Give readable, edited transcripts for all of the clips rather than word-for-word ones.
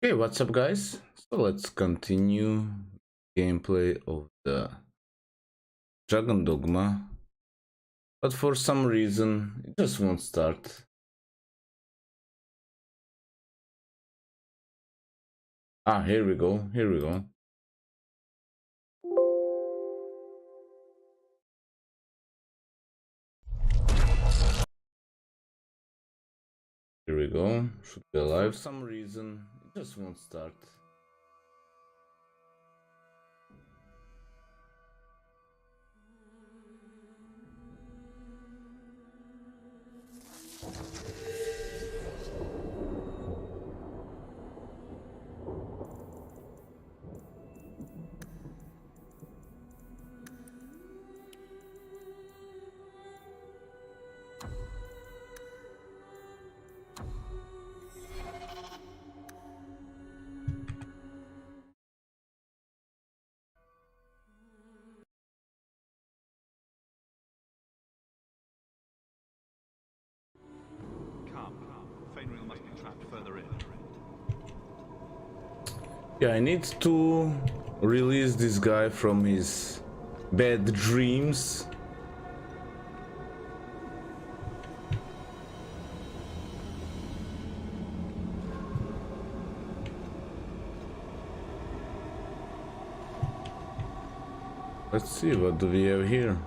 Hey, what's up guys? So let's continue gameplay of the Dragon Dogma, but for some reason it just won't start. Here we go, here we go. Here we go, should be alive. For some reason it just won't start. Fainreal must be trapped further in. Yeah, I need to release this guy from his bad dreams. Let's see, what do we have here?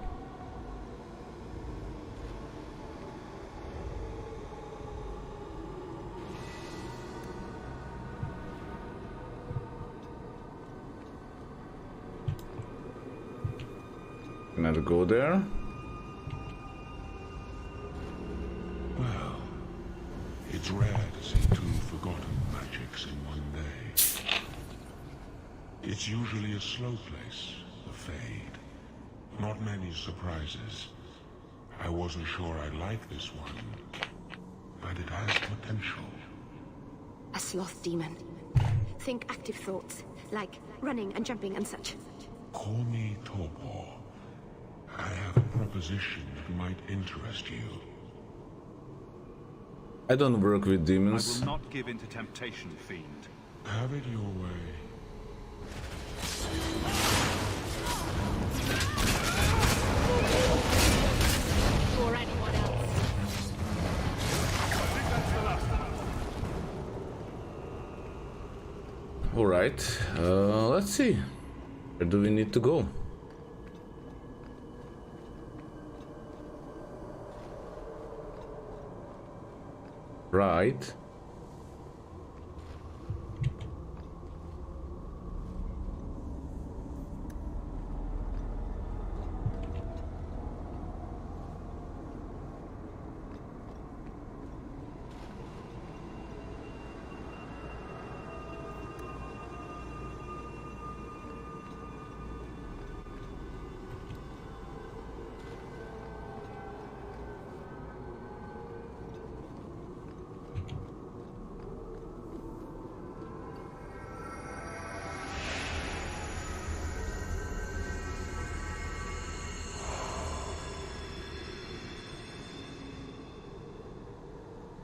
Can I go there? Well, it's rare to see two forgotten magics in one day. It's usually a slow place, the Fade. Not many surprises. I wasn't sure I'd like this one, but it has potential. A sloth demon. Think active thoughts, like running and jumping and such. Call me Torpor. I have a proposition that might interest you. I don't work with I demons. will not give in to temptation, fiend. Have it your way. Or anyone else. Alright, let's see. Where do we need to go? Right.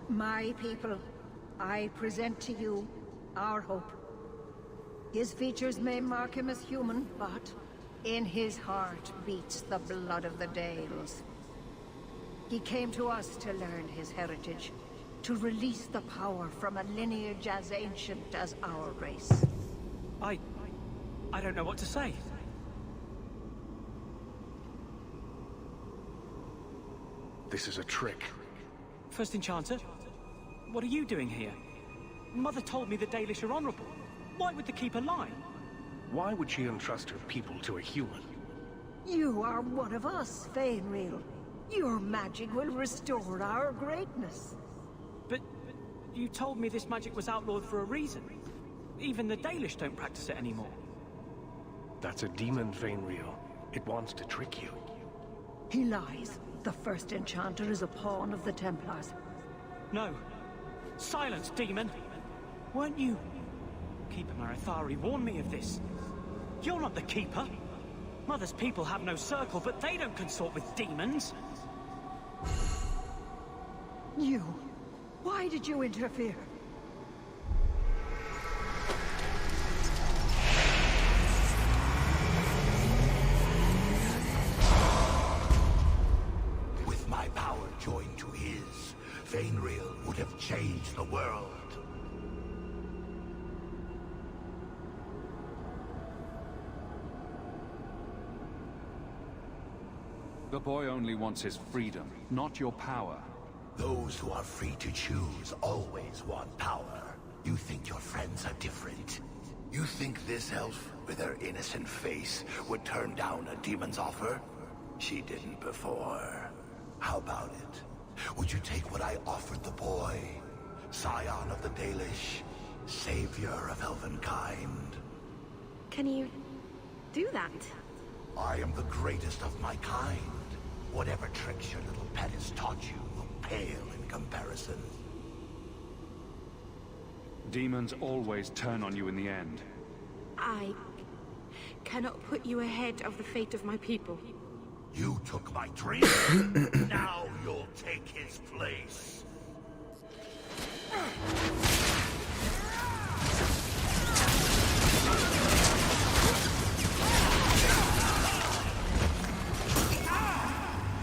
My people, I present to you our hope. His features may mark him as human, but in his heart beats the blood of the Dales. He came to us to learn his heritage, to release the power from a lineage as ancient as our race. I don't know what to say. This is a trick. First Enchanter, what are you doing here? Mother told me the Dalish are honorable. Why would the Keeper lie? Why would she entrust her people to a human? You are one of us, Fainreal. Your magic will restore our greatness. But you told me this magic was outlawed for a reason. Even the Dalish don't practice it anymore. That's a demon, Fainreal. It wants to trick you. He lies. The First Enchanter is a pawn of the Templars. No. Silence, demon! Weren't you... Keeper Marethari warned me of this. You're not the Keeper. Mother's people have no circle, but they don't consort with demons. You? Why did you interfere? joined to his, Fainriel would have changed the world. The boy only wants his freedom, not your power. Those who are free to choose always want power. You think your friends are different? You think this elf, with her innocent face, would turn down a demon's offer? She didn't before. How about it? Would you take what I offered the boy? Scion of the Dalish, savior of elvenkind. Can you do that? I am the greatest of my kind. Whatever tricks your little pet has taught you will pale in comparison. Demons always turn on you in the end. I cannot put you ahead of the fate of my people. You took my dream. Now you'll take his place.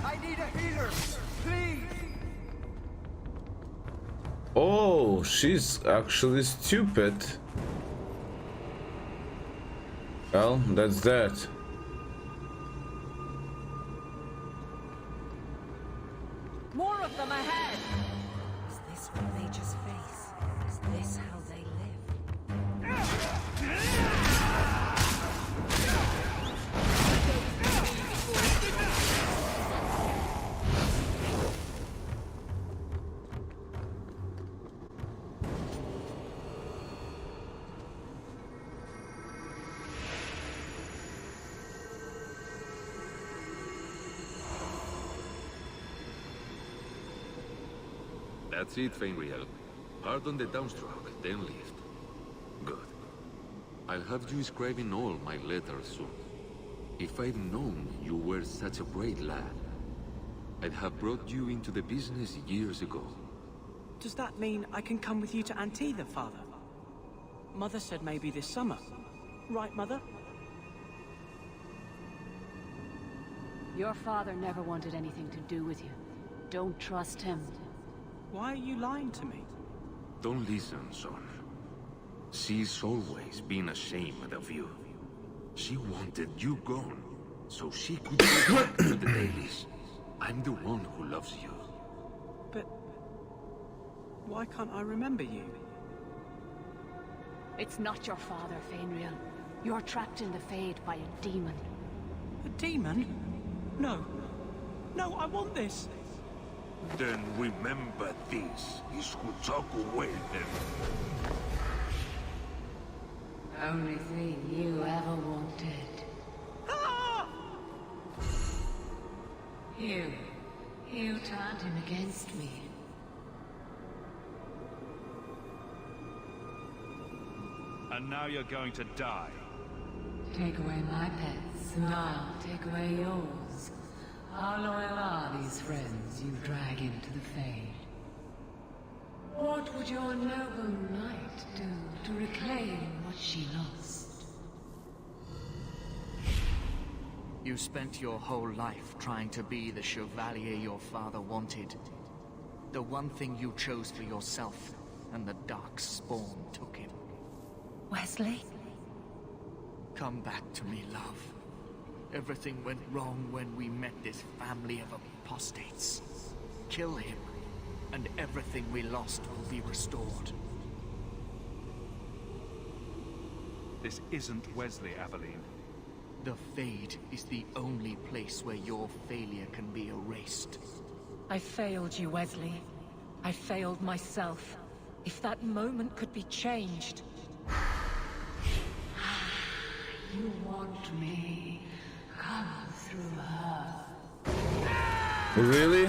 I need a healer, please. Oh, she's actually stupid. Well, that's that. More of them ahead! Is this what they just face? Is this how they live? That's it, Fainriel. Hard on the downstroke, then lift. Good. I'll have you scribing all my letters soon. If I'd known you were such a brave lad, I'd have brought you into the business years ago. Does that mean I can come with you to Antitha, Father? Mother said maybe this summer. Right, Mother? Your father never wanted anything to do with you. Don't trust him. Why are you lying to me? Don't listen, son. She's always been ashamed of you. She wanted you gone, so she could go back to the dailies. I'm the one who loves you. But why can't I remember you? It's not your father, Fainriel. You're trapped in the Fade by a demon. A demon? No. No, I want this. Then remember this. Iskutaku Wayden. Only thing you ever wanted. Ah! You turned him against me. And now you're going to die. Take away my pets, and I'll take away yours. How loyal are these friends you drag into the Fade? What would your noble knight do to reclaim what she lost? You spent your whole life trying to be the chevalier your father wanted. The one thing you chose for yourself, and the dark spawn took him. Wesley? Come back to me, love. Everything went wrong when we met this family of apostates. Kill him, and everything we lost will be restored. This isn't Wesley, Aveline. The Fade is the only place where your failure can be erased. I failed you, Wesley. I failed myself. If that moment could be changed. You want me? Come through her. Really?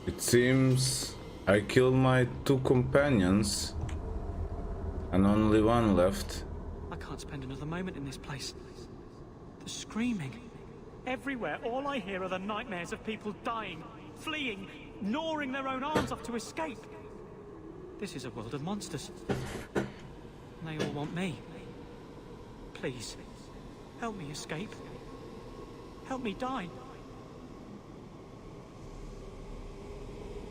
It seems I killed my 2 companions and only one left. I can't spend another moment in this place. The screaming. Everywhere, all I hear are the nightmares of people dying, fleeing, gnawing their own arms off to escape. This is a world of monsters. And they all want me. Please, help me escape. Help me die.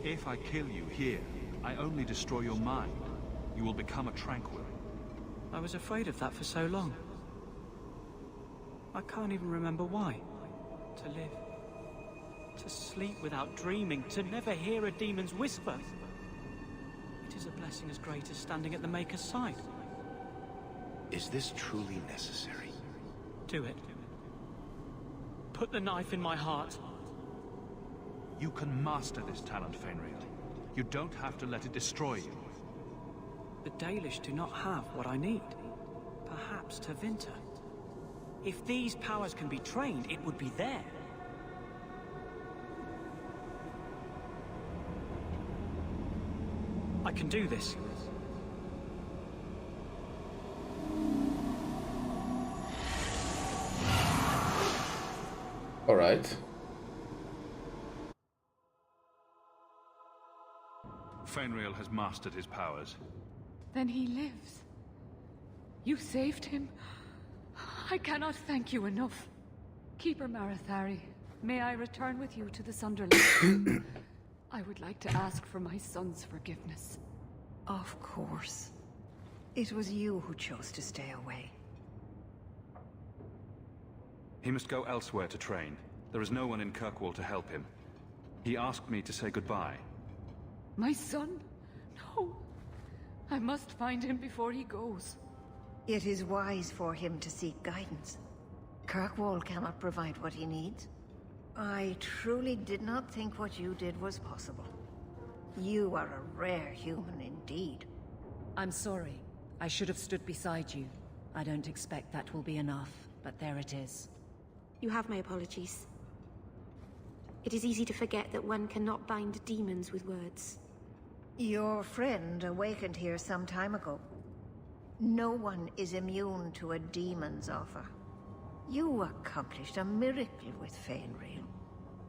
If I kill you here, I only destroy your mind. You will become a tranquil. I was afraid of that for so long. I can't even remember why. To live. To sleep without dreaming. To never hear a demon's whisper. It is a blessing as great as standing at the Maker's side. Is this truly necessary? Do it. Put the knife in my heart. You can master this talent, Fenrir. You don't have to let it destroy you. The Dalish do not have what I need. Perhaps Tevinter. If these powers can be trained, it would be there. I can do this. All right. Fenrir has mastered his powers. Then he lives. You saved him. I cannot thank you enough. Keeper Marathari, may I return with you to the Sunderland? I would like to ask for my son's forgiveness. Of course. It was you who chose to stay away. He must go elsewhere to train. There is no one in Kirkwall to help him. He asked me to say goodbye. My son? No. I must find him before he goes. It is wise for him to seek guidance. Kirkwall cannot provide what he needs. I truly did not think what you did was possible. You are a rare human indeed. I'm sorry. I should have stood beside you. I don't expect that will be enough, but there it is. You have my apologies. It is easy to forget that one cannot bind demons with words. Your friend awakened here some time ago. No one is immune to a demon's offer. You accomplished a miracle with Fenrir.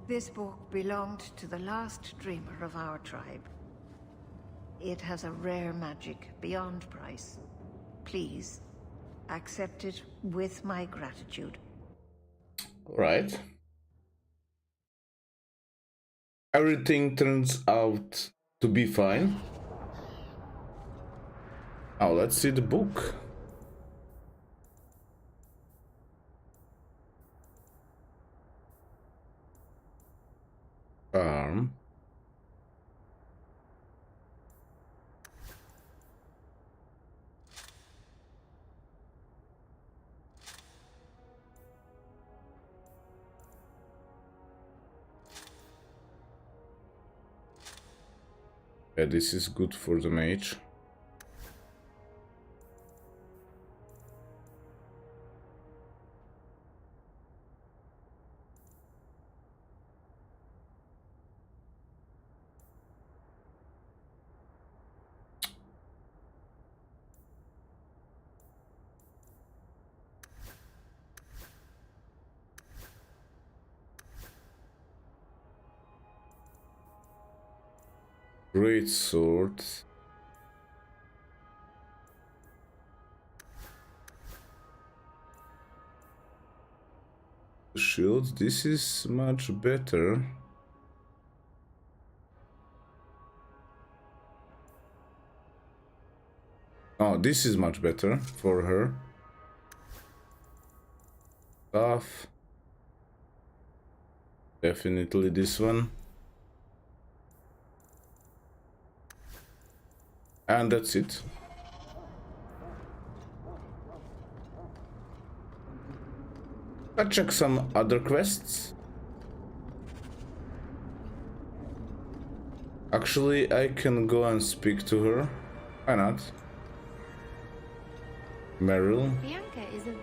This book belonged to the last dreamer of our tribe. It has a rare magic beyond price. Please, accept it with my gratitude. All right. Everything turns out to be fine. Now let's see the book. Yeah, this is good for the mage. Great sword. Shields, this is much better. Oh, this is much better for her. Stuff. Definitely this one. And that's it. Let's check some other quests. Actually, I can go and speak to her. Why not? Meryl. Bianca isn't.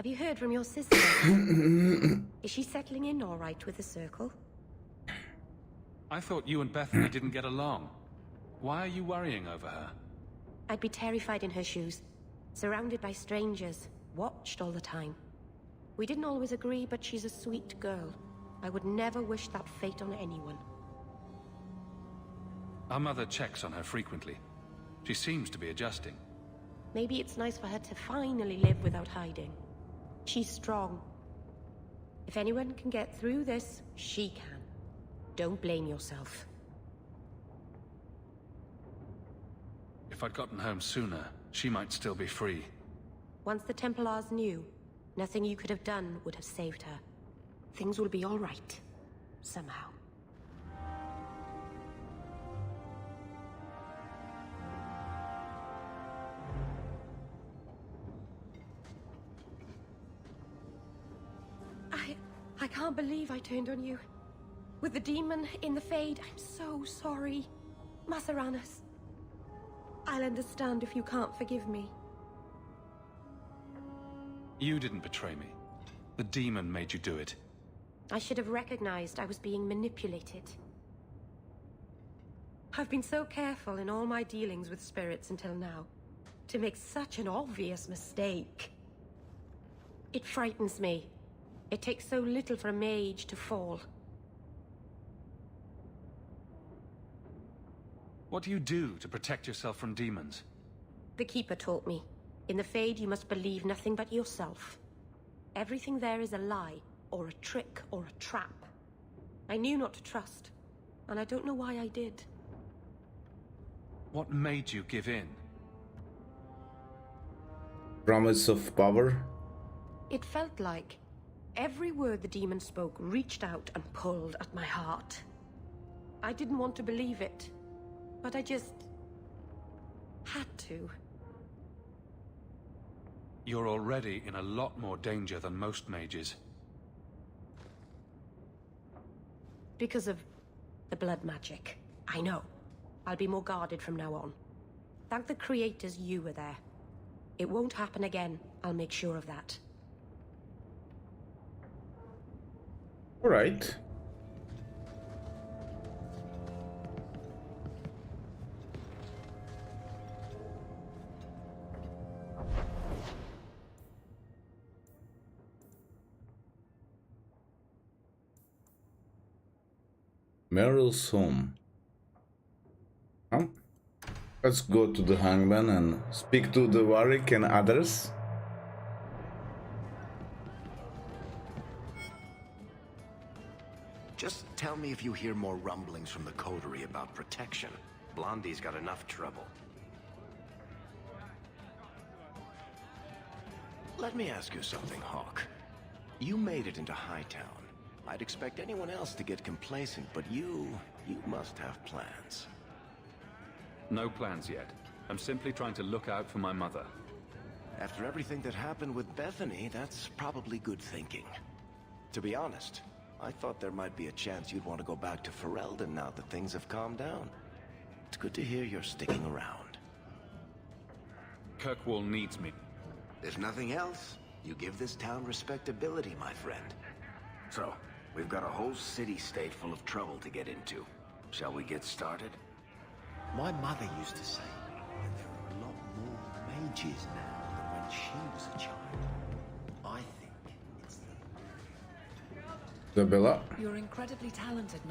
Have you heard from your sister? Is she settling in all right with the Circle? I thought you and Bethany didn't get along. Why are you worrying over her? I'd be terrified in her shoes. Surrounded by strangers. Watched all the time. We didn't always agree, but she's a sweet girl. I would never wish that fate on anyone. Our mother checks on her frequently. She seems to be adjusting. Maybe it's nice for her to finally live without hiding. She's strong. If anyone can get through this, she can. Don't blame yourself. If I'd gotten home sooner, she might still be free. Once the Templars knew, nothing you could have done would have saved her. Things will be all right. Somehow. I can't believe I turned on you. With the demon in the Fade, I'm so sorry. Masaranas. I'll understand if you can't forgive me. You didn't betray me. The demon made you do it. I should have recognized I was being manipulated. I've been so careful in all my dealings with spirits until now. To make such an obvious mistake. It frightens me. It takes so little for a mage to fall. What do you do to protect yourself from demons? The Keeper taught me. In the Fade, you must believe nothing but yourself. Everything there is a lie, or a trick, or a trap. I knew not to trust, and I don't know why I did. What made you give in? Promise of power? It felt like every word the demon spoke reached out and pulled at my heart. I didn't want to believe it, but I just had to. You're already in a lot more danger than most mages. Because of the blood magic. I know. I'll be more guarded from now on. Thank the creators you were there. It won't happen again. I'll make sure of that. All right. Meryl's home. Huh? Let's go to the Hangman and speak to the Warwick and others. Just tell me if you hear more rumblings from the coterie about protection. Blondie's got enough trouble. Let me ask you something, Hawk. You made it into Hightown. I'd expect anyone else to get complacent, but you must have plans. No plans yet. I'm simply trying to look out for my mother. After everything that happened with Bethany, that's probably good thinking. To be honest, I thought there might be a chance you'd want to go back to Ferelden now that things have calmed down. It's good to hear you're sticking around. Kirkwall needs me. If nothing else, you give this town respectability, my friend. So, we've got a whole city-state full of trouble to get into. Shall we get started? My mother used to say that there are a lot more mages now than when she was a child. I think it's Isabella. You're incredibly talented,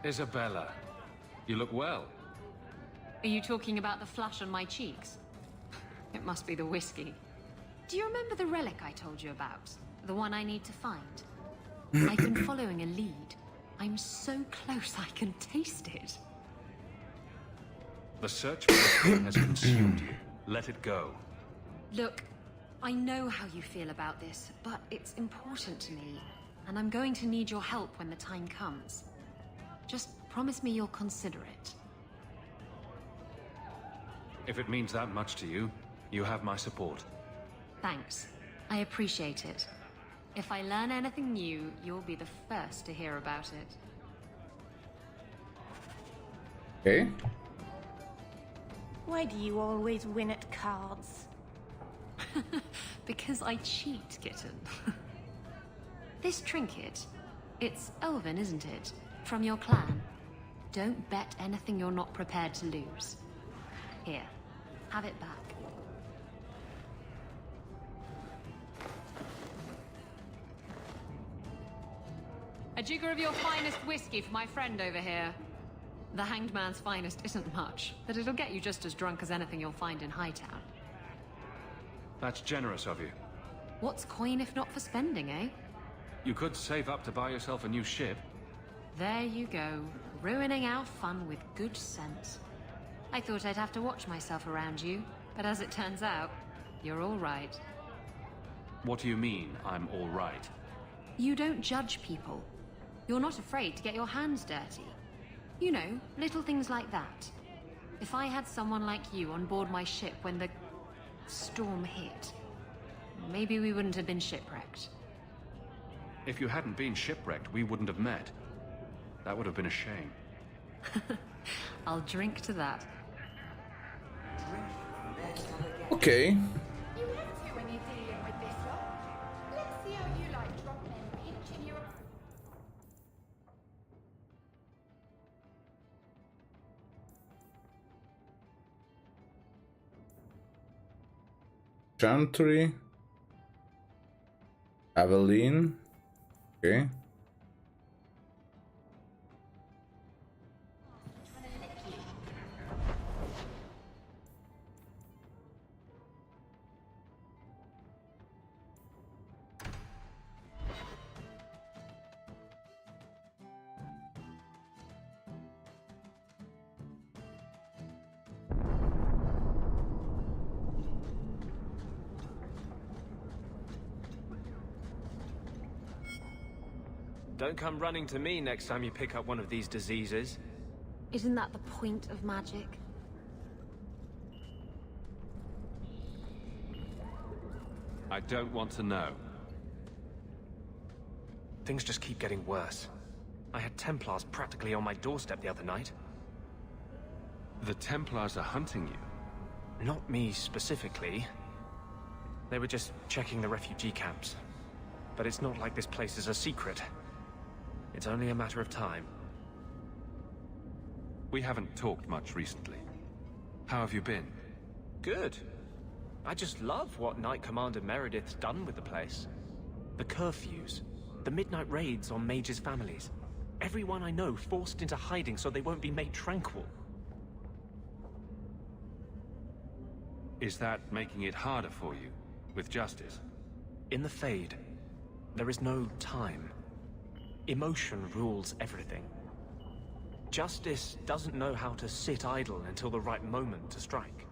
Isabella, you look well. Are you talking about the flush on my cheeks? It must be the whiskey. Do you remember the relic I told you about? The one I need to find? I've been following a lead. I'm so close I can taste it. The search for this thing has consumed you. Let it go. Look, I know how you feel about this, but it's important to me, and I'm going to need your help when the time comes. Just promise me you'll consider it. If it means that much to you, you have my support. Thanks. I appreciate it. If I learn anything new, you'll be the first to hear about it. Okay. Why do you always win at cards? Because I cheat, kitten. This trinket, it's elven, isn't it? From your clan. Don't bet anything you're not prepared to lose. Here, have it back. A jigger of your finest whiskey for my friend over here. The Hanged Man's finest isn't much, but it'll get you just as drunk as anything you'll find in Hightown. That's generous of you. What's coin if not for spending, eh? You could save up to buy yourself a new ship. There you go, ruining our fun with good sense. I thought I'd have to watch myself around you, but as it turns out, you're all right. What do you mean, I'm all right? You don't judge people. You're not afraid to get your hands dirty. You know, little things like that. If I had someone like you on board my ship when the storm hit, maybe we wouldn't have been shipwrecked. If you hadn't been shipwrecked, we wouldn't have met. That would have been a shame. I'll drink to that. Okay. You have to when you're dealing with this lot. Let's see how you like dropping in pinch in your... Chantry. Aveline. Okay. Don't come running to me next time you pick up one of these diseases. Isn't that the point of magic? I don't want to know. Things just keep getting worse. I had Templars practically on my doorstep the other night. The Templars are hunting you? Not me specifically. They were just checking the refugee camps. But it's not like this place is a secret. It's only a matter of time. We haven't talked much recently. How have you been? Good. I just love what Knight Commander Meredith's done with the place. The curfews, the midnight raids on mages' families. Everyone I know forced into hiding so they won't be made tranquil. Is that making it harder for you, with justice? In the Fade, there is no time. Emotion rules everything. Justice doesn't know how to sit idle until the right moment to strike.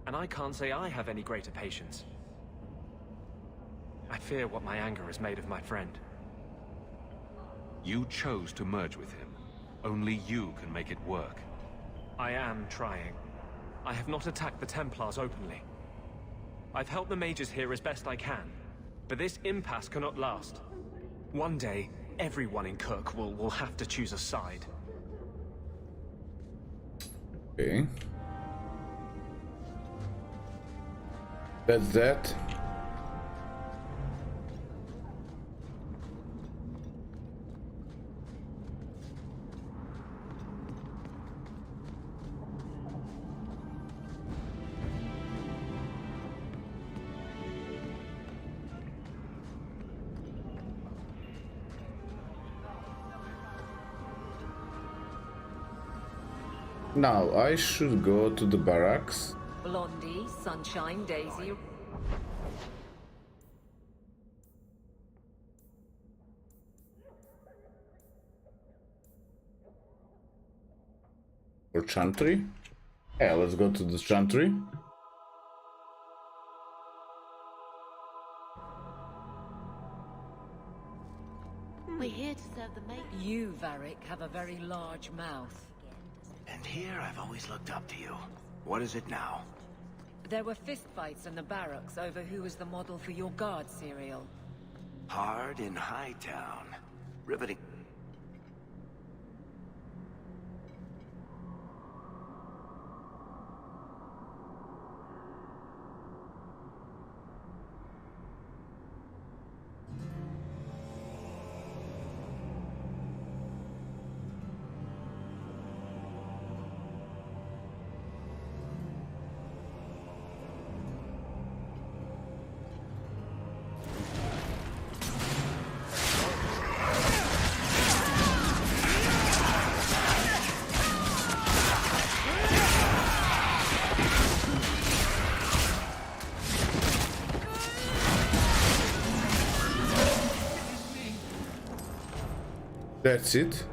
And I can't say I have any greater patience. I fear what my anger has made of my friend. You chose to merge with him. Only you can make it work. I am trying. I have not attacked the Templars openly. I've helped the mages here as best I can, but this impasse cannot last. One day, everyone in Kirkwall will have to choose a side. Okay. That's that. Now I should go to the barracks. Blondie, Sunshine, Daisy. Or Chantry? Yeah, let's go to the Chantry. We're here to serve the mate. You, Varric, have a very large mouth. And here I've always looked up to you. What is it now? There were fistfights in the barracks over who was the model for your guard cereal. Hard in Hightown. Riveting. That's it.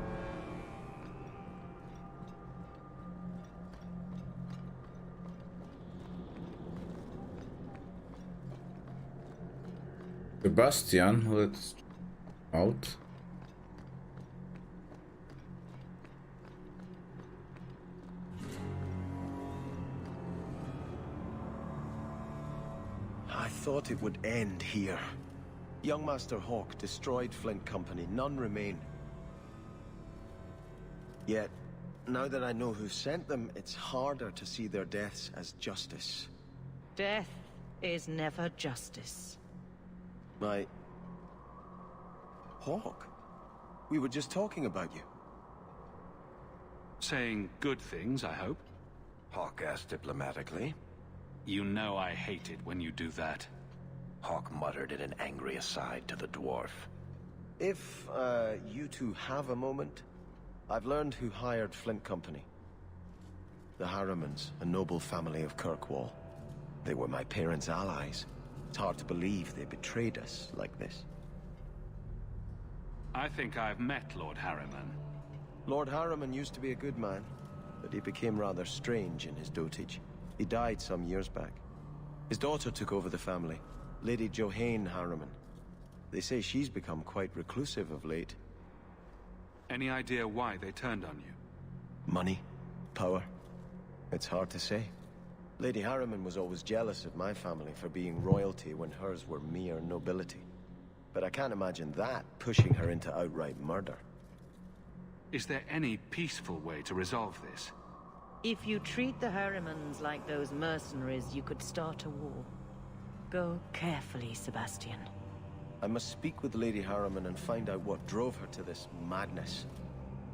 Sebastian, let's out. I thought it would end here. Young Master Hawke destroyed Flint Company, none remain. Yet, now that I know who sent them, it's harder to see their deaths as justice. Death is never justice. Hawke? We were just talking about you. Saying good things, I hope? Hawke asked diplomatically. You know I hate it when you do that. Hawke muttered in an angry aside to the dwarf. If, you two have a moment, I've learned who hired Flint Company. The Harrimans, a noble family of Kirkwall. They were my parents' allies. It's hard to believe they betrayed us like this. I think I've met Lord Harriman. Lord Harriman used to be a good man, but he became rather strange in his dotage. He died some years back. His daughter took over the family, Lady Johanne Harriman. They say she's become quite reclusive of late. Any idea why they turned on you? Money? Power? It's hard to say. Lady Harriman was always jealous of my family for being royalty when hers were mere nobility. But I can't imagine that pushing her into outright murder. Is there any peaceful way to resolve this? If you treat the Harrimans like those mercenaries, you could start a war. Go carefully, Sebastian. I must speak with Lady Harriman and find out what drove her to this madness.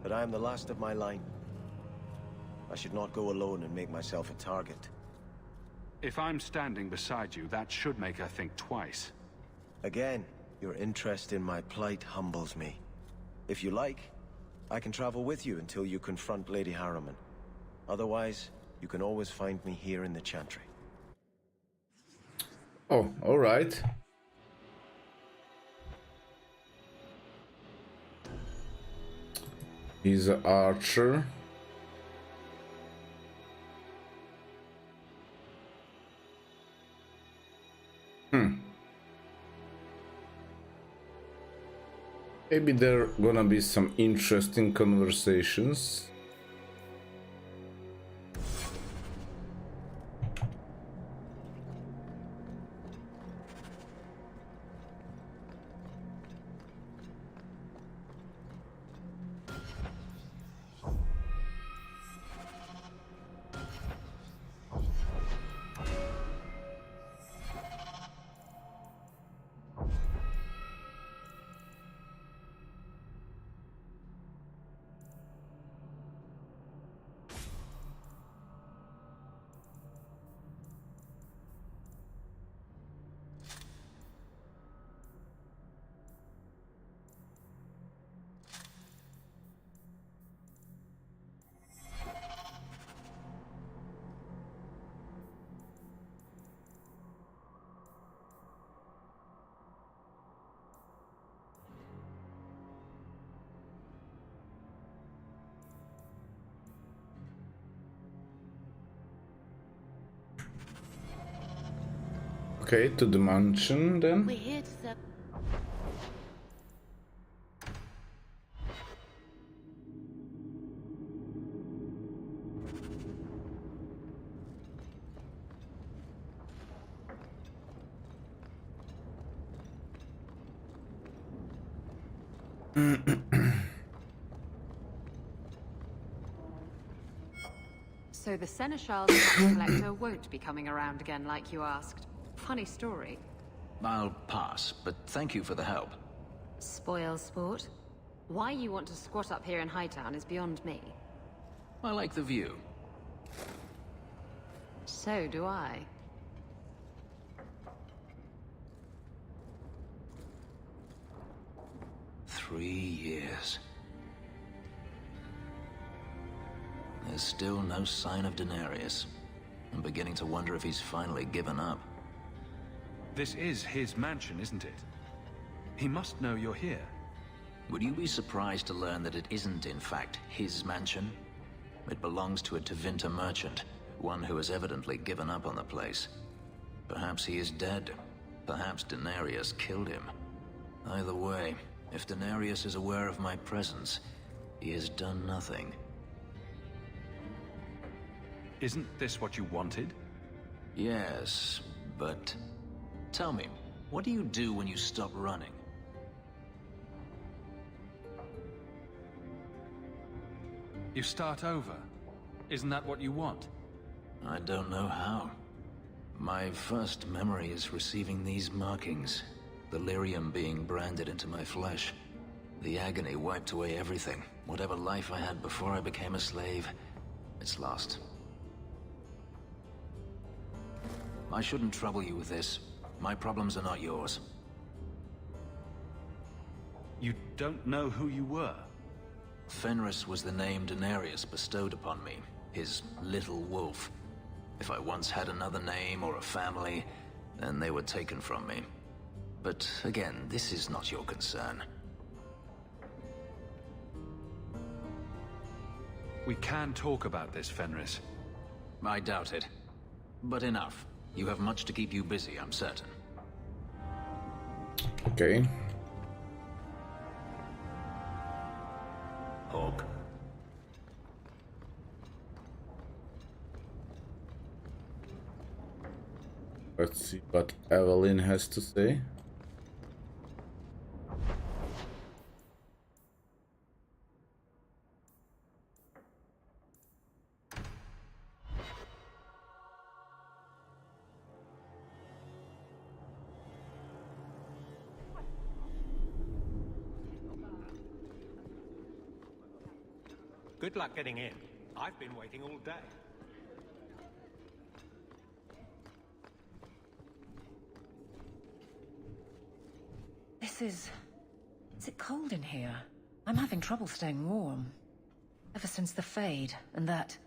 But I am the last of my line. I should not go alone and make myself a target. If I'm standing beside you, that should make her think twice. Again, your interest in my plight humbles me. If you like, I can travel with you until you confront Lady Harriman. Otherwise, you can always find me here in the Chantry. Oh, alright. He's an archer. Maybe there gonna be some interesting conversations. Okay, to the mansion then. We're here to serve. So the Seneschal's tax collector won't be coming around again like you asked. Funny story. I'll pass, but thank you for the help. Spoil sport. Why you want to squat up here in Hightown is beyond me. I like the view. So do I. Three years. There's still no sign of Daenerys. I'm beginning to wonder if he's finally given up. This is his mansion, isn't it? He must know you're here. Would you be surprised to learn that it isn't, in fact, his mansion? It belongs to a Tevinter merchant, one who has evidently given up on the place. Perhaps he is dead. Perhaps Denarius killed him. Either way, if Denarius is aware of my presence, he has done nothing. Isn't this what you wanted? Yes, but... Tell me, what do you do when you stop running? You start over. Isn't that what you want? I don't know how. My first memory is receiving these markings. The lyrium being branded into my flesh. The agony wiped away everything. Whatever life I had before I became a slave, it's lost. I shouldn't trouble you with this. My problems are not yours. You don't know who you were? Fenris was the name Denarius bestowed upon me, his little wolf. If I once had another name or a family, then they were taken from me. But again, this is not your concern. We can talk about this, Fenris. I doubt it. But enough. You have much to keep you busy, I'm certain. Okay. Hawk. Let's see what Evelyn has to say. Good luck getting in. I've been waiting all day. Is it cold in here? I'm having trouble staying warm. Ever since the Fade and that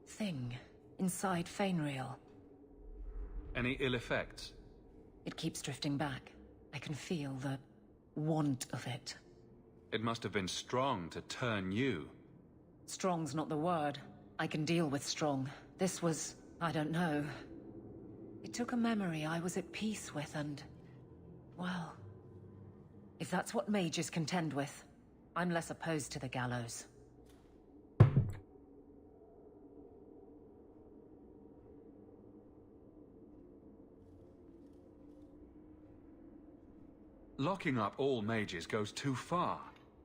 thing inside Fainreal. Any ill effects? It keeps drifting back. I can feel the want of it. It must have been strong to turn you. Strong's not the word. I can deal with strong. This was, I don't know. It took a memory I was at peace with and... well... if that's what mages contend with, I'm less opposed to the gallows. Locking up all mages goes too far.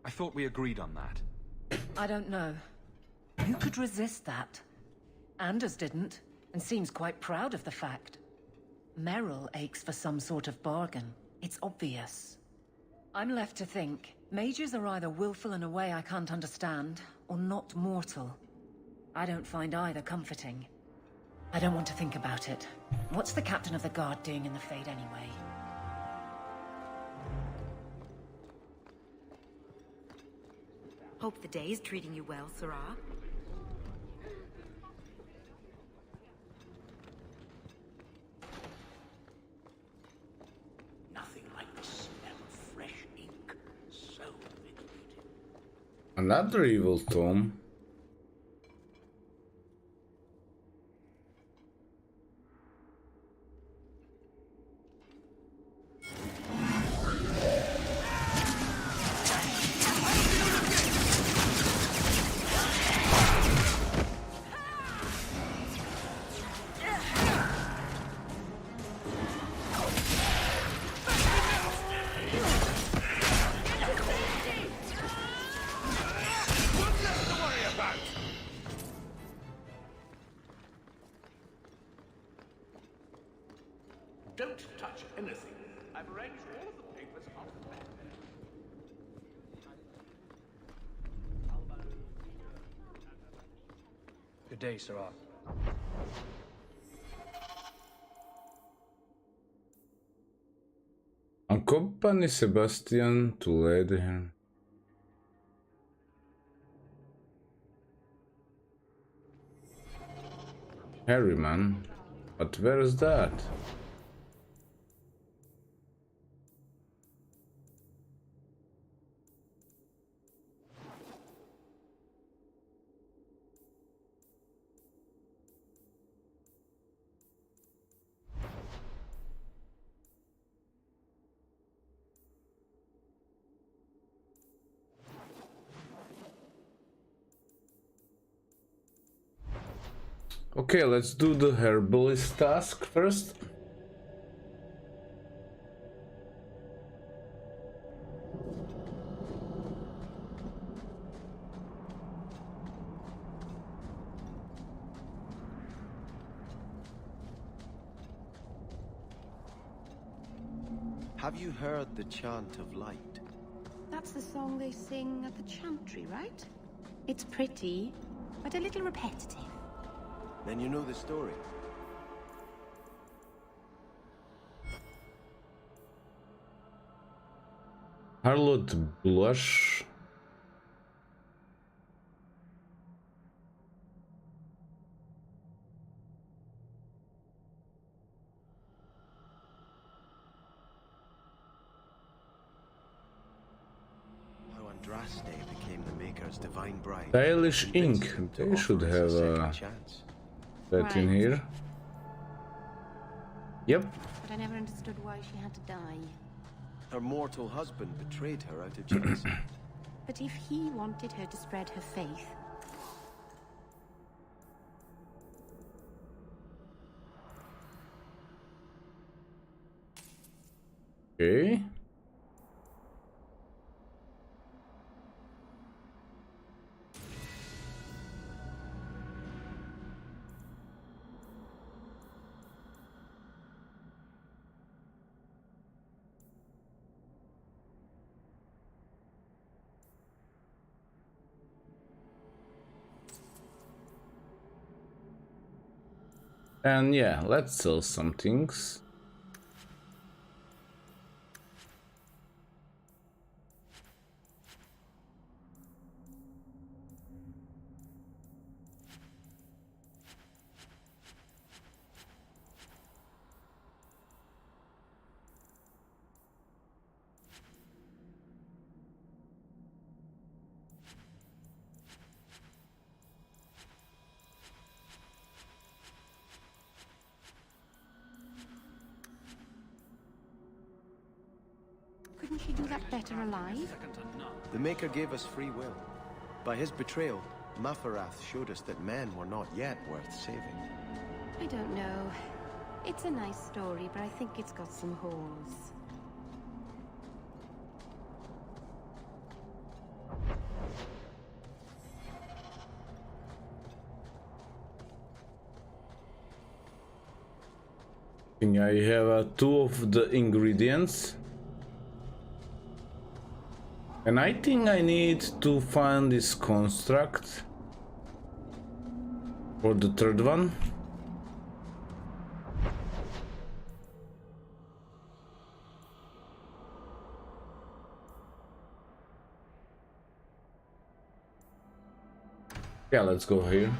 I thought we agreed on that. I don't know. You could resist that. Anders didn't, and seems quite proud of the fact. Merrill aches for some sort of bargain. It's obvious. I'm left to think, mages are either willful in a way I can't understand, or not mortal. I don't find either comforting. I don't want to think about it. What's the captain of the guard doing in the Fade anyway? Hope the day is treating you well, Sarah. Nothing like the smell of fresh ink. So invigorating. Another evil tome. Don't touch anything. I've arranged all of the papers on the back. Good day, Sarah. Accompany Sebastian to lead him. Harryman? But where is that? Okay, let's do the herbalist task first. Have you heard the Chant of Light? That's the song they sing at the chantry, right? It's pretty, but a little repetitive. Then you know the story. Harlot Blush. How Andraste became the Maker's divine bride. Stylish ink. They should have that in here. Yep. But I never understood why she had to die. Her mortal husband betrayed her out of jealousy. But if he wanted her to spread her faith... Okay. And yeah, let's sell some things. Couldn't she do that better alive? The Maker gave us free will. By his betrayal, Mafarath showed us that men were not yet worth saving. I don't know. It's a nice story, but I think it's got some holes. I have two of the ingredients. And I think I need to find this construct for the third one. Yeah, let's go here.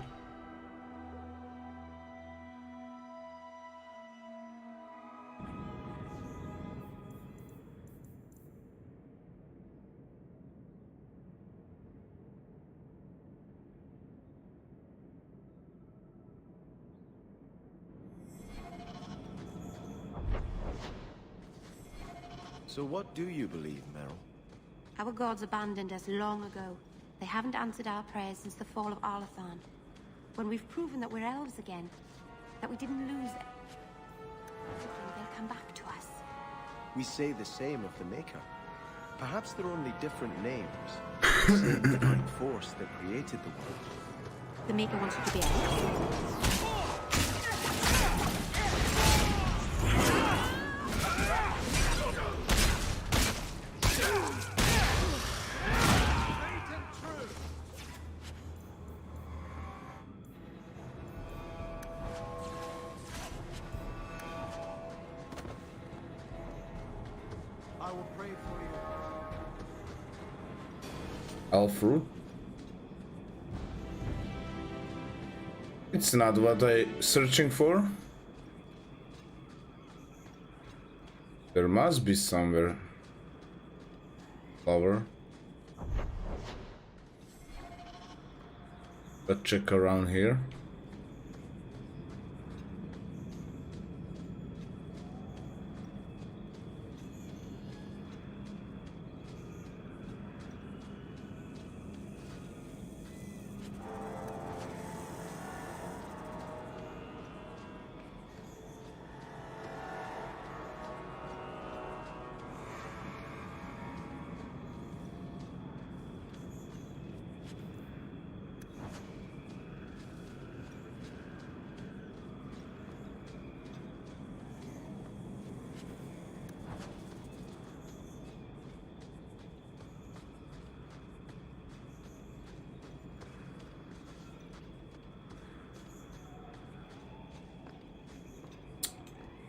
So what do you believe, Meryl? Our gods abandoned us long ago. They haven't answered our prayers since the fall of Arlathan. When we've proven that we're elves again, that we didn't lose it, they'll come back to us. We say the same of the Maker. Perhaps they're only different names. The same divine force that created the world. The Maker wants you to be elves. I will pray for you. Alfruit. It's not what I'm searching for. There must be somewhere. Flower. Let's check around here.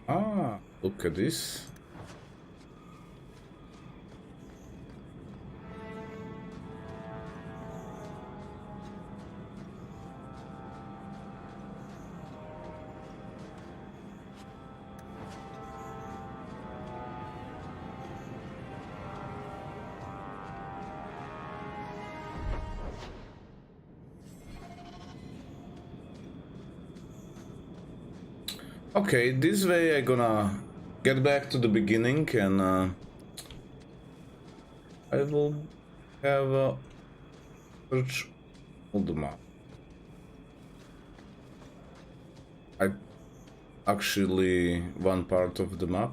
Ah, look at this. Okay, this way I'm gonna get back to the beginning and I will have a search on the map. Actually one part of the map.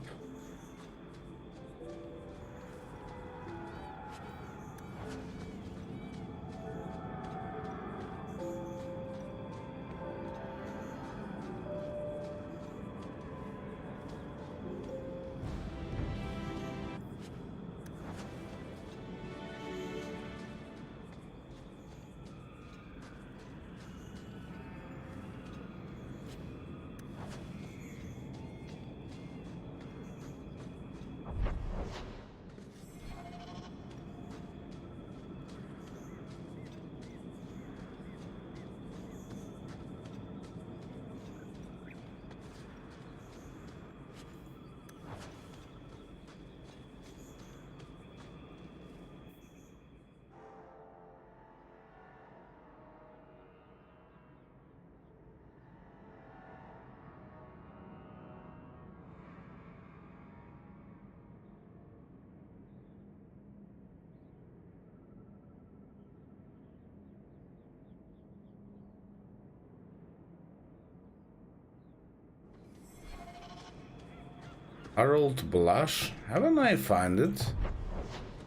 Harold Blush? Haven't I found it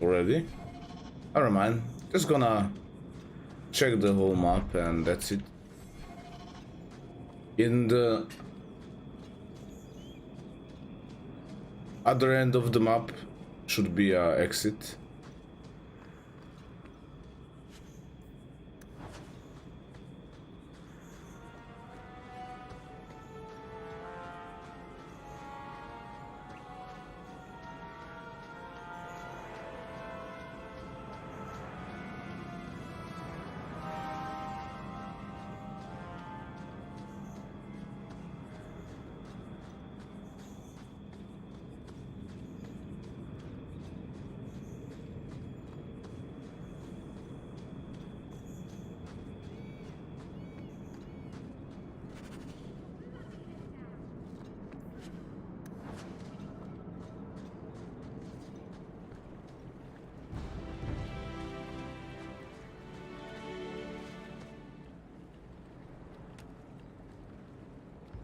already? Never mind. Just gonna check the whole map and that's it. In the other end of the map should be an exit.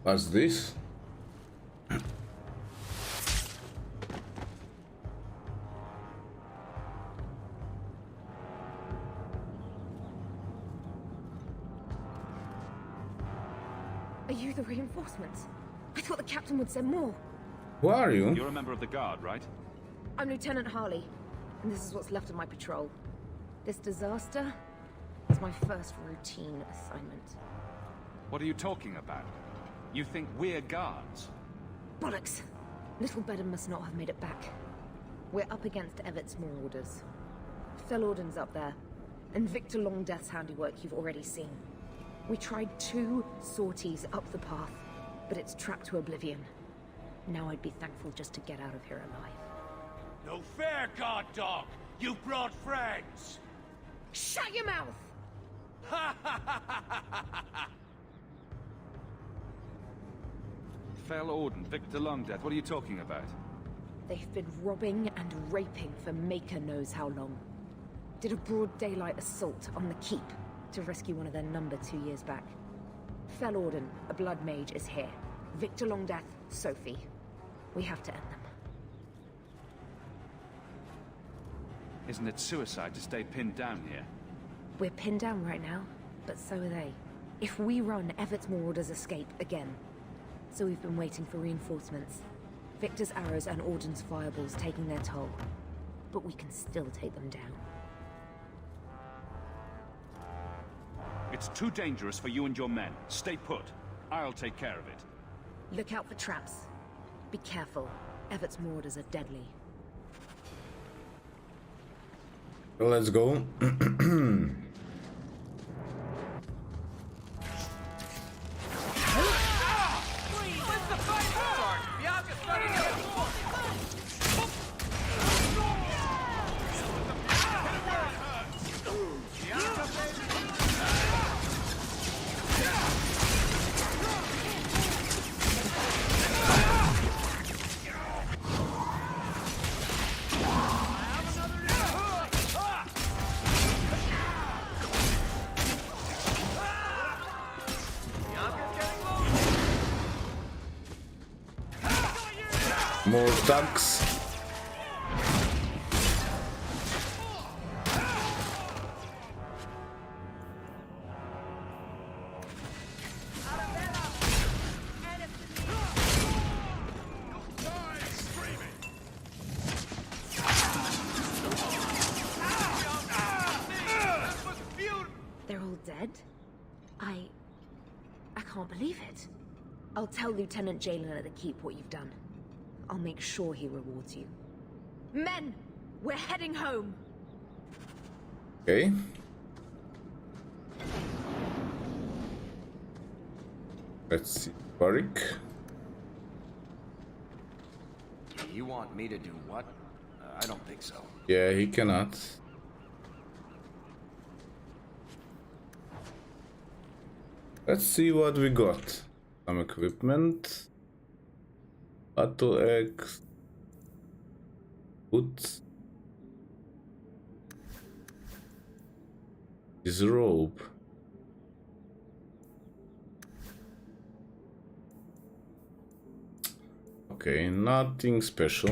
What's this? Are you the reinforcements? I thought the captain would send more. Who are you? You're a member of the guard, right? I'm Lieutenant Harley, and this is what's left of my patrol. This disaster is my first routine assignment. What are you talking about? You think we're guards? Bollocks! Little Bedham must not have made it back. We're up against Evert's Marauders. Fellorden's up there, and Victor Longdeath's handiwork you've already seen. We tried 2 sorties up the path, but it's trapped to oblivion. Now I'd be thankful just to get out of here alive. No fair, guard dog! You brought friends! Shut your mouth! Fellorden, Victor Longdeath, what are you talking about? They've been robbing and raping for Maker knows how long. Did a broad daylight assault on the keep to rescue one of their number 2 years back. Fellorden, a blood mage, is here. Victor Longdeath, Sophie. We have to end them. Isn't it suicide to stay pinned down here? We're pinned down right now, but so are they. If we run, Evert's Marauders escape again. So we've been waiting for reinforcements. Victor's arrows and Auden's fireballs taking their toll. But we can still take them down. It's too dangerous for you and your men. Stay put. I'll take care of it. Look out for traps. Be careful. Everett's mortars are deadly. Let's go. More ducks. They're all dead? I can't believe it. I'll tell Lieutenant Jalen at the Keep what you've done. I'll make sure he rewards you. Men! We're heading home! Okay. Let's see. Barik. You want me to do what? I don't think so. Yeah, he cannot. Let's see what we got. Some equipment. Battle axe. Boots. His robe. Okay, nothing special.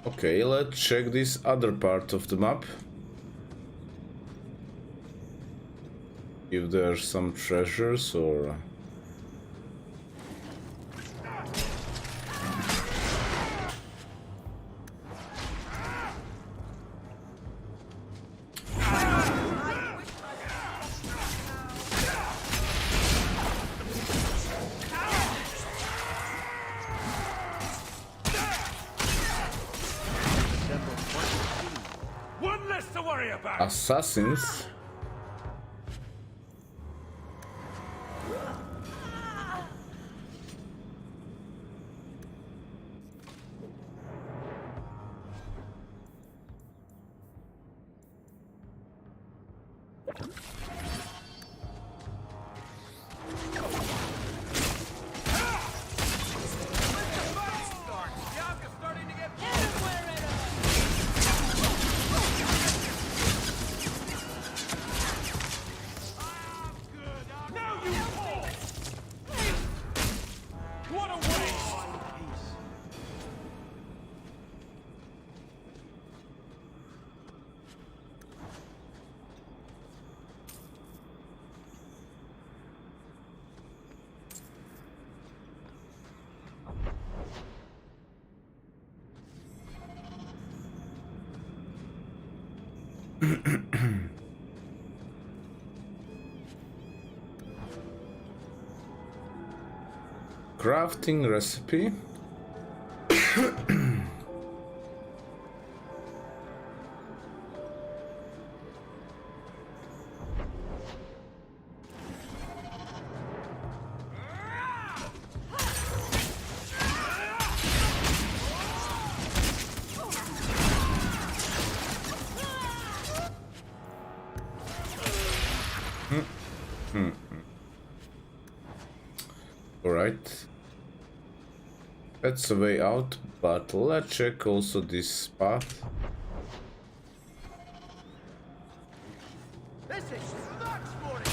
Okay, let's check this other part of the map. If there's some treasures or... One less to worry about. assassins. What a waste! Crafting recipe. That's a way out, but let's check also this path. This is nuts morning.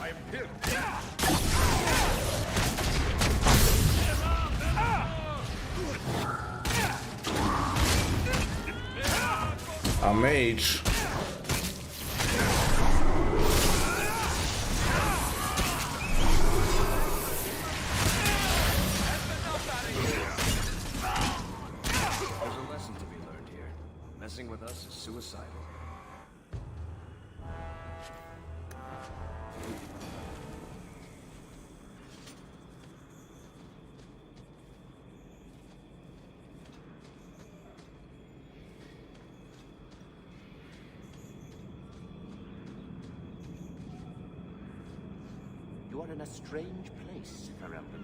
I am here. A mage. There's a lesson to be learned here. Messing with us is suicidal. You are in a strange place, Ferelden.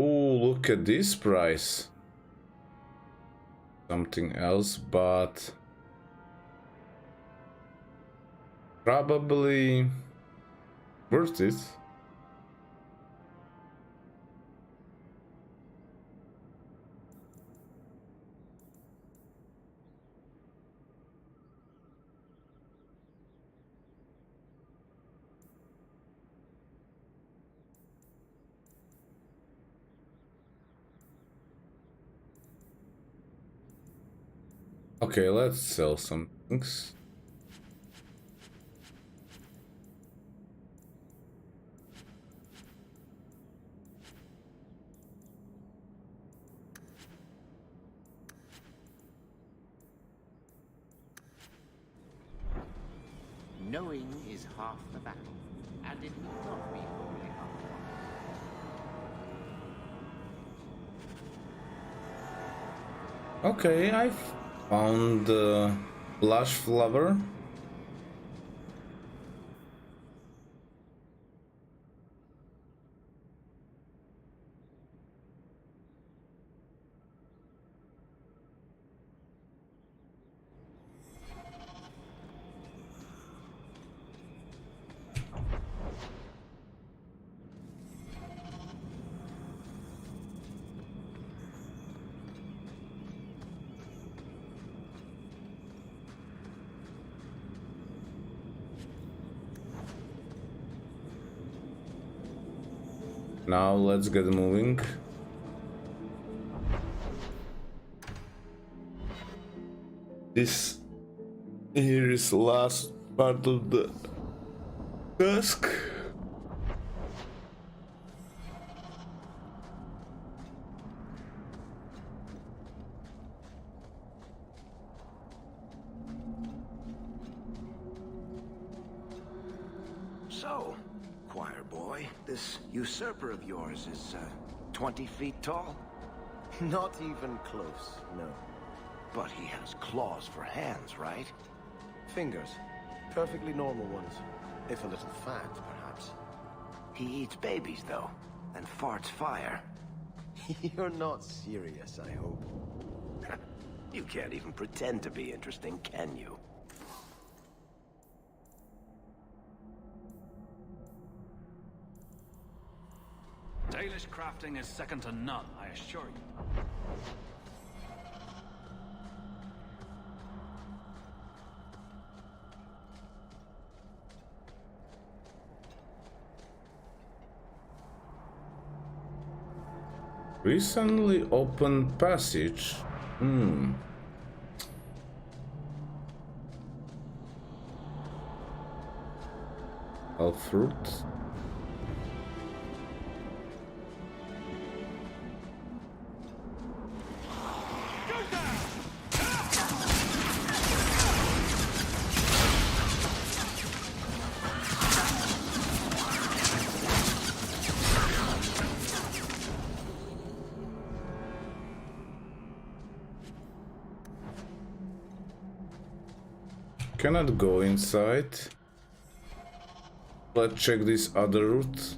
Oh, look at this price. Something else, but probably worth it. Okay, let's sell some things. Knowing is half the battle, and it need not be wholly hard. Okay, I found the blush flower. Now let's get moving. This here is the last part of the task. So, choir boy, this usurper of yours is 20 feet tall? Not even close, no. But he has claws for hands, right? Fingers. Perfectly normal ones. If a little fat, perhaps. He eats babies, though, and farts fire. You're not serious, I hope. You can't even pretend to be interesting, can you? Dalish crafting is second to none, I assure you. Recently opened passage. Elf fruit. Cannot go inside. Let's check this other route.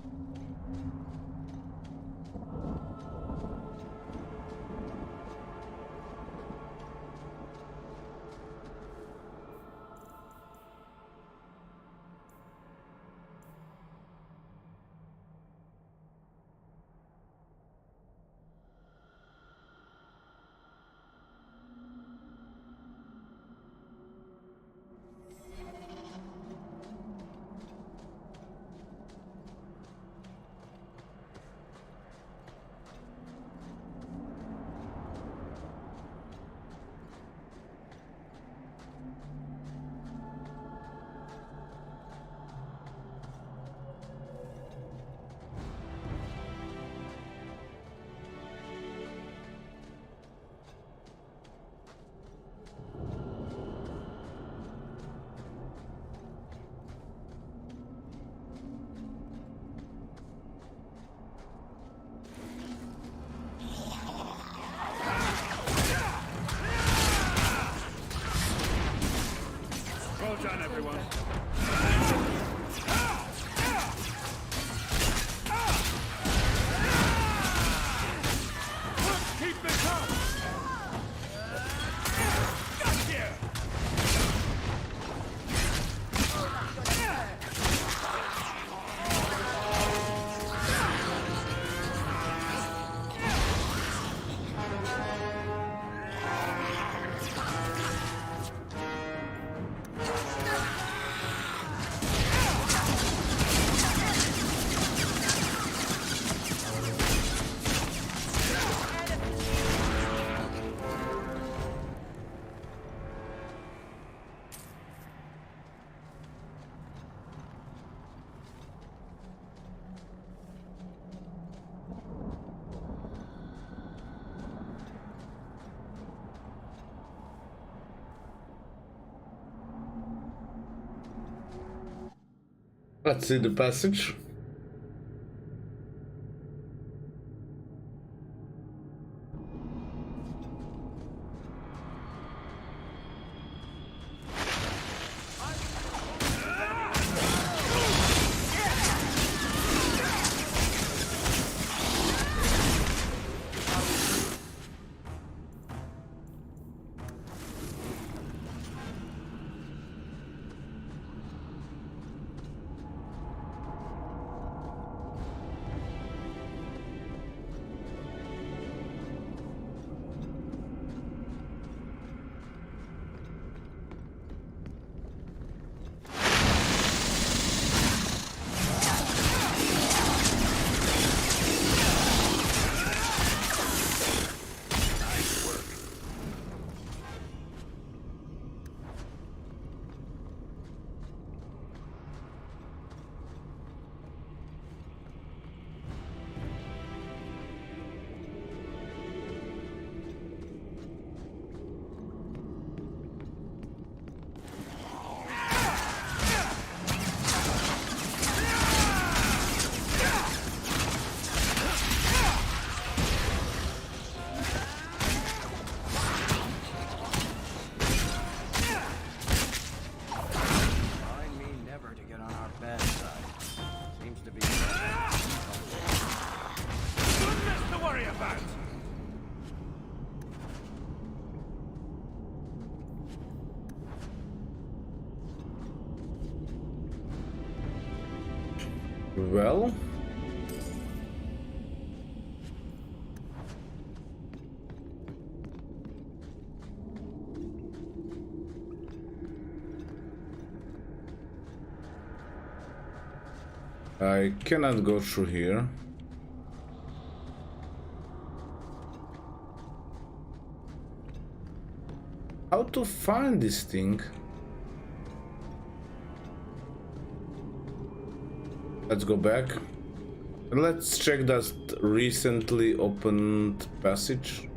Let's see the passage. Well, I cannot go through here. How to find this thing? Let's go back. Let's check that recently opened passage.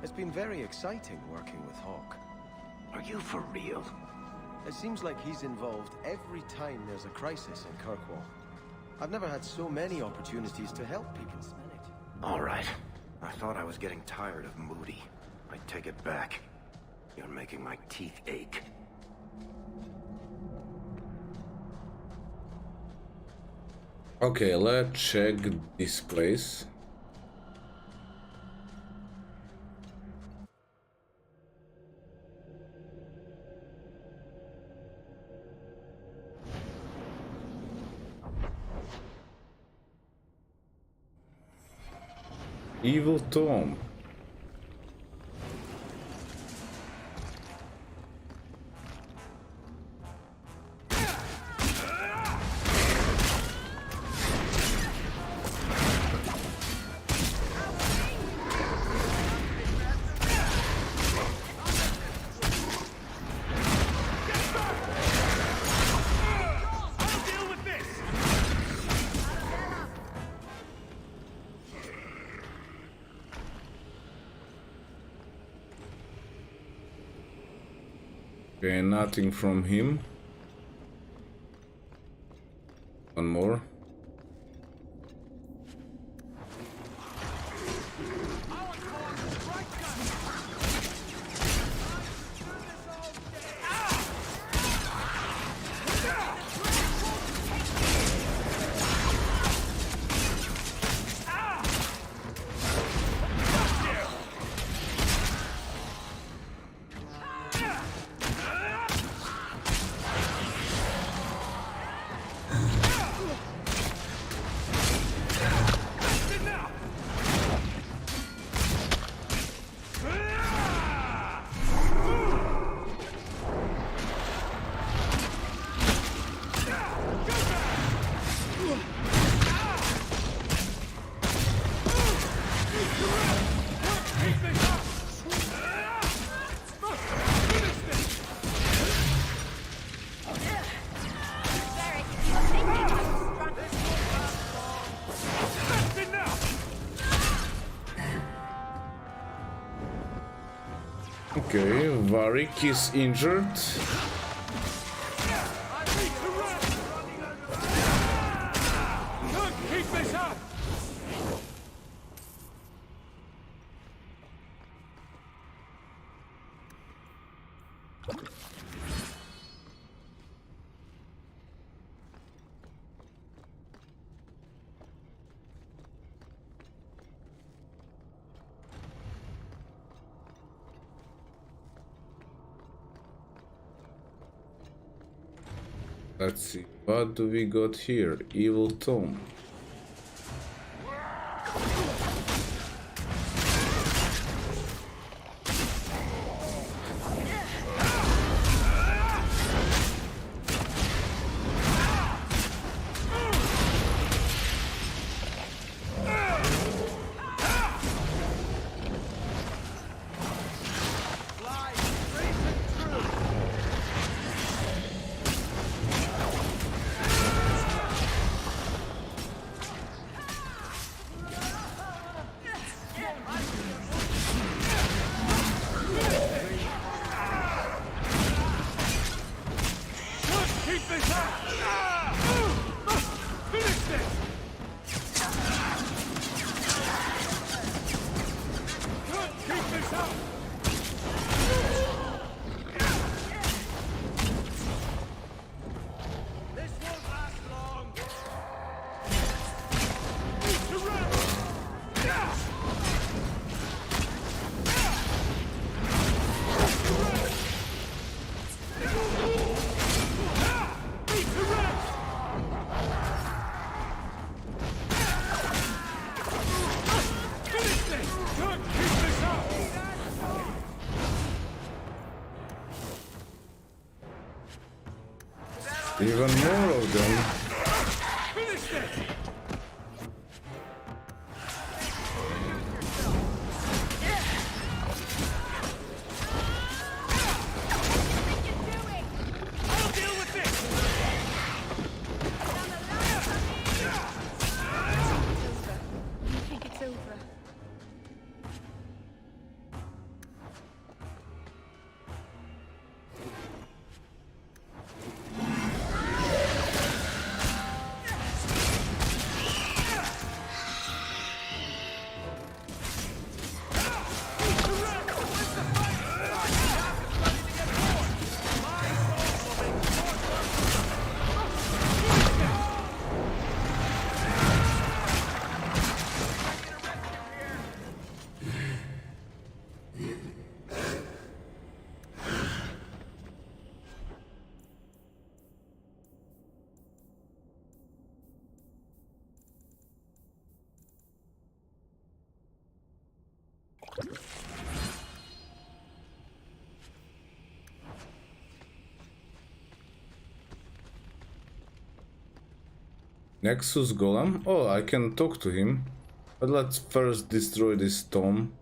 It's been very exciting working with Hawk. Are you for real? It seems like he's involved every time there's a crisis in Kirkwall. I've never had so many opportunities to help people. All right. I thought I was getting tired of Moody. I take it back. You're making my teeth ache. Okay, let's check this place. Evil Tom. Okay, nothing from him. One more. Okay, Varric is injured. Keep this up! Let's see, what do we got here? Evil Tome. Even more of them. Nexus Golem? Oh, I can talk to him. But let's first destroy this tome.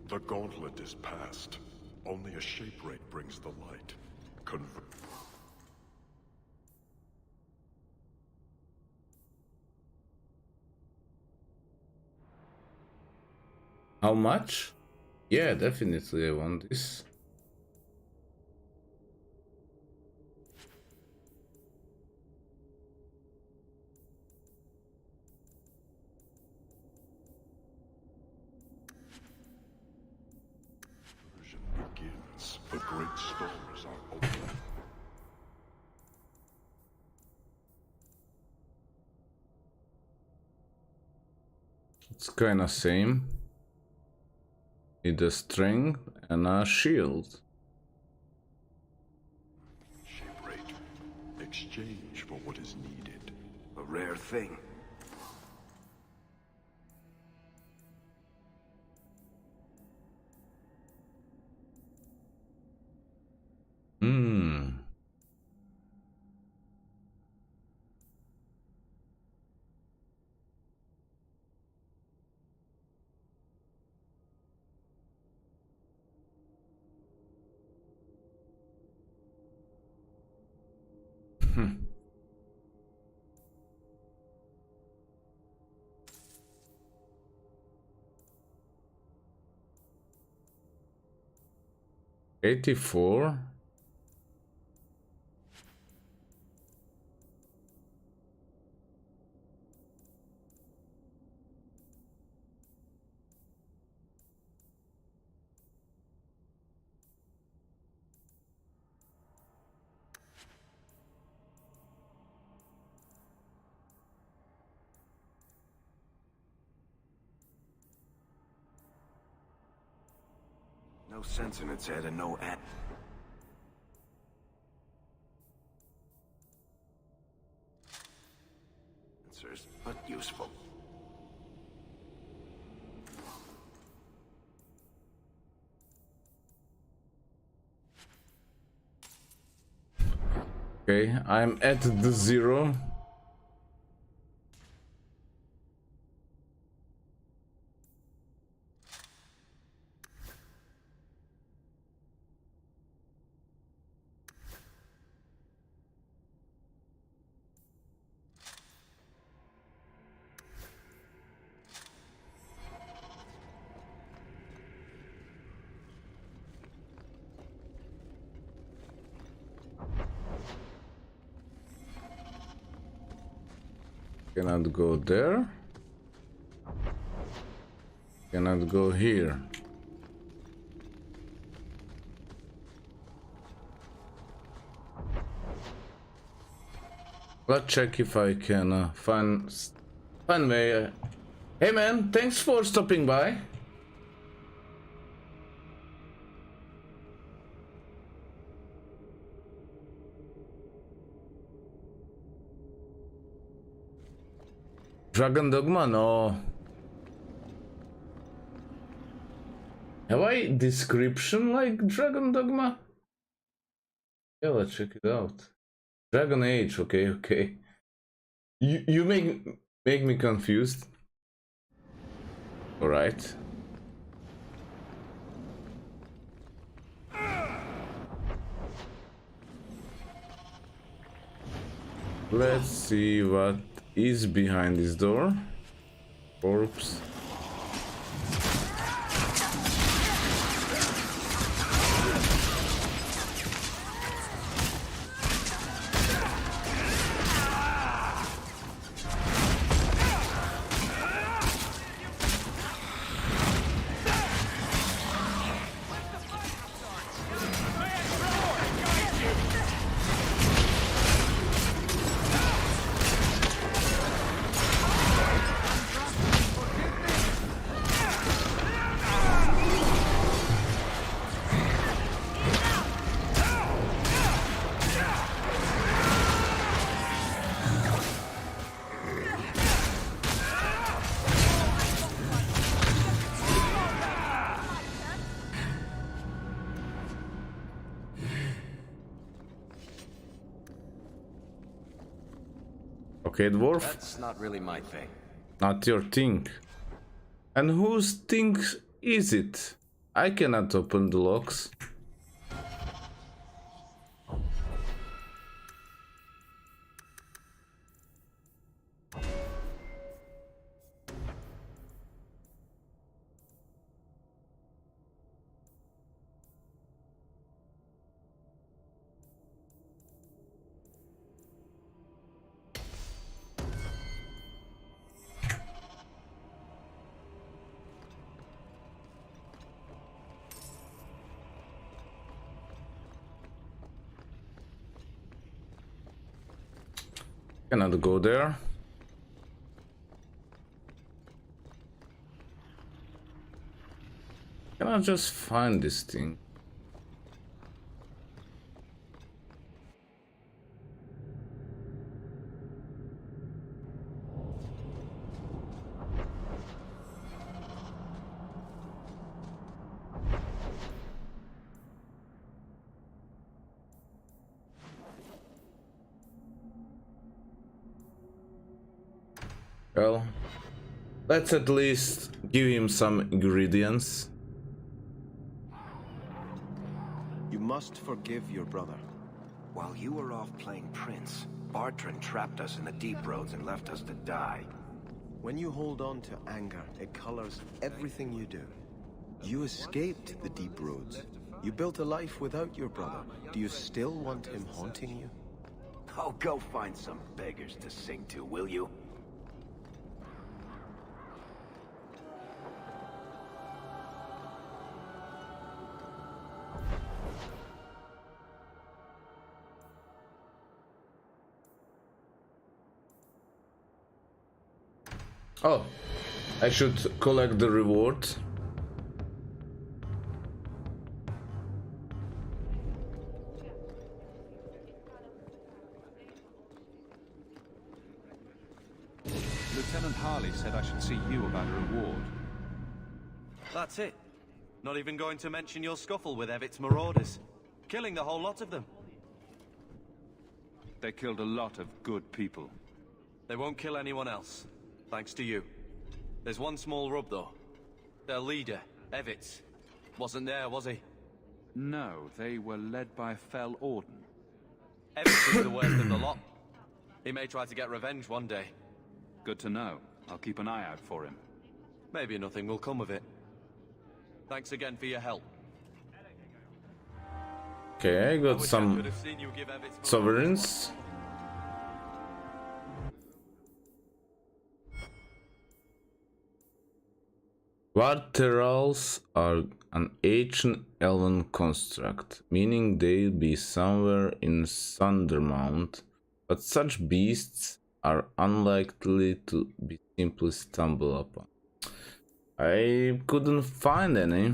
The gauntlet is past. Only a shape ray brings the light. How much? Yeah, definitely I want this. Begins. The great stars are open. It's kinda same. Need a string and a shield. Shaperate. Exchange for what is needed. A rare thing. Hmm. Hmm. $84. No sense in its head and no answers, but useful. Okay, I'm at the 0. Cannot go there. Cannot go here. Let's check if I can find way. Hey man, thanks for stopping by. Dragon Dogma? No. Have I description like Dragon Dogma? Yeah, let's check it out. Dragon Age, okay. You make me confused. Alright. Let's see what is behind this door. Corpse. Okay, dwarf. That's not really my thing. Not your thing. And whose thing is it? I cannot open the locks. Cannot go there. Can I just find this thing? Well, let's at least give him some ingredients. You must forgive your brother. While you were off playing Prince, Bartrand trapped us in the deep roads and left us to die. When you hold on to anger, it colors everything you do. You escaped the deep roads. You built a life without your brother. Do you still want him haunting you? Oh, go find some beggars to sing to, will you? Oh, I should collect the reward. Lieutenant Harley said I should see you about a reward. That's it. Not even going to mention your scuffle with Evit's marauders. Killing the whole lot of them. They killed a lot of good people. They won't kill anyone else. Thanks to you. There's one small rub, though. Their leader, Evitz, wasn't there, was he? No, they were led by Fel Orden. Evitz is the worst of the lot. He may try to get revenge one day. Good to know. I'll keep an eye out for him. Maybe nothing will come of it. Thanks again for your help. Okay, I got some sovereigns. Varterals are an ancient elven construct, meaning they'll be somewhere in Sundermount, but such beasts are unlikely to be simply stumbled upon. I couldn't find any.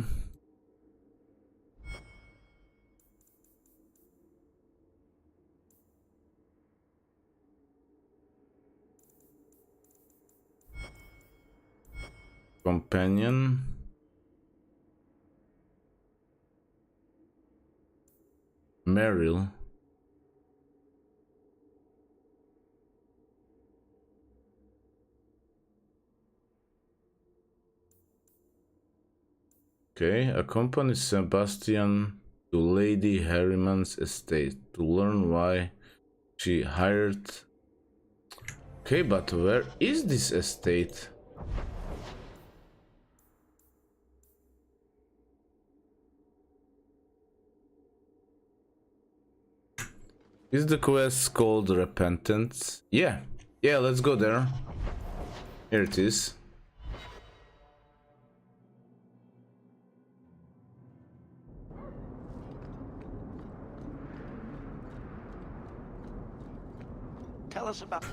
Companion. Meryl. Okay, accompany Sebastian to Lady Harriman's estate to learn why she hired. Okay, but where is this estate? Is the quest called Repentance? Yeah, let's go there. Here it is. Tell us about...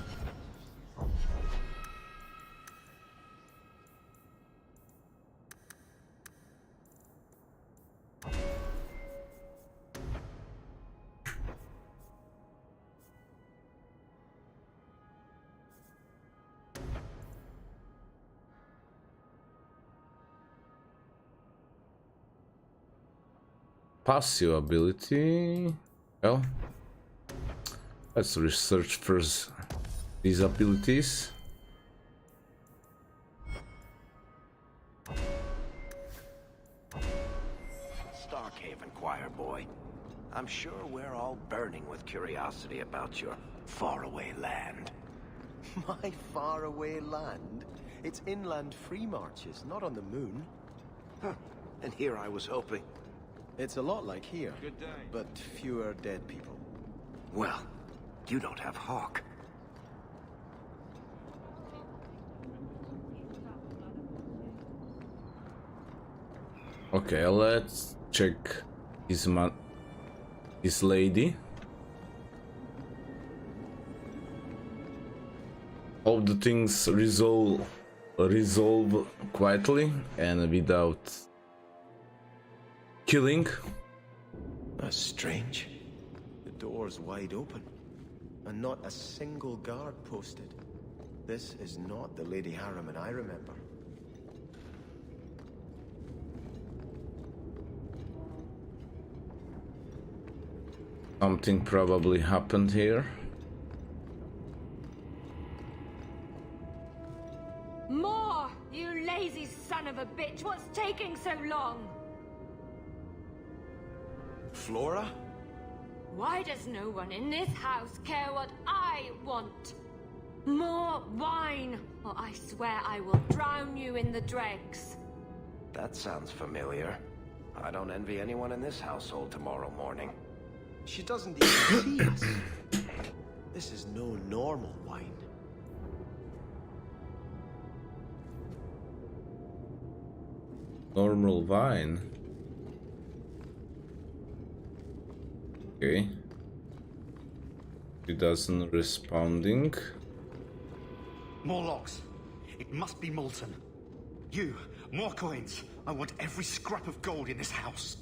Passive ability. Well, let's research first these abilities. Starkhaven, choir boy. I'm sure we're all burning with curiosity about your faraway land. My faraway land? It's inland free marches, not on the moon. Huh. And here I was hoping. It's a lot like here, but fewer dead people. Well, you don't have Hawk. Okay, let's check his lady. Hope the things resolve quietly and without killing. That's strange. The door's wide open, and not a single guard posted. This is not the Lady Harriman I remember. Something probably happened here. More! You lazy son of a bitch! What's taking so long? Flora? Why does no one in this house care what I want? More wine, or I swear I will drown you in the dregs. That sounds familiar. I don't envy anyone in this household tomorrow morning. She doesn't even see us. This is no normal wine. Normal wine. Okay. She doesn't responding. More logs. It must be molten. You, more coins. I want every scrap of gold in this house.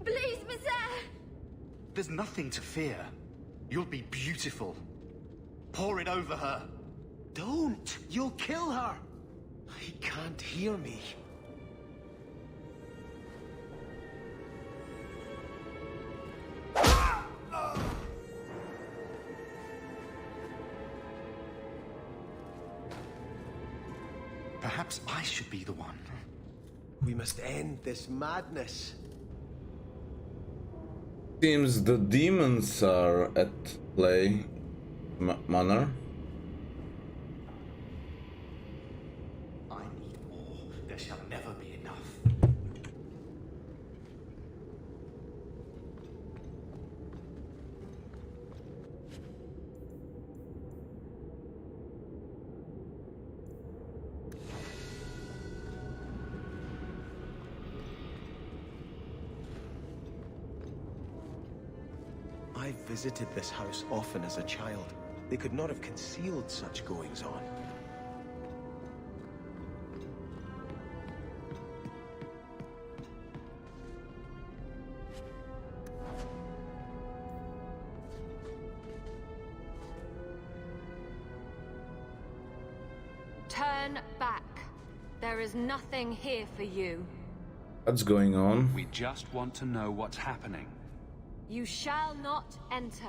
Please, Monsieur! There's nothing to fear. You'll be beautiful. Pour it over her. Don't! You'll kill her! He can't hear me. Perhaps I should be the one. We must end this madness. Seems the demons are at play, Manor. I need more. There shall never be enough. I visited this house often as a child. They could not have concealed such goings-on. Turn back. There is nothing here for you. What's going on? We just want to know what's happening. You shall not enter.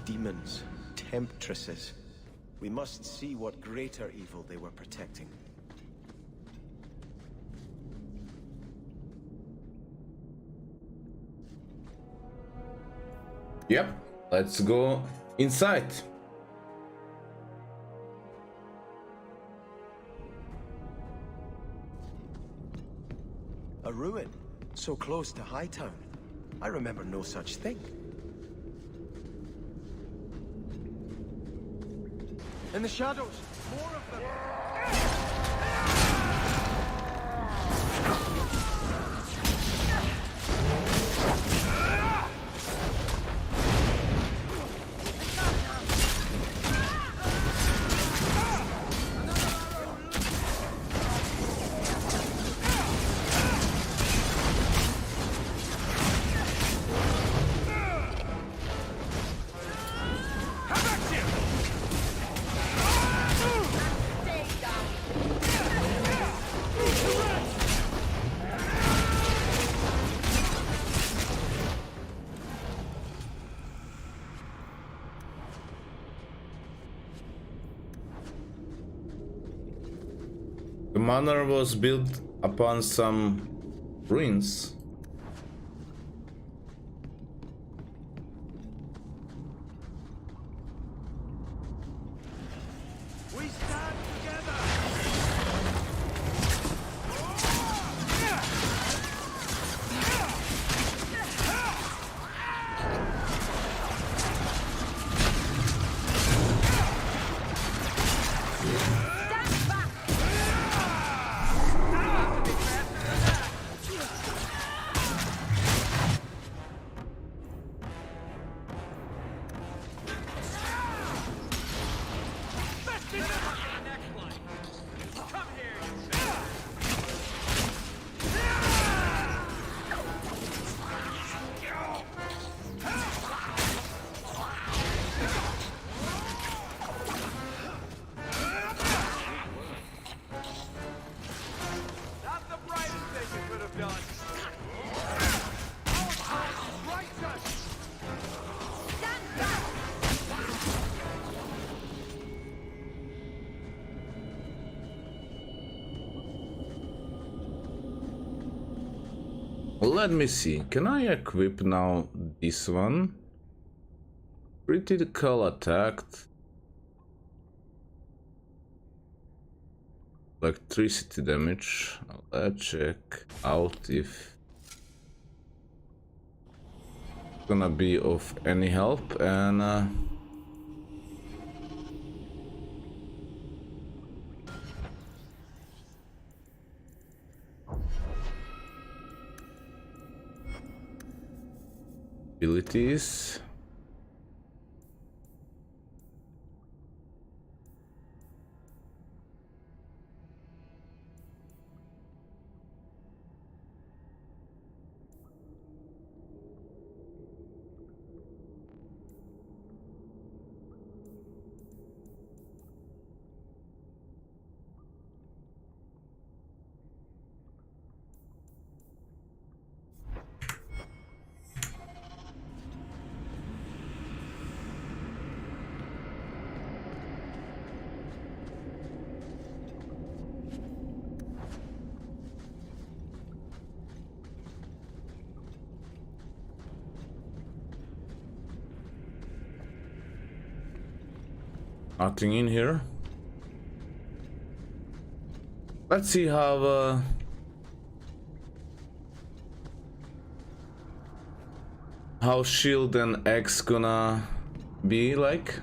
Demons, temptresses. We must see what greater evil they were protecting. Yep, let's go inside. A ruin, so close to Hightown. I remember no such thing. In the shadows, more of them! The manor was built upon some ruins. We stand together! Let me see. Can I equip now this one? Critical attack. Electricity damage. Let's check out if it's gonna be of any help. And abilities. Nothing in here. Let's see how Shield and X gonna be like.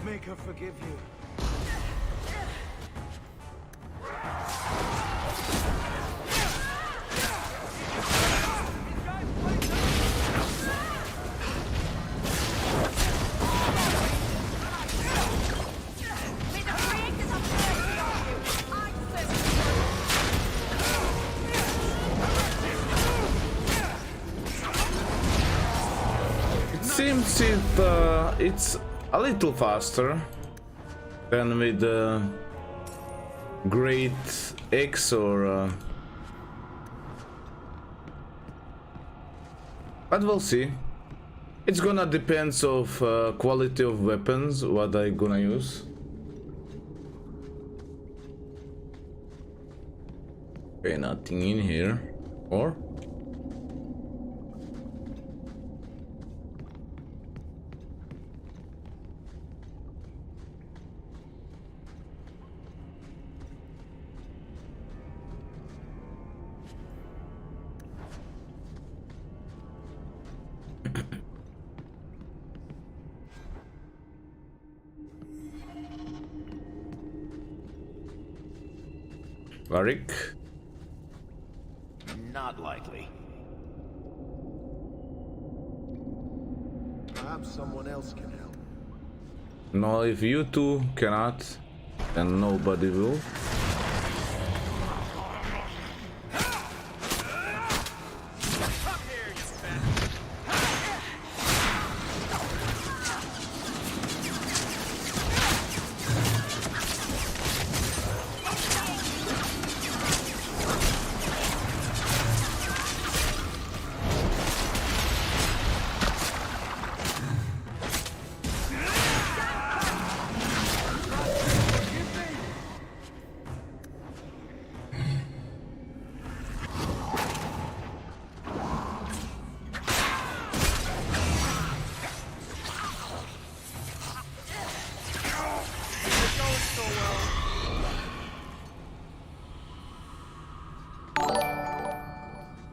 Make her forgive you. It seems it's a little faster than with Great X or but we'll see. It's gonna depends of quality of weapons what I gonna use. Okay, nothing in here. Or Varric? Not likely. Perhaps someone else can help. No, if you two cannot, then nobody will.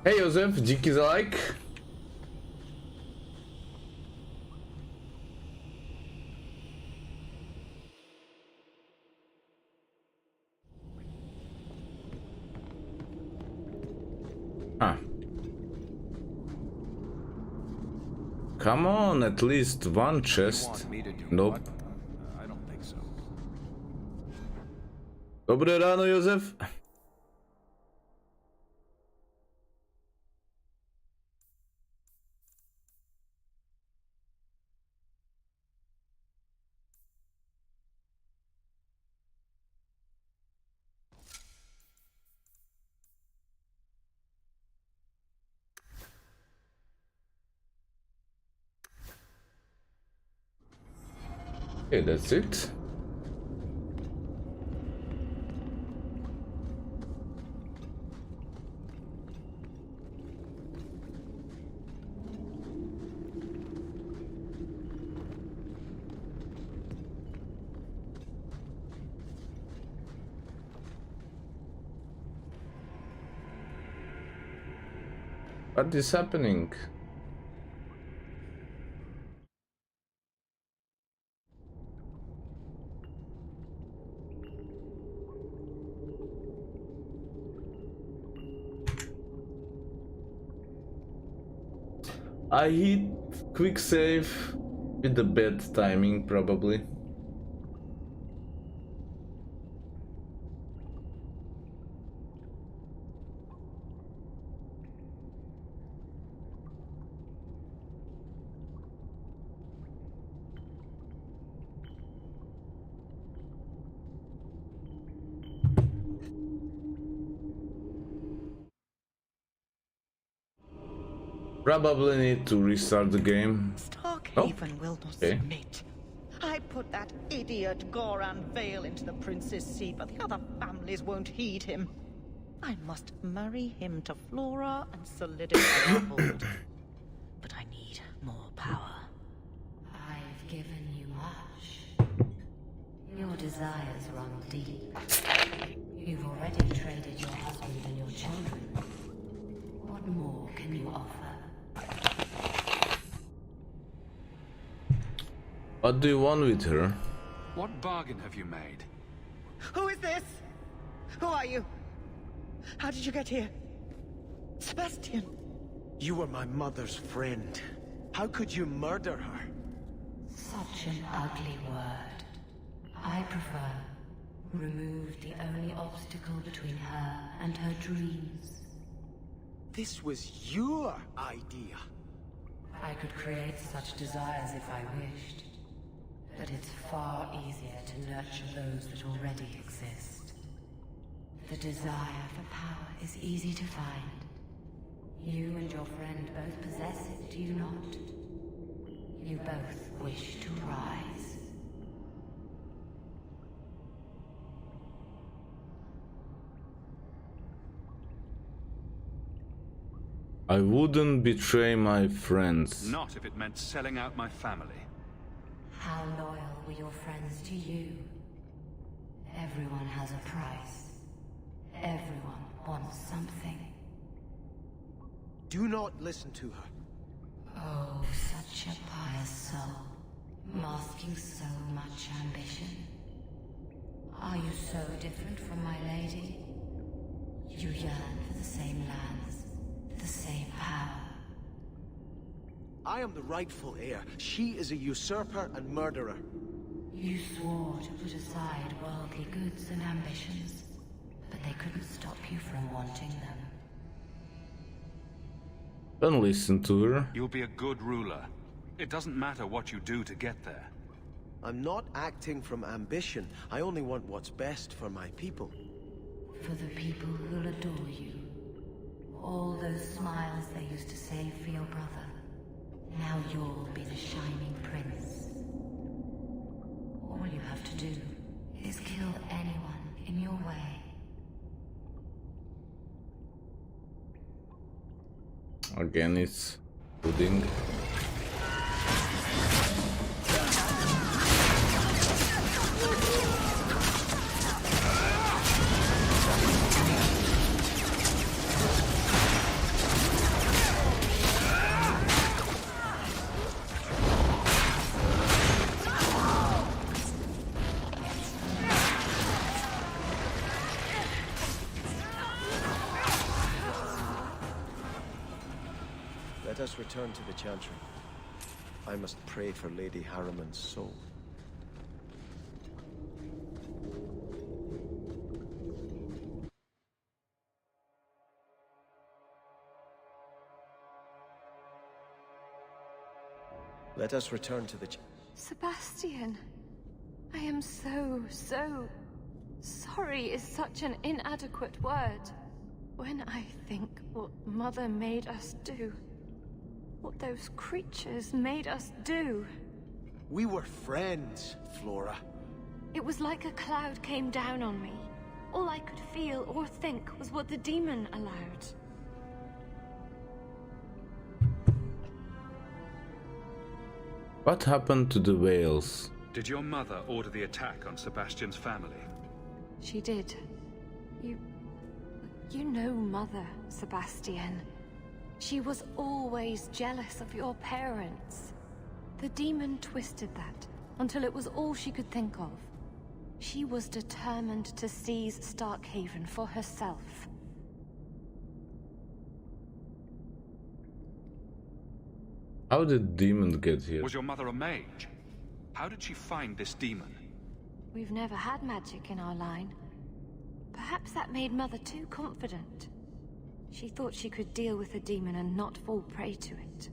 Hej Josef, díky za like. Come on, at least one chest. Nope. I don't think so. Dobré ráno, Josef. Okay, that's it. What is happening? I hit quick save with the bad timing, probably. Probably need to restart the game. Starkhaven will not submit. I put that idiot Goran Vale into the Prince's seat, but the other families won't heed him. I must marry him to Flora and solidify our hold. But I need more power. I've given you much. Your desires run deep. You've already traded your husband and your children. What more can you offer? What do you want with her? What bargain have you made? Who is this? Who are you? How did you get here? Sebastian. You were my mother's friend. How could you murder her? Such an ugly word. I prefer remove the only obstacle between her and her dreams. This was your idea. I could create such desires if I wished. But it's far easier to nurture those that already exist. The desire for power is easy to find. You and your friend both possess it, do you not? You both wish to rise. I wouldn't betray my friends. Not if it meant selling out my family. How loyal were your friends to you? Everyone has a price. Everyone wants something. Do not listen to her. Oh, such a pious soul, masking so much ambition. Are you so different from my lady? You yearn for the same lands, the same power. I am the rightful heir. She is a usurper and murderer. You swore to put aside worldly goods and ambitions, but they couldn't stop you from wanting them. Don't listen to her. You'll be a good ruler. It doesn't matter what you do to get there. I'm not acting from ambition. I only want what's best for my people. For the people who'll adore you. All those smiles they used to save for your brother. Now you'll be the shining prince. All you have to do is kill anyone in your way. Again, it's pudding. Let us return to the Chantry. I must pray for Lady Harriman's soul. Let us return to the Sebastian, I am so sorry is such an inadequate word. When I think what Mother made us do, what those creatures made us do. We were friends, Flora. It was like a cloud came down on me. All I could feel or think was what the demon allowed. What happened to the whales? Did your mother order the attack on Sebastian's family? She did. You know Mother, Sebastian. She was always jealous of your parents. The demon twisted that until it was all she could think of. She was determined to seize Starkhaven for herself. How did demon get here? Was your mother a mage? How did she find this demon? We've never had magic in our line. Perhaps that made Mother too confident. She thought she could deal with the demon and not fall prey to it.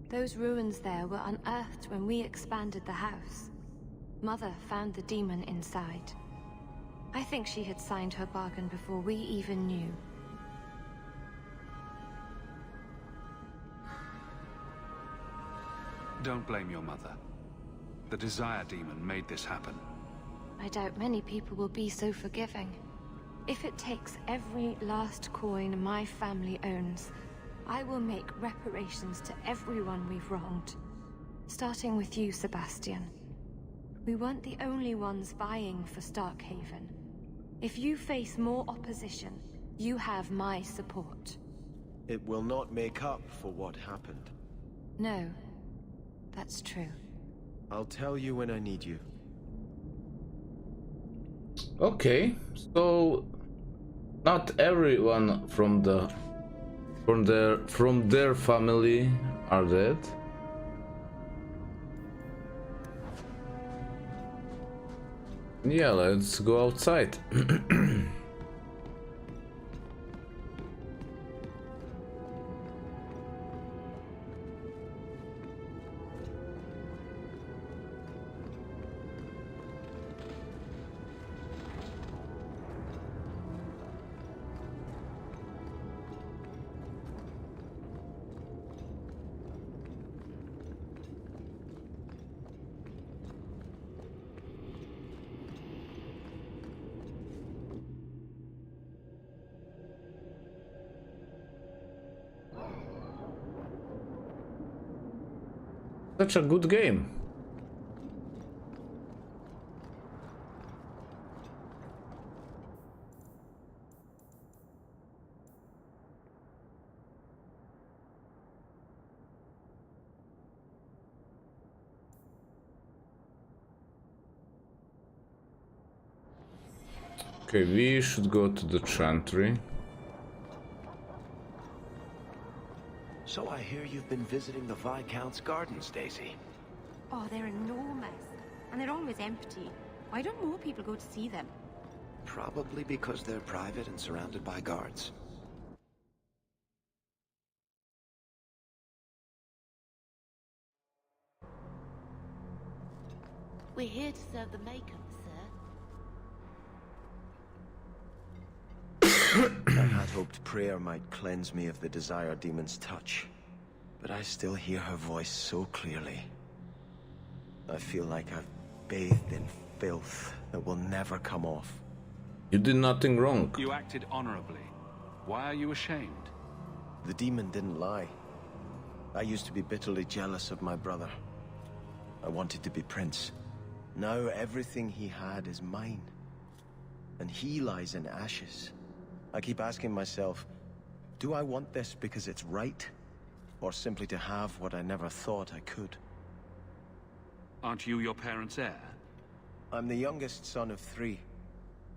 Those ruins there were unearthed when we expanded the house. Mother found the demon inside. I think she had signed her bargain before we even knew. Don't blame your mother. The Desire Demon made this happen. I doubt many people will be so forgiving. If it takes every last coin my family owns, I will make reparations to everyone we've wronged. Starting with you, Sebastian. We weren't the only ones vying for Starkhaven. If you face more opposition, you have my support. It will not make up for what happened. No, that's true. I'll tell you when I need you. Okay, so not everyone from their family are dead. Yeah, let's go outside. Such a good game. Okay, we should go to the Chantry. So I hear you've been visiting the Viscount's gardens, Daisy. Oh, they're enormous. And they're always empty. Why don't more people go to see them? Probably because they're private and surrounded by guards. We're here to serve the Maycomb, sir. I had hoped prayer might cleanse me of the Desire Demon's touch, but I still hear her voice so clearly. I feel like I've bathed in filth that will never come off. You did nothing wrong. You acted honorably. Why are you ashamed? The demon didn't lie. I used to be bitterly jealous of my brother. I wanted to be prince. Now everything he had is mine. And he lies in ashes. I keep asking myself, do I want this because it's right? Or simply to have what I never thought I could? Aren't you your parents' heir? I'm the youngest son of 3.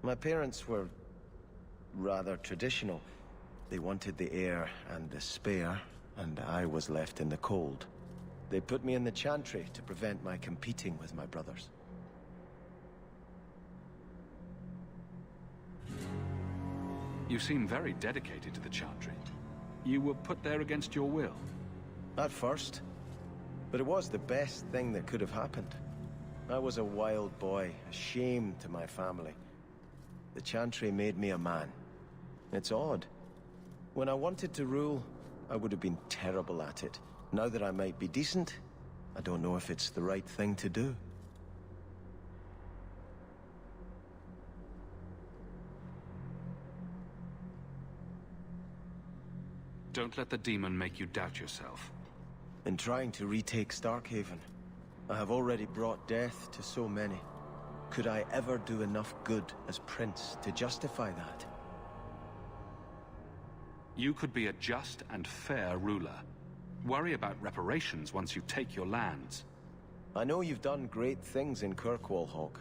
My parents were rather traditional. They wanted the heir and the spare, and I was left in the cold. They put me in the Chantry to prevent my competing with my brothers. You seem very dedicated to the Chantry. You were put there against your will. At first. But it was the best thing that could have happened. I was a wild boy, a shame to my family. The Chantry made me a man. It's odd. When I wanted to rule, I would have been terrible at it. Now that I might be decent, I don't know if it's the right thing to do. Don't let the demon make you doubt yourself. In trying to retake Starkhaven, I have already brought death to so many. Could I ever do enough good as Prince to justify that? You could be a just and fair ruler. Worry about reparations once you take your lands. I know you've done great things in Kirkwall, Hawk.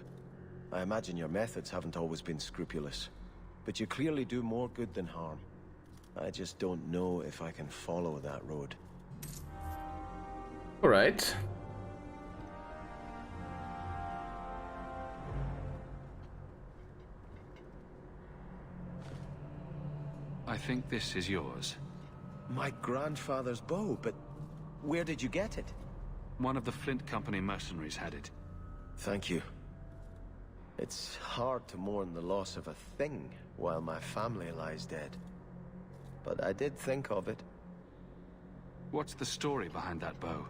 I imagine your methods haven't always been scrupulous. But you clearly do more good than harm. I just don't know if I can follow that road. All right. I think this is yours. My grandfather's bow, but where did you get it? One of the Flint Company mercenaries had it. Thank you. It's hard to mourn the loss of a thing while my family lies dead. But I did think of it. What's the story behind that bow?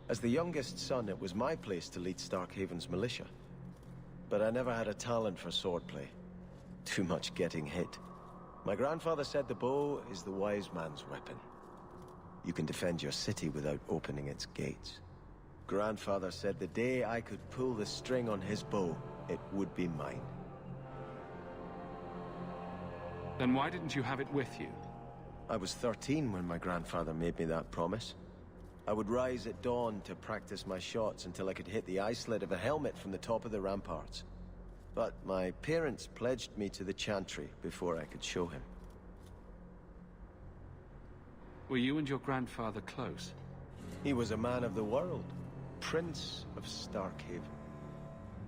As the youngest son, it was my place to lead Starkhaven's militia. But I never had a talent for swordplay. Too much getting hit. My grandfather said the bow is the wise man's weapon. You can defend your city without opening its gates. Grandfather said the day I could pull the string on his bow, it would be mine. Then why didn't you have it with you? I was 13 when my grandfather made me that promise. I would rise at dawn to practice my shots until I could hit the eye slit of a helmet from the top of the ramparts. But my parents pledged me to the Chantry before I could show him. Were you and your grandfather close? He was a man of the world, Prince of Starkhaven.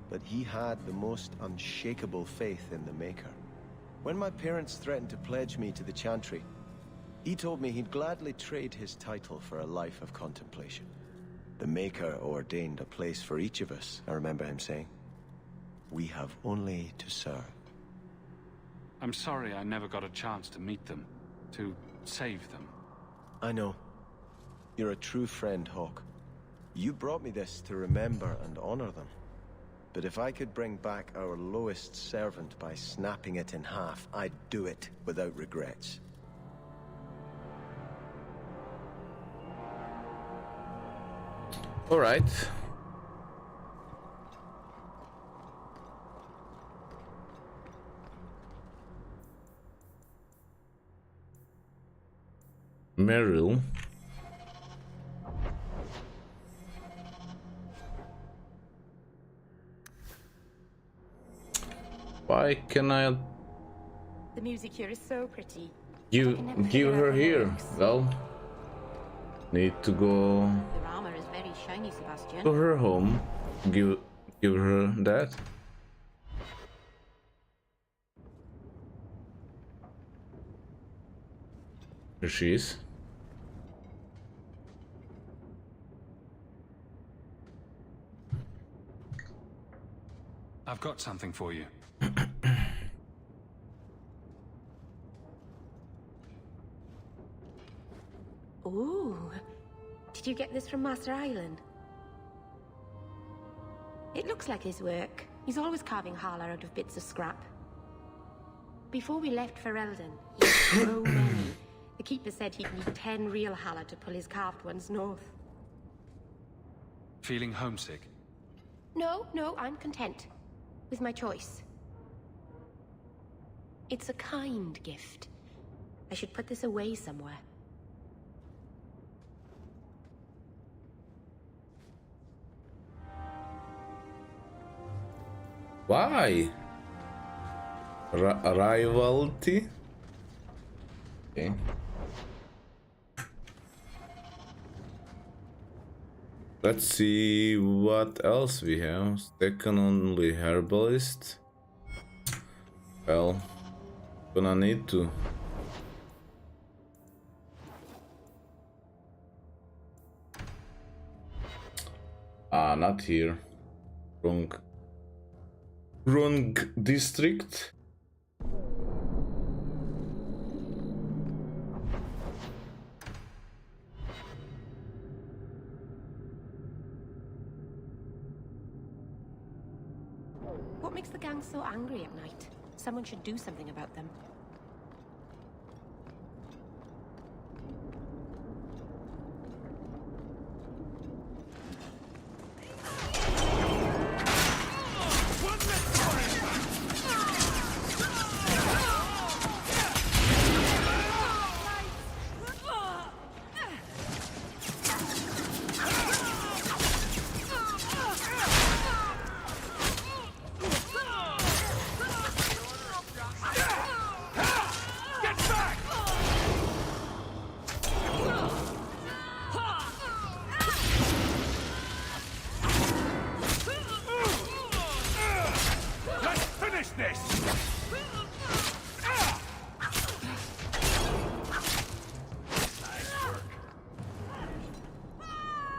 But he had the most unshakable faith in the Maker. When my parents threatened to pledge me to the Chantry, he told me he'd gladly trade his title for a life of contemplation. The Maker ordained a place for each of us, I remember him saying. We have only to serve. I'm sorry I never got a chance to meet them, to save them. I know. You're a true friend, Hawk. You brought me this to remember and honor them. But if I could bring back our lowest servant by snapping it in half, I'd do it without regrets. All right. Meryl. Why can I The music here is so pretty. give her here? Well, need to go Your armor is very shiny, Sebastian. to her home. Give her that. Here she is. I've got something for you. Ooh. Did you get this from Master Island? It looks like his work. He's always carving Hala out of bits of scrap. Before we left for Eldon, he had so many. The Keeper said he'd need 10 real Hala to pull his carved ones north. Feeling homesick? No, I'm content with my choice. It's a kind gift. I should put this away somewhere. Why? Rivalry? Okay. Let's see what else we have. Second only herbalist. Well, gonna need to. Not here. Wrong district. the gang so angry at night? Someone should do something about them.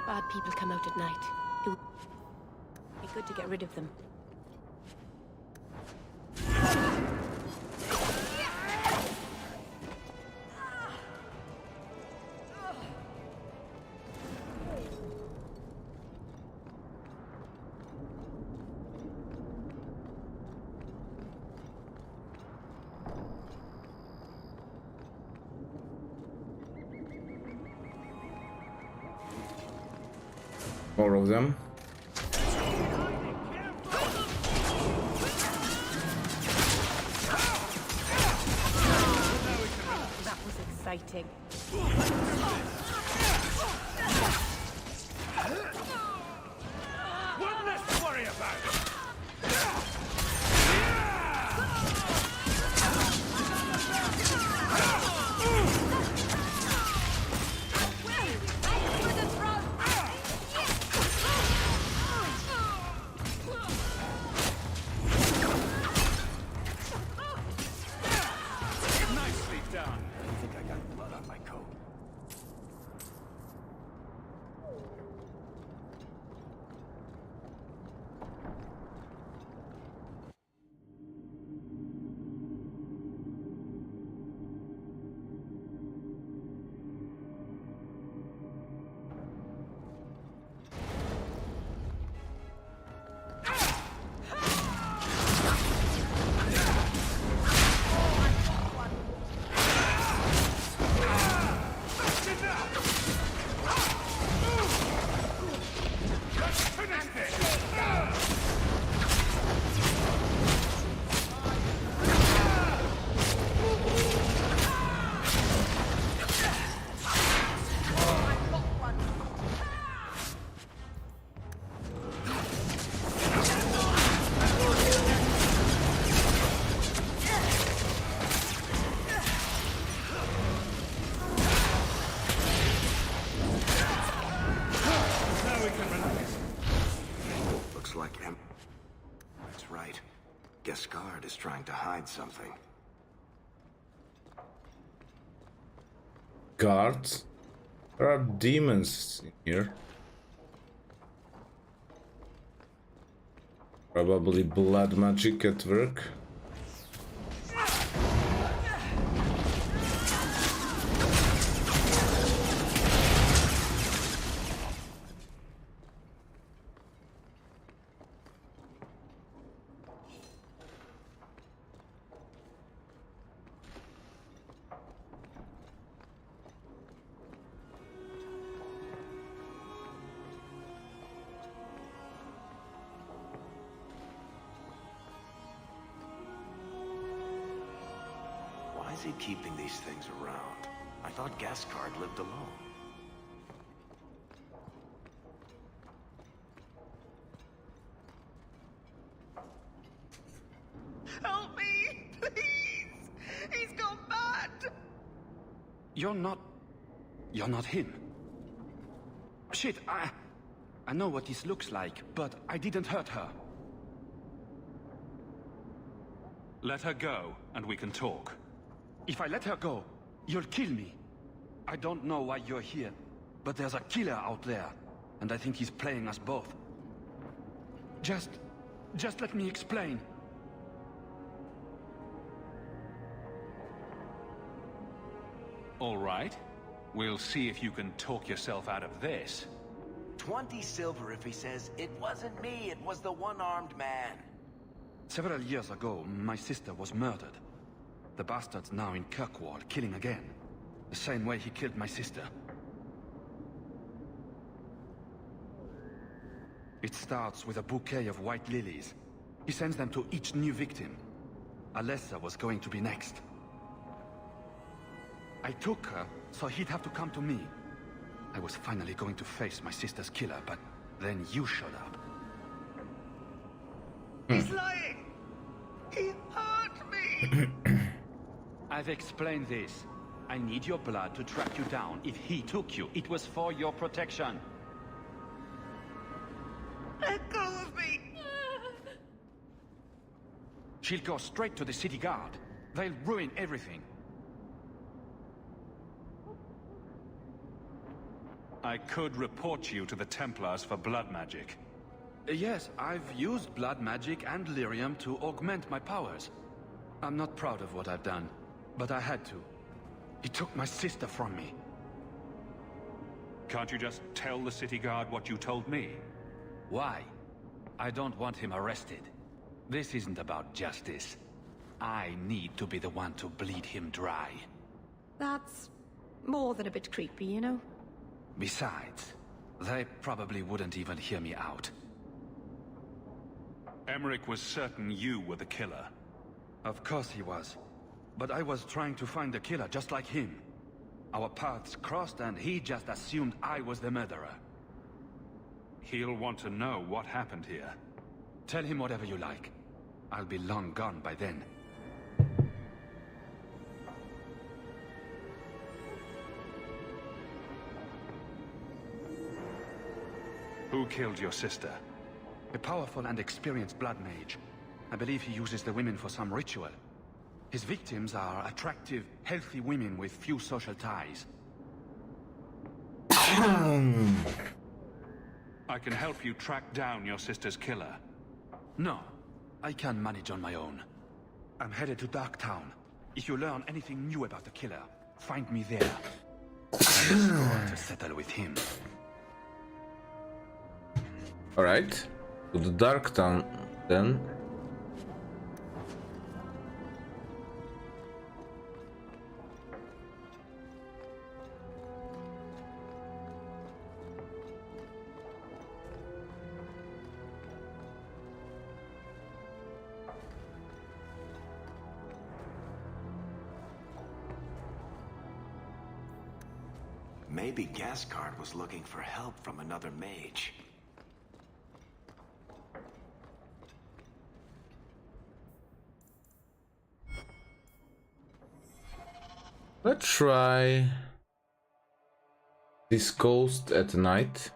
Bad people come out at night. It would be good to get rid of them. More of them. That was exciting. One less to worry about. Nicely done. I think I got blood on my coat. That's right. Gascard is trying to hide something. Guards? There are demons in here. Probably blood magic at work. Why is he keeping these things around? I thought Gascard lived alone. Help me, please! He's gone mad! You're not him. Shit, I know what this looks like, but I didn't hurt her. Let her go, and we can talk. If I let her go, you'll kill me. I don't know why you're here, but there's a killer out there, and I think he's playing us both. Just let me explain. All right. We'll see if you can talk yourself out of this. 20 silver if he says, "It wasn't me, it was the one-armed man." Several years ago, my sister was murdered. The bastard's now in Kirkwall, killing again. The same way he killed my sister. It starts with a bouquet of white lilies. He sends them to each new victim. Alessa was going to be next. I took her, so he'd have to come to me. I was finally going to face my sister's killer, but then you showed up. He's lying! He hurt me! I've explained this. I need your blood to track you down. If he took you, it was for your protection. Let go of me! She'll go straight to the city guard. They'll ruin everything. I could report you to the Templars for blood magic. Yes, I've used blood magic and lyrium to augment my powers. I'm not proud of what I've done, but I had to. He took my sister from me. Can't you just tell the city guard what you told me? Why? I don't want him arrested. This isn't about justice. I need to be the one to bleed him dry. That's more than a bit creepy, you know? Besides, they probably wouldn't even hear me out. Emmerich was certain you were the killer. Of course he was. But I was trying to find the killer just like him. Our paths crossed and he just assumed I was the murderer. He'll want to know what happened here. Tell him whatever you like. I'll be long gone by then. Who killed your sister? A powerful and experienced blood mage. I believe he uses the women for some ritual. His victims are attractive, healthy women with few social ties. I can help you track down your sister's killer. No, I can manage on my own. I'm headed to Darktown. If you learn anything new about the killer, find me there. I score to settle with him. Alright, to the Darktown then. Maybe Gascard was looking for help from another mage. Let's try this coast at night.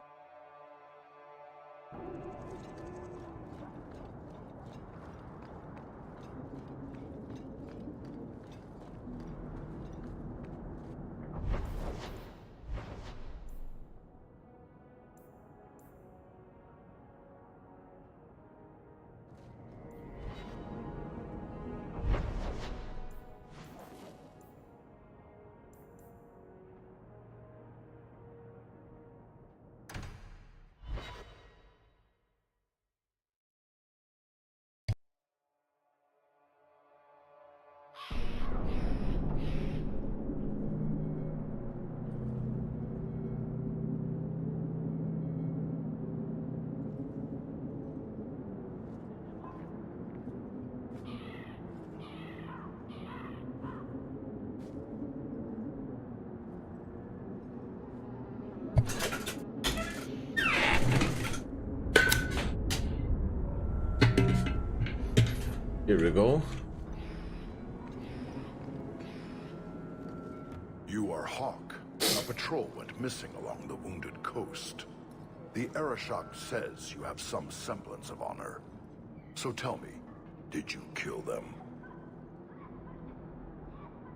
Here we go. You are Hawk. A patrol went missing along the Wounded Coast. The Arishok says you have some semblance of honor. So tell me, did you kill them?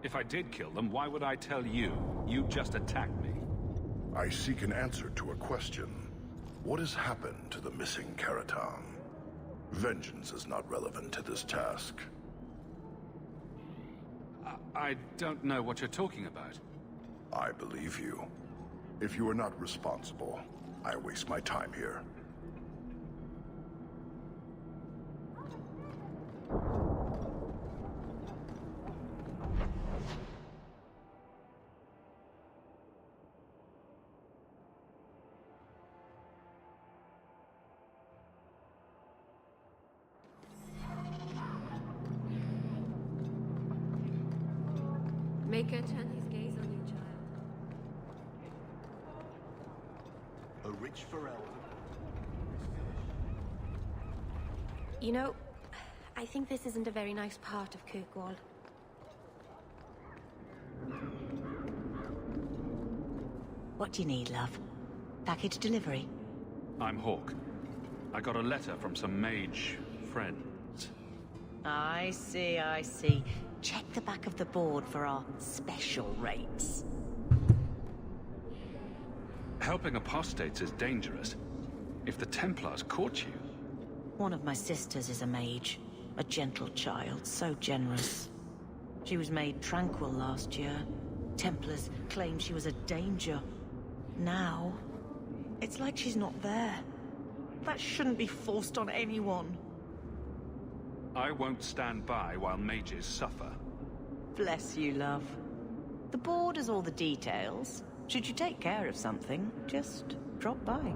If I did kill them, why would I tell you? You just attacked me. I seek an answer to a question. What has happened to the missing Karatam? Vengeance is not relevant to this task. I don't know what you're talking about. I believe you. If you are not responsible, I waste my time here. Maker, turn his gaze on you, child. A rich Ferelden. You know, I think this isn't a very nice part of Kirkwall. What do you need, love? Package delivery? I'm Hawk. I got a letter from some mage friends. I see, I see. Check the back of the board for our special rates. Helping apostates is dangerous. If the Templars caught you... One of my sisters is a mage. A gentle child, so generous. She was made tranquil last year. Templars claimed she was a danger. Now, it's like she's not there. That shouldn't be forced on anyone. I won't stand by while mages suffer. Bless you, love. The board has all the details. Should you take care of something, just drop by.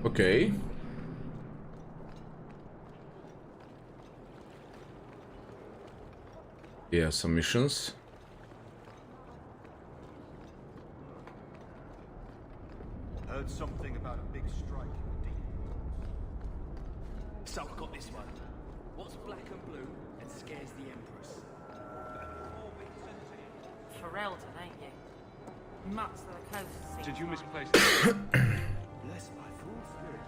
Okay. Yeah, some missions. Heard something about a big strike in the deep. So I got this one. What's black and blue and scares the Empress? Ferelden, ain't you? Mutt's the closest thing. Did you misplace Bless my full spirit.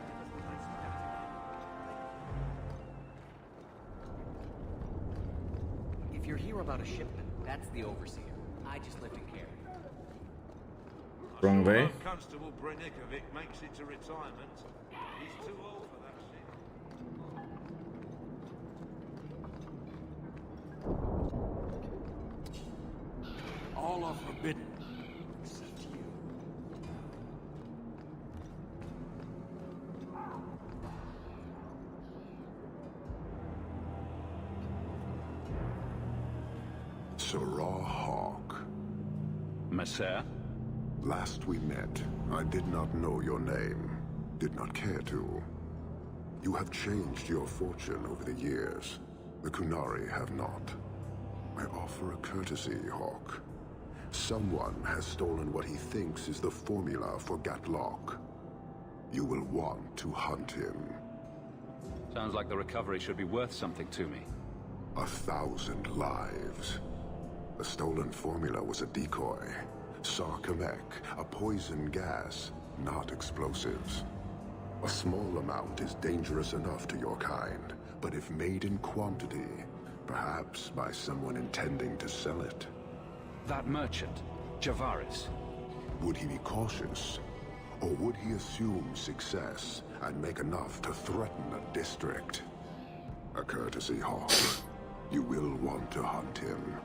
If you're here about a shipment, that's the overseer. I just live in care. Wrong way. Constable Brenikovic makes it to retirement. He's too old for that shit. All are forbidden, except you. Sirrah Hawk. Messer? Last we met, I did not know your name. Did not care to. You have changed your fortune over the years. The Qunari have not. I offer a courtesy, Hawk. Someone has stolen what he thinks is the formula for Gatlok. You will want to hunt him. Sounds like the recovery should be worth something to me. 1,000 lives. The stolen formula was a decoy. Sarkamek, a poison gas, not explosives. A small amount is dangerous enough to your kind, but if made in quantity, perhaps by someone intending to sell it. That merchant, Javaris. Would he be cautious? Or would he assume success and make enough to threaten a district? A courtesy, Hawk. You will want to hunt him.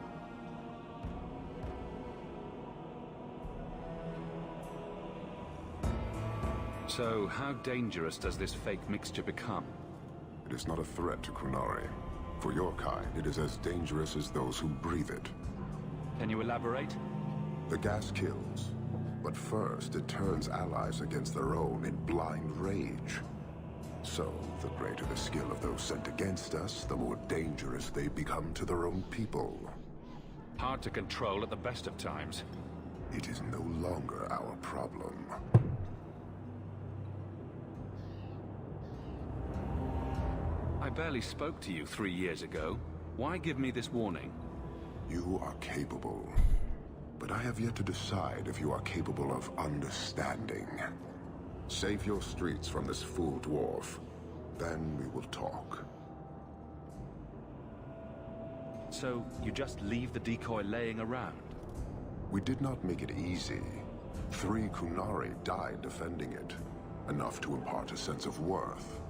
So, how dangerous does this fake mixture become? It is not a threat to Qunari. For your kind, it is as dangerous as those who breathe it. Can you elaborate? The gas kills, but first it turns allies against their own in blind rage. So, the greater the skill of those sent against us, the more dangerous they become to their own people. Hard to control at the best of times. It is no longer our problem. I barely spoke to you 3 years ago. Why give me this warning? You are capable, but I have yet to decide if you are capable of understanding. Save your streets from this fool dwarf, then we will talk. So, you just leave the decoy laying around? We did not make it easy. 3 Qunari died defending it, enough to impart a sense of worth.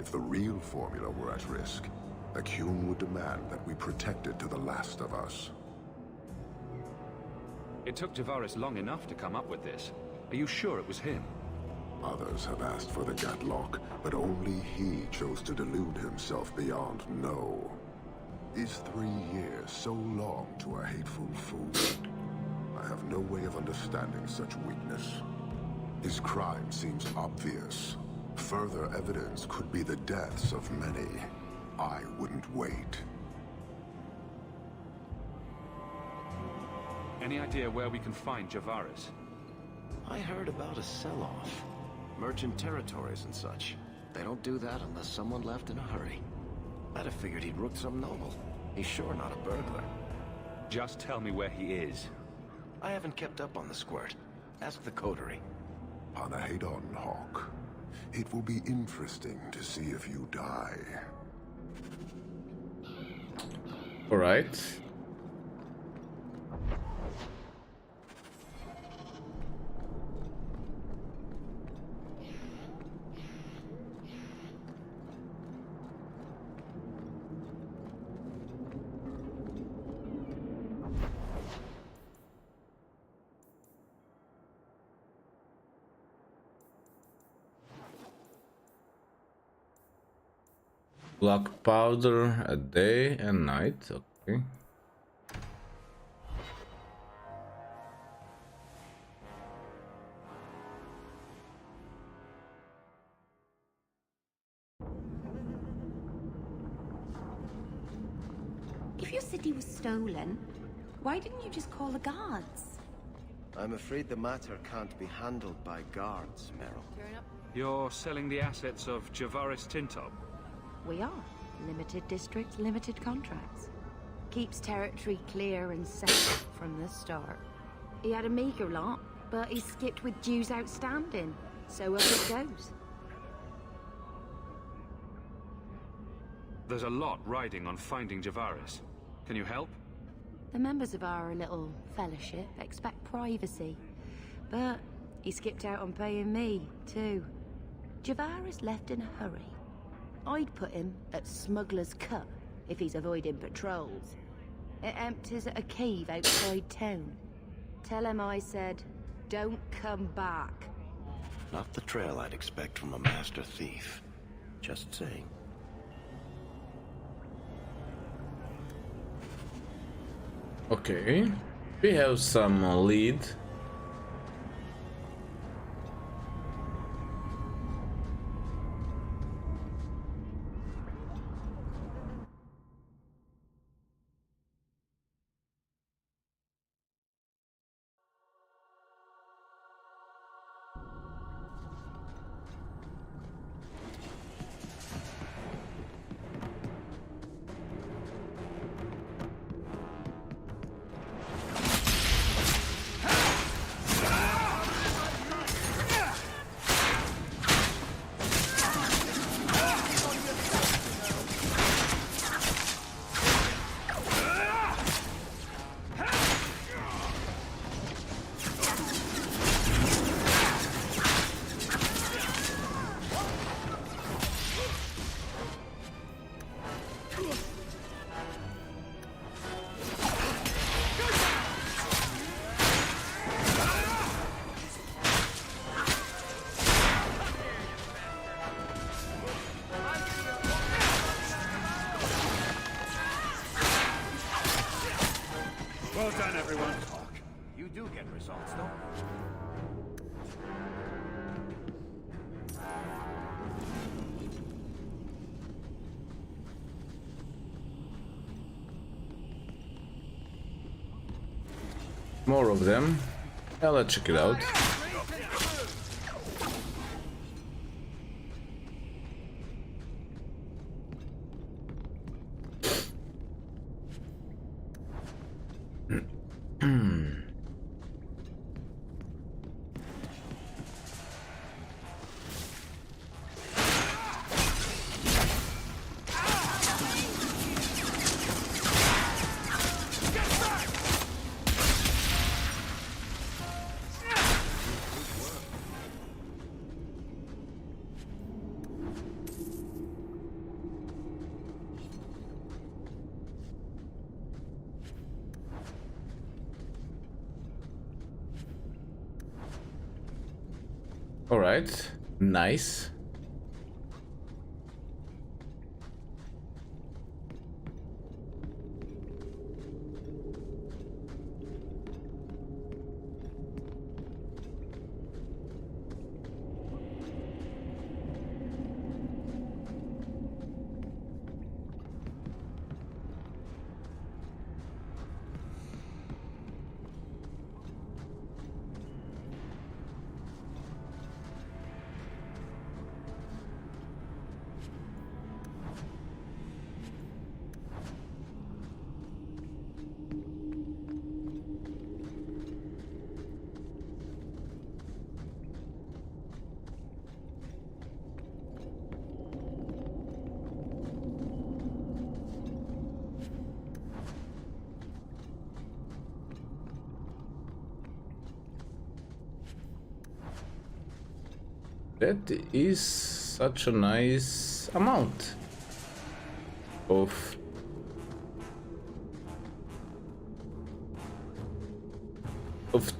If the real formula were at risk, Akhun would demand that we protect it to the last of us. It took Javaris long enough to come up with this. Are you sure it was him? Others have asked for the Gatlock, but only he chose to delude himself beyond no. Is 3 years so long to a hateful fool? I have no way of understanding such weakness. His crime seems obvious. Further evidence could be the deaths of many. I wouldn't wait. Any idea where we can find Javaris? I heard about a sell-off. Merchant territories and such. They don't do that unless someone left in a hurry. I'd have figured he'd rooked some noble. He's sure not a burglar. Just tell me where he is. I haven't kept up on the squirt. Ask the coterie. Panahedon, Hawk. It will be interesting to see if you die. Alright. Black powder a day and night, okay. If your city was stolen, why didn't you just call the guards? I'm afraid the matter can't be handled by guards, Meryl. You're selling the assets of Javaris Tintob? We are. Limited districts, limited contracts. Keeps territory clear and separate from the start. He had a meager lot, but he skipped with dues outstanding. So up it goes. There's a lot riding on finding Javaris. Can you help? The members of our little fellowship expect privacy. But he skipped out on paying me, too. Javaris left in a hurry. I'd put him at Smuggler's Cut if he's avoiding patrols. It empties at a cave outside town. Tell him I said, don't come back. Not the trail I'd expect from a master thief. Just saying. Okay, we have some lead. Well done, everyone. You do get results, though. More of them. Yeah, let's check it out. All right, nice. That is such a nice amount of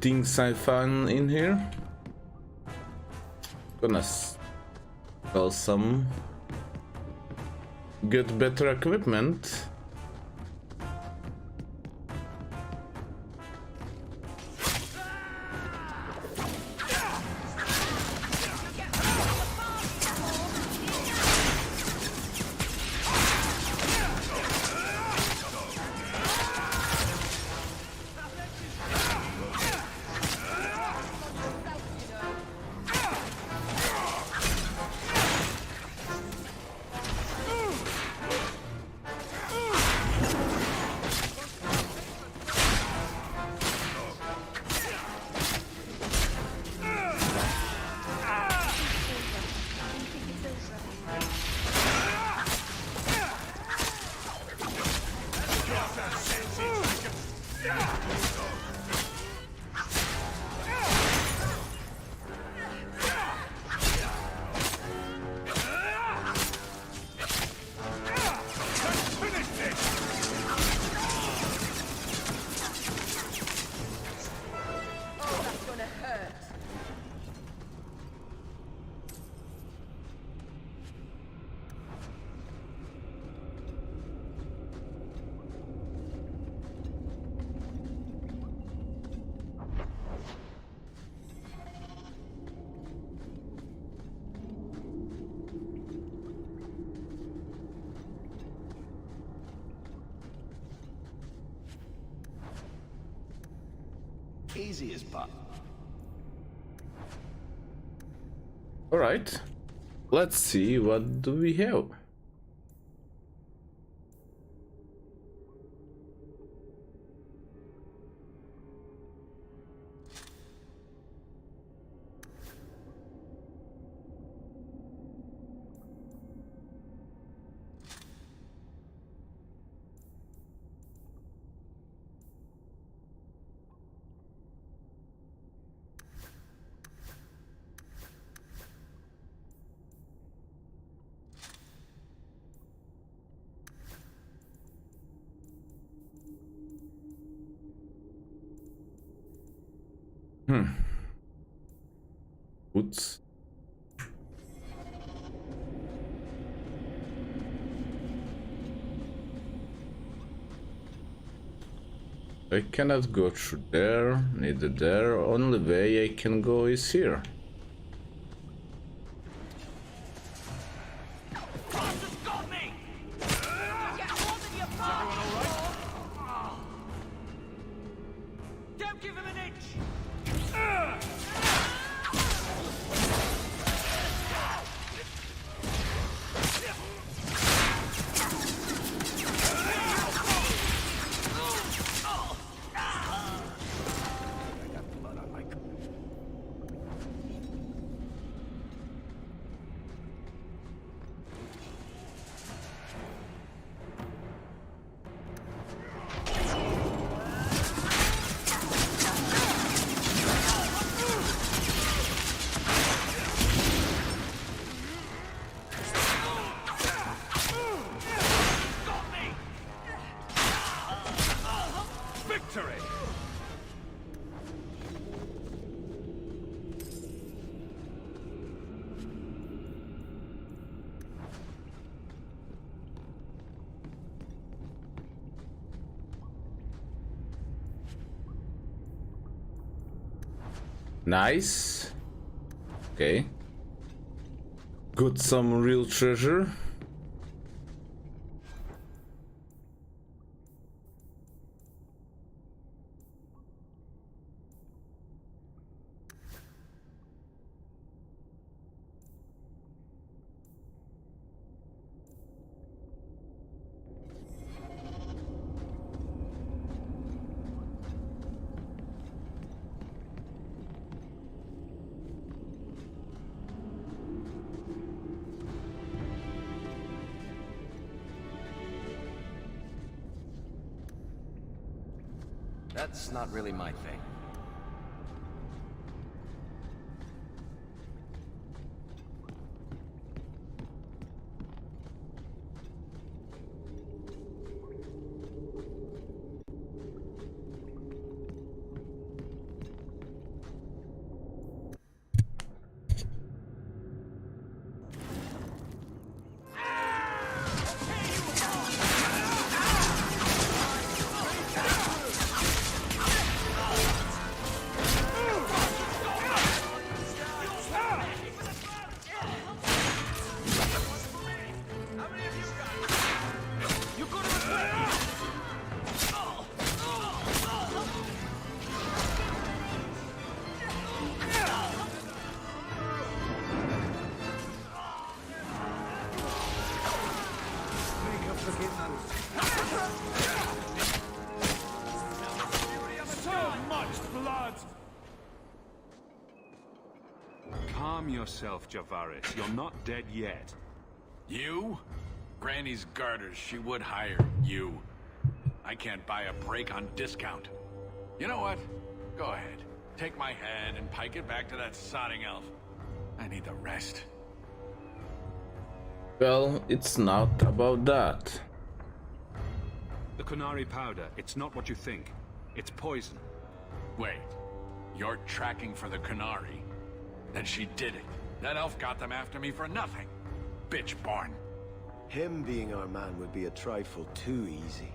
things I found in here. Gonna sell some, get better equipment. Easy as pie. All right, let's see what do we have. Oops. I cannot go through there, neither there. Only way I can go is here. Nice. Okay. Got some real treasure. That's not really my thing. Calm yourself, Javaris. You're not dead yet. You? Granny's garters, she would hire you. I can't buy a break on discount. You know what? Go ahead. Take my head and pike it back to that sodding elf. I need the rest. Well, it's not about that. The Kunari powder, it's not what you think. It's poison. Wait, you're tracking for the Kunari? Then she did it. That elf got them after me for nothing. Bitch born. Him being our man would be a trifle too easy.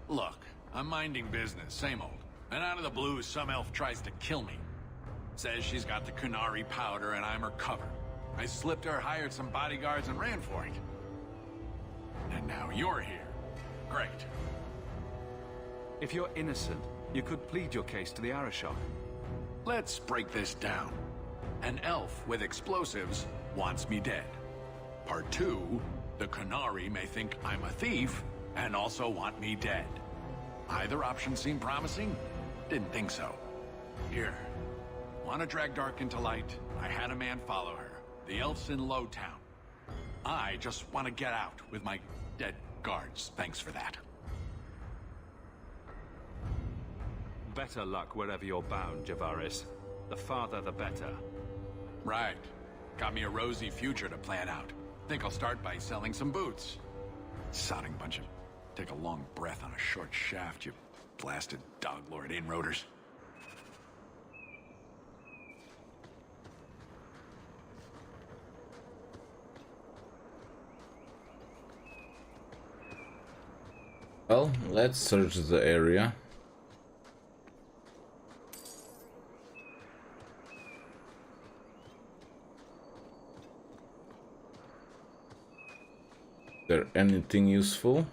Look, I'm minding business, same old. And out of the blue, some elf tries to kill me. Says she's got the Kunari powder and I'm her cover. I slipped her, hired some bodyguards, and ran for it. And now you're here. Great. If you're innocent, you could plead your case to the Arashok. Let's break this down. An elf with explosives wants me dead. Part 2, the Kunari may think I'm a thief and also want me dead. Either option seemed promising? Didn't think so. Here. Want to drag Dark into light? I had a man follow her. The elf's in Lowtown. I just want to get out with my dead guards. Thanks for that. Better luck wherever you're bound, Javaris. The farther, the better. Right. Got me a rosy future to plan out. Think I'll start by selling some boots. Sodding bunch of... Take a long breath on a short shaft, you blasted dog-lord inroaders. Well, let's search the area. Is there anything useful?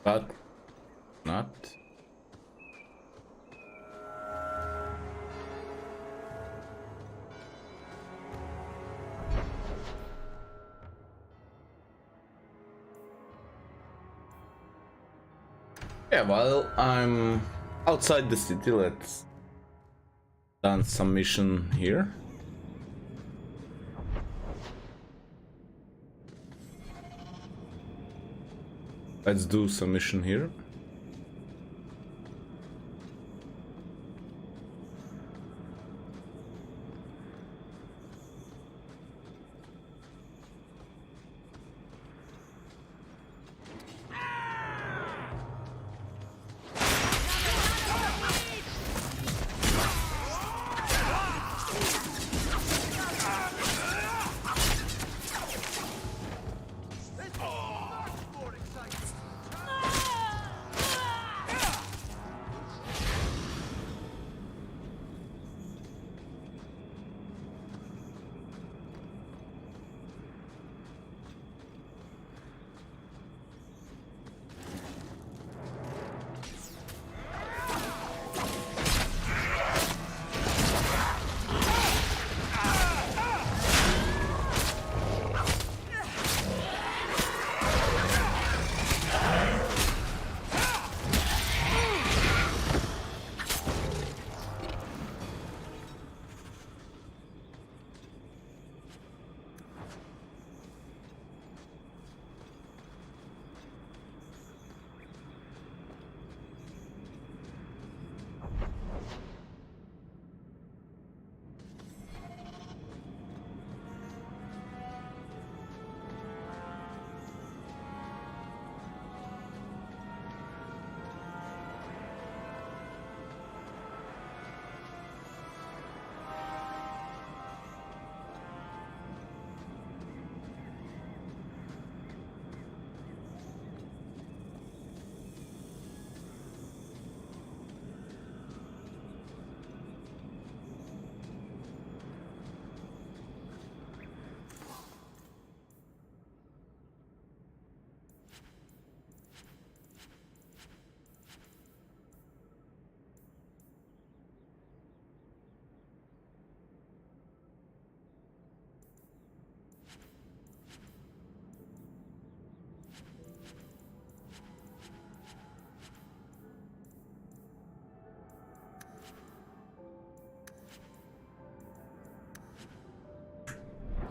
But not. Yeah, while I'm outside the city, let's done some mission here. Let's do some mission here.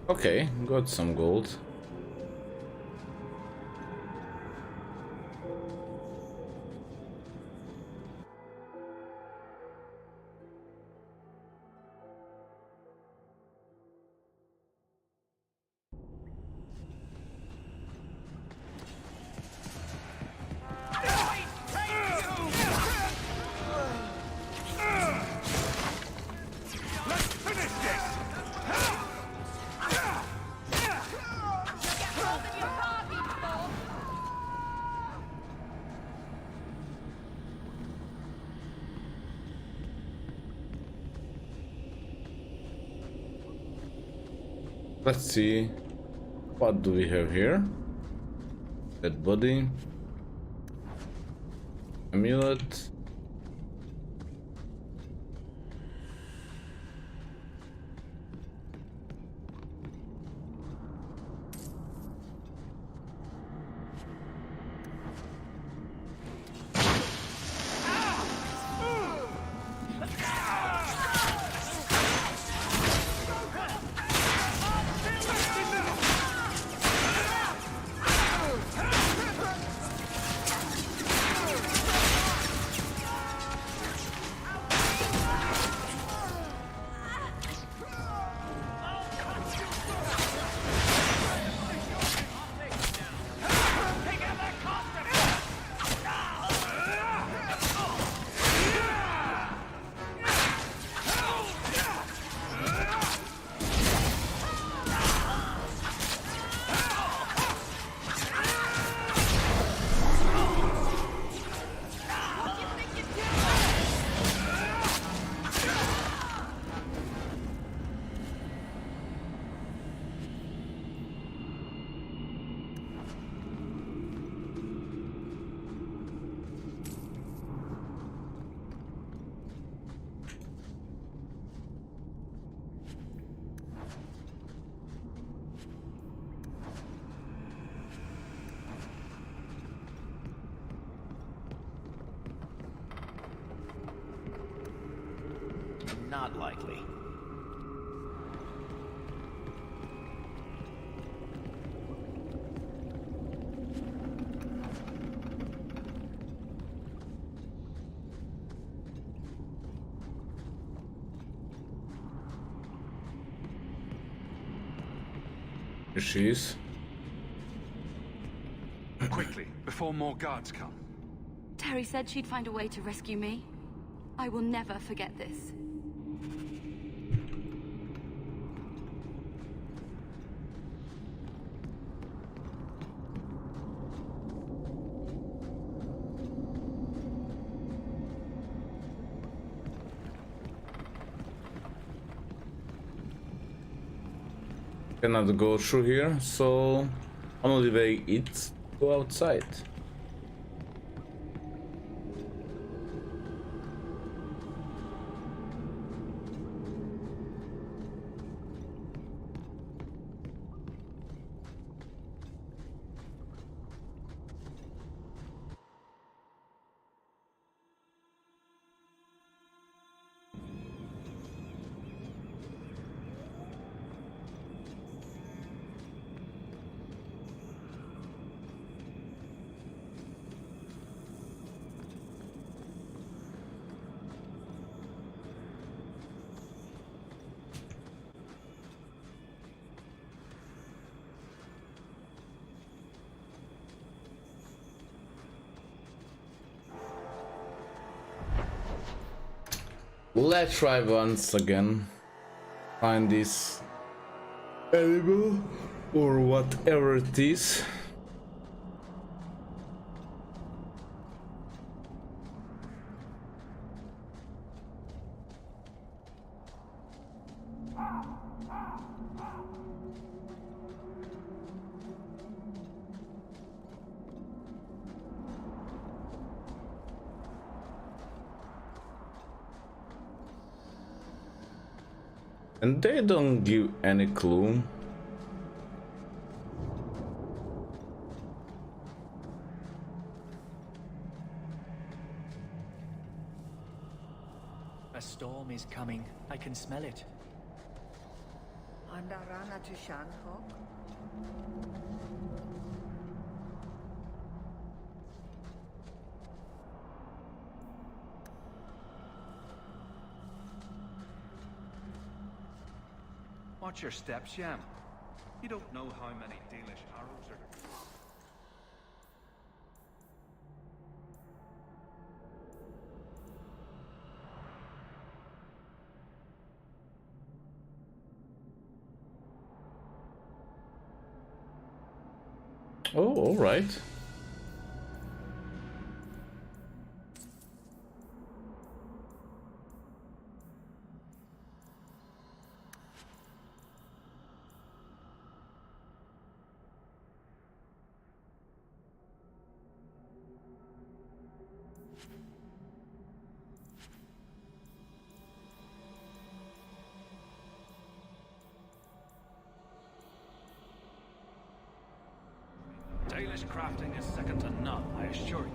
Okay, got some gold. Let's see, what do we have here? Dead body, amulet, Not likely. Here she is. Quickly, before more guards come. Terry said she'd find a way to rescue me. I will never forget this. Cannot go through here, so only way is go outside. Let's try once again. Find this animal or whatever it is. And they don't give any clue. A storm is coming. I can smell it. I'm Sandarana to Shanhok? Watch your steps, Sham. You don't know how many Dalish arrows are... Oh, all right. Dalish crafting is second to none, I assure you.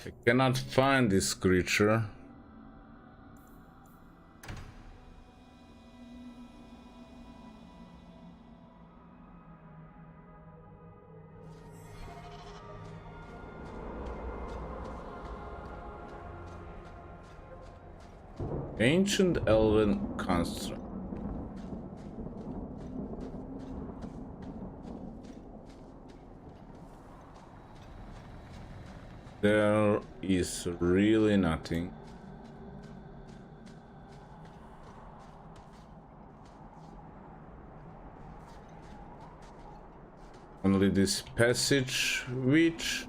I cannot find this creature. Ancient Elven construct. There is really nothing. Only this passage, which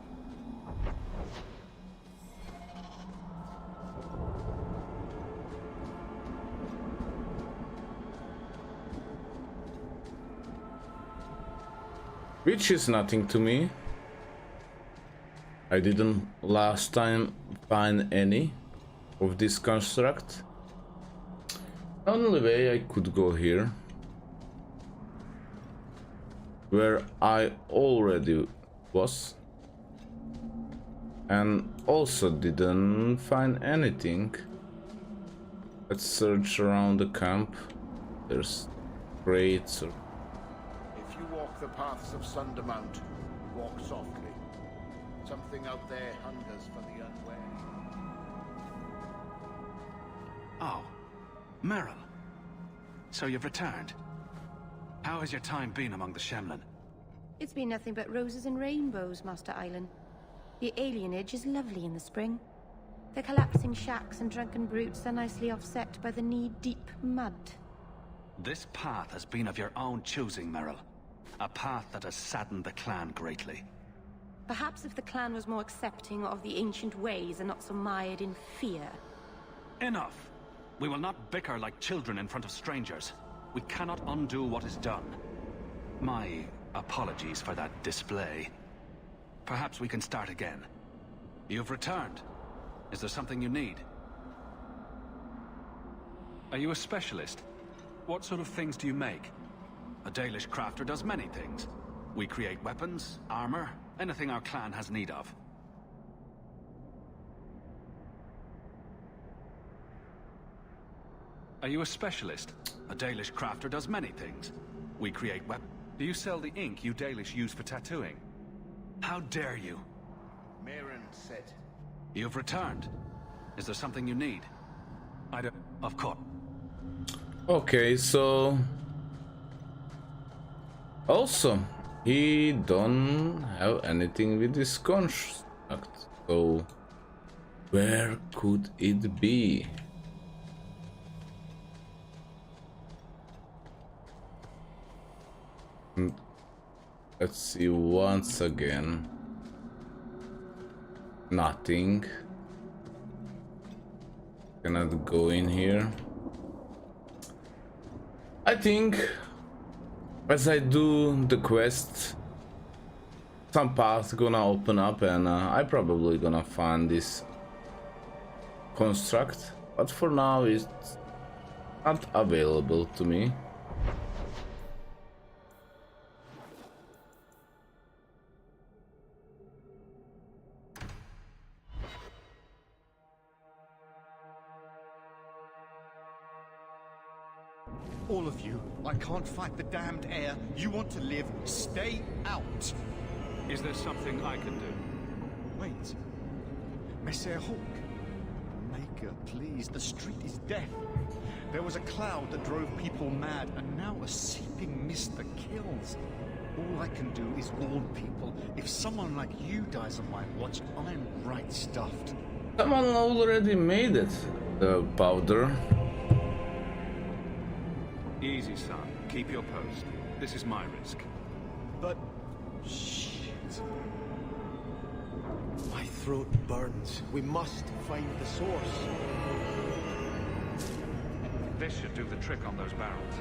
is nothing to me. I didn't last time find any of this construct. The only way I could go here, where I already was, and also didn't find anything. Let's search around the camp. There's crates or... If you walk the paths of Sundermount, walk softly. Something out there hungers for the unwary. Oh, Merrill. So you've returned. How has your time been among the Shemlin? It's been nothing but roses and rainbows, Master Island. The alienage is lovely in the spring. The collapsing shacks and drunken brutes are nicely offset by the knee-deep mud. This path has been of your own choosing, Merrill. A path that has saddened the clan greatly. Perhaps if the clan was more accepting of the ancient ways and not so mired in fear. Enough! We will not bicker like children in front of strangers. We cannot undo what is done. My apologies for that display. Perhaps we can start again. You've returned. Is there something you need? Are you a specialist? What sort of things do you make? A Dalish crafter does many things. We create weapons, armor, anything our clan has need of. Are you a specialist? A Dalish crafter does many things. We create weapons. Do you sell the ink you Dalish use for tattooing? How dare you? Maren said. You've returned. Is there something you need? I don't... Of course. Okay, so... Also, he don't have anything with this So, where could it be? Let's see once again. Nothing. Cannot go in here. I think as I do the quest, some paths gonna open up and I probably gonna find this construct, but for now it's not available to me. All of you, I can't fight the damned air. You want to live, stay out. Is there something I can do? Wait. Messer Hawk. Maker, please, the street is death. There was a cloud that drove people mad, and now a seeping mist that kills. All I can do is warn people. If someone like you dies on my watch, I'm right stuffed. Someone already made it. The powder. Easy, son. Keep your post. This is my risk. But... shit. My throat burns. We must find the source. This should do the trick on those barrels.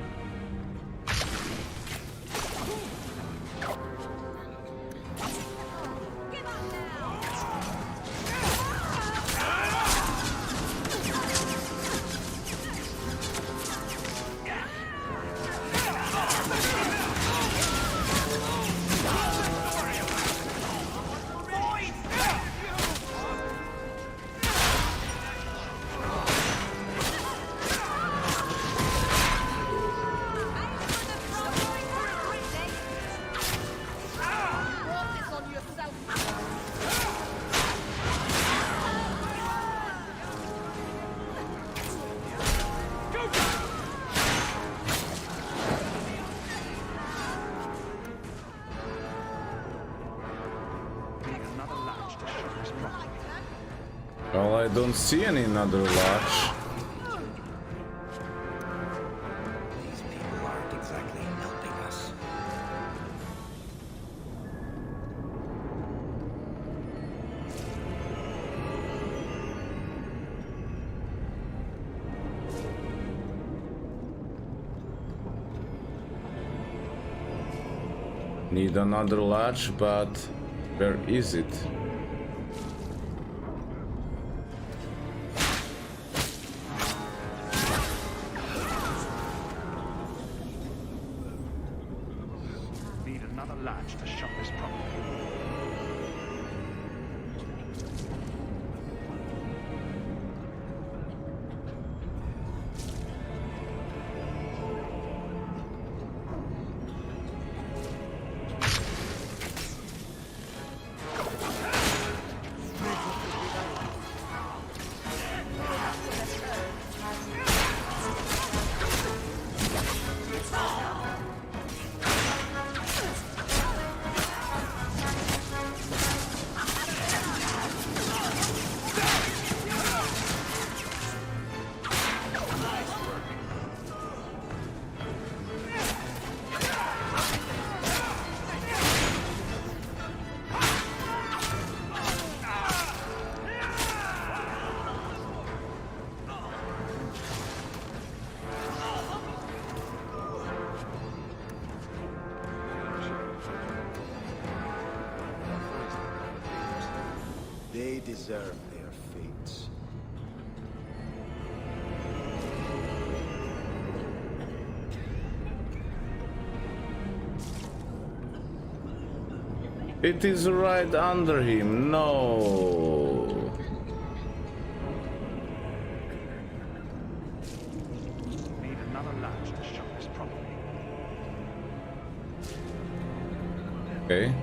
Well, I don't see any another latch. These people aren't exactly helping us. Need another latch, but where is it? Need another latch to shut this properly. They deserve their fates. It is right under him. No. Need another latch to shut this properly. Okay.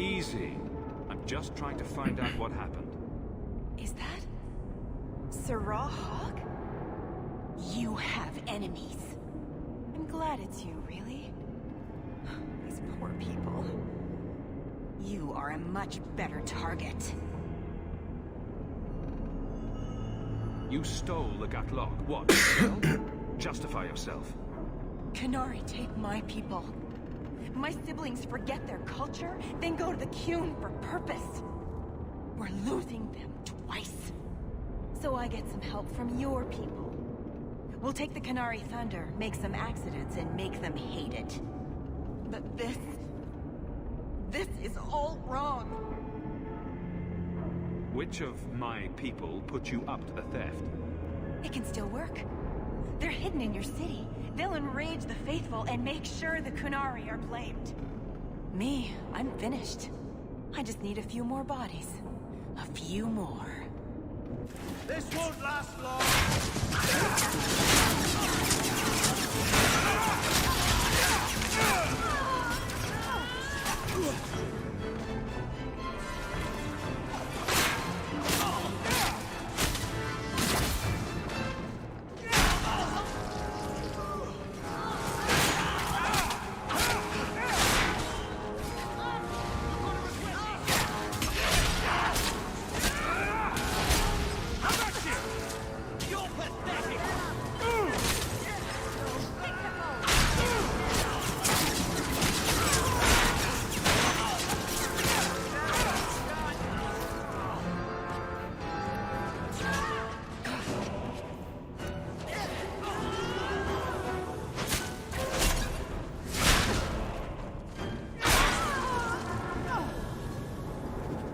Easy. I'm just trying to find out what happened. Is that Sirrah Hawk? You have enemies. I'm glad it's you, really. These poor people. You are a much better target. You stole the Gatlok. What? Yourself? Justify yourself. Qunari take my people. My siblings forget their culture, then go to the Qun for purpose. We're losing them twice. So I get some help from your people. We'll take the Qunari Thunder, make some accidents, and make them hate it. But this is all wrong. Which of my people put you up to the theft? It can still work. They're hidden in your city. They'll enrage the faithful and make sure the Qunari are blamed. Me, I'm finished. I just need a few more bodies. A few more. This won't last long!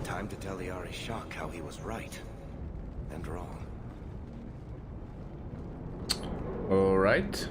Time to tell the Arishok how he was right and wrong. All right.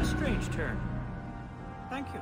A strange turn. Thank you.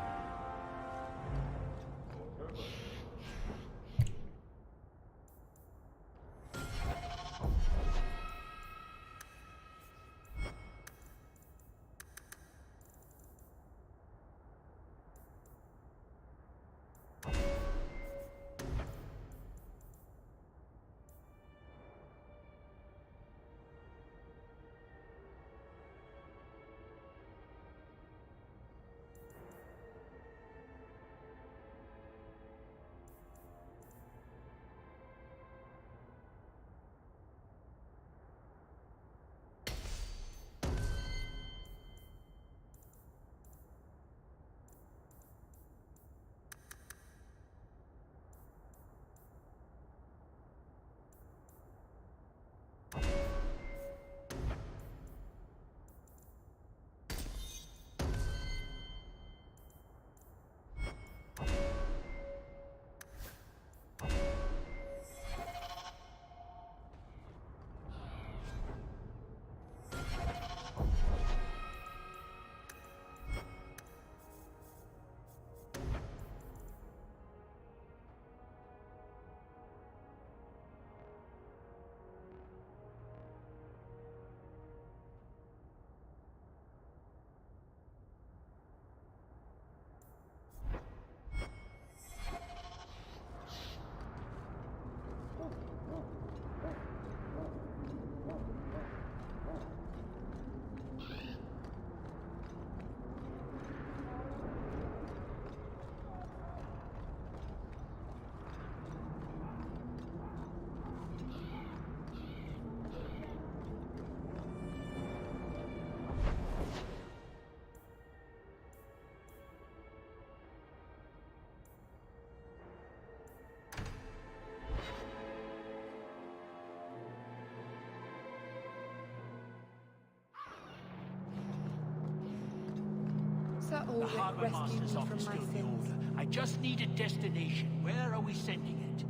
The harbor master's office filled the order. I just need a destination. Where are we sending it?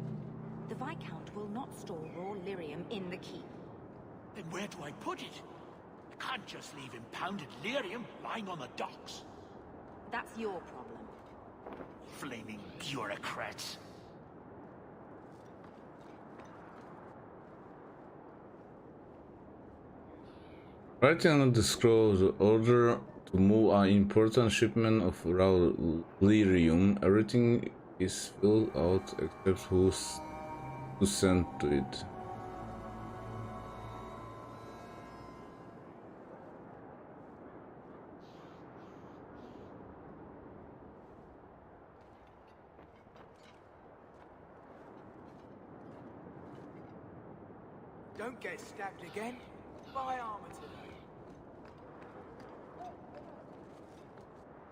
The Viscount will not store raw lyrium in the keep. Then where do I put it? I can't just leave impounded lyrium lying on the docks. That's your problem. Flaming bureaucrats. Writing on the scroll the order to move an important shipment of raw lyrium. Everything is filled out except who's to send to it. Don't get stabbed again. Buy armor today.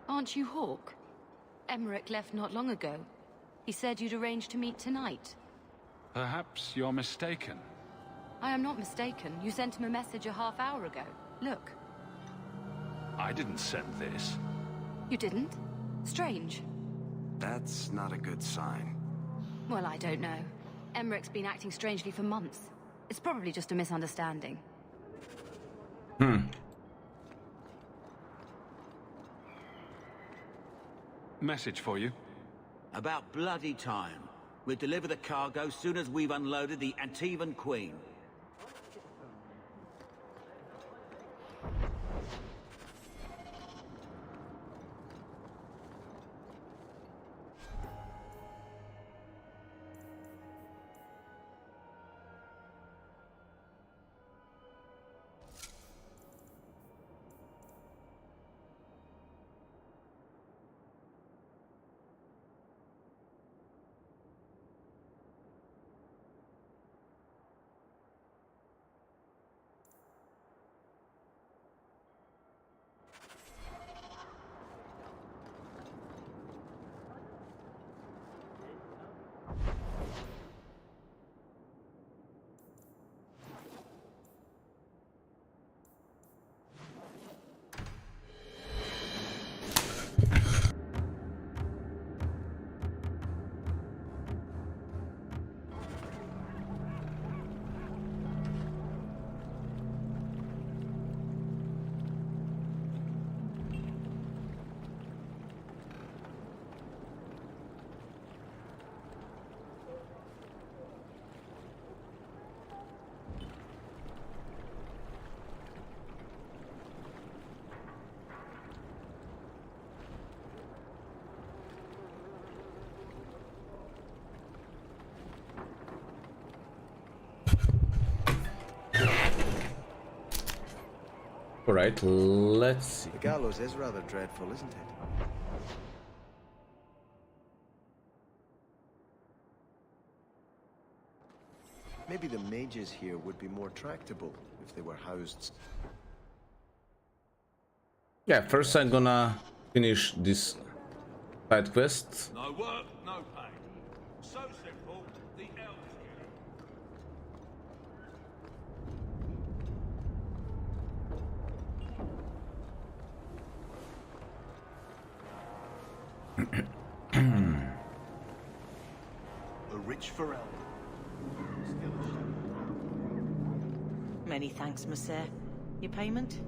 Aren't you Hawke? Emmerich left not long ago. He said you'd arranged to meet tonight. Perhaps you're mistaken. I am not mistaken. You sent him a message a half hour ago. Look. I didn't send this. You didn't? Strange. That's not a good sign. Well, I don't know. Emmerich's been acting strangely for months. It's probably just a misunderstanding. Message for you. About bloody time. We'll deliver the cargo soon as we've unloaded the Antivan Queen. Alright, let's see. The gallows is rather dreadful, isn't it? Maybe the mages here would be more tractable if they were housed. Yeah, first I'm gonna finish this side quest. No work, no pay. So simple, the elves get it. A rich Pharel. Many thanks, Monsieur. Your payment?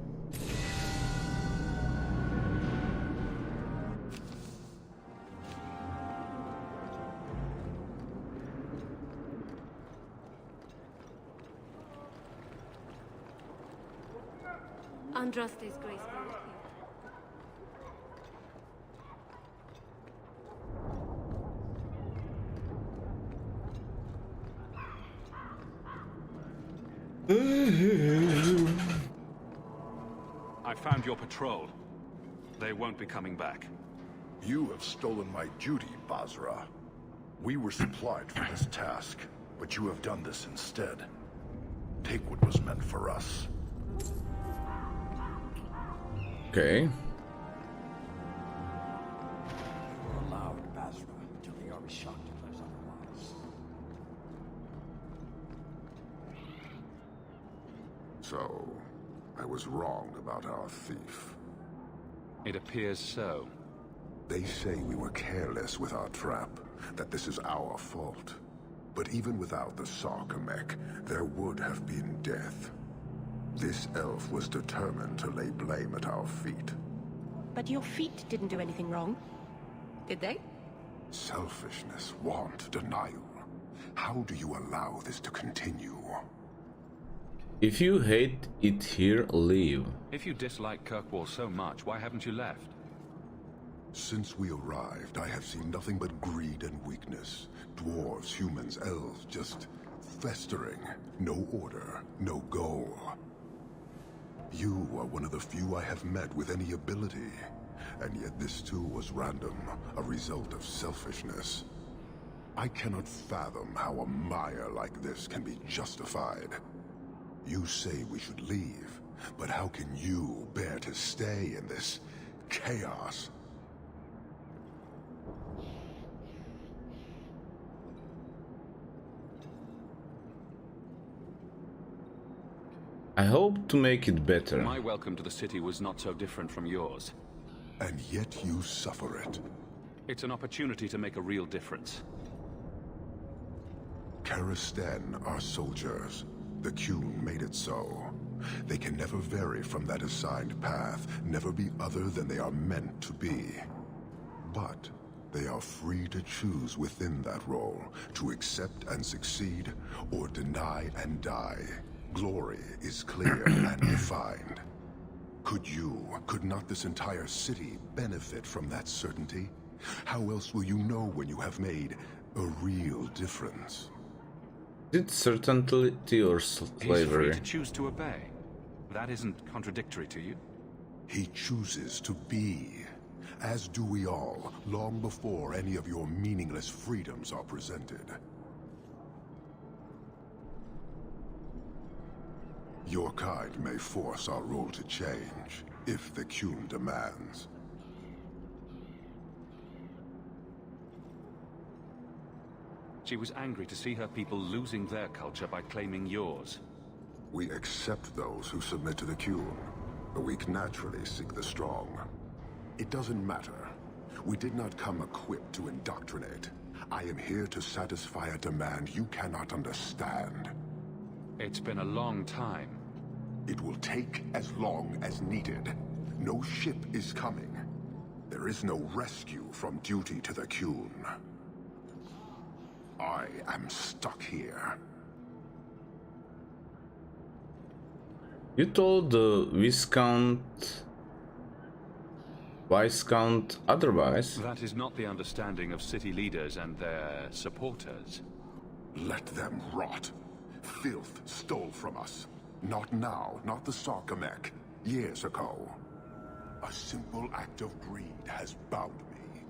Andraste's grace be with you. I found your patrol. They won't be coming back. You have stolen my duty, Basra. We were supplied for this task, but you have done this instead. Take what was meant for us. Okay. You're allowed, Basra, until the Arishok declares otherwise. So, I was wrong about our thief. It appears so. They say we were careless with our trap, that this is our fault. But even without the Sarkamek, there would have been death. This elf was determined to lay blame at our feet. But your feet didn't do anything wrong, did they? Selfishness, want, denial. How do you allow this to continue? If you hate it here, leave. If you dislike Kirkwall so much, why haven't you left? Since we arrived, I have seen nothing but greed and weakness. Dwarves, humans, elves, just festering. No order, no goal. You are one of the few I have met with any ability. And yet this too was random, a result of selfishness. I cannot fathom how a mire like this can be justified. You say we should leave, but how can you bear to stay in this chaos? I hope to make it better. My welcome to the city was not so different from yours. And yet you suffer it. It's an opportunity to make a real difference. Karisten are soldiers. The Qun made it so. They can never vary from that assigned path, never be other than they are meant to be. But they are free to choose within that role, to accept and succeed, or deny and die. Glory is clear and defined. Could not this entire city benefit from that certainty? How else will you know when you have made a real difference? Is it certainty or He's slavery? free to choose to obey. That isn't contradictory to you? He chooses to be, as do we all, long before any of your meaningless freedoms are presented. Your kind may force our role to change, if the Qun demands. She was angry to see her people losing their culture by claiming yours. We accept those who submit to the Qun. The weak naturally seek the strong. It doesn't matter. We did not come equipped to indoctrinate. I am here to satisfy a demand you cannot understand. It's been a long time. It will take as long as needed. No ship is coming. There is no rescue from duty to the Qun. I am stuck here. You told the Viscount otherwise. That is not the understanding of city leaders and their supporters. Let them rot. Filth stole from us. Not now, not the Sarkamek. Years ago. A simple act of greed has bound me.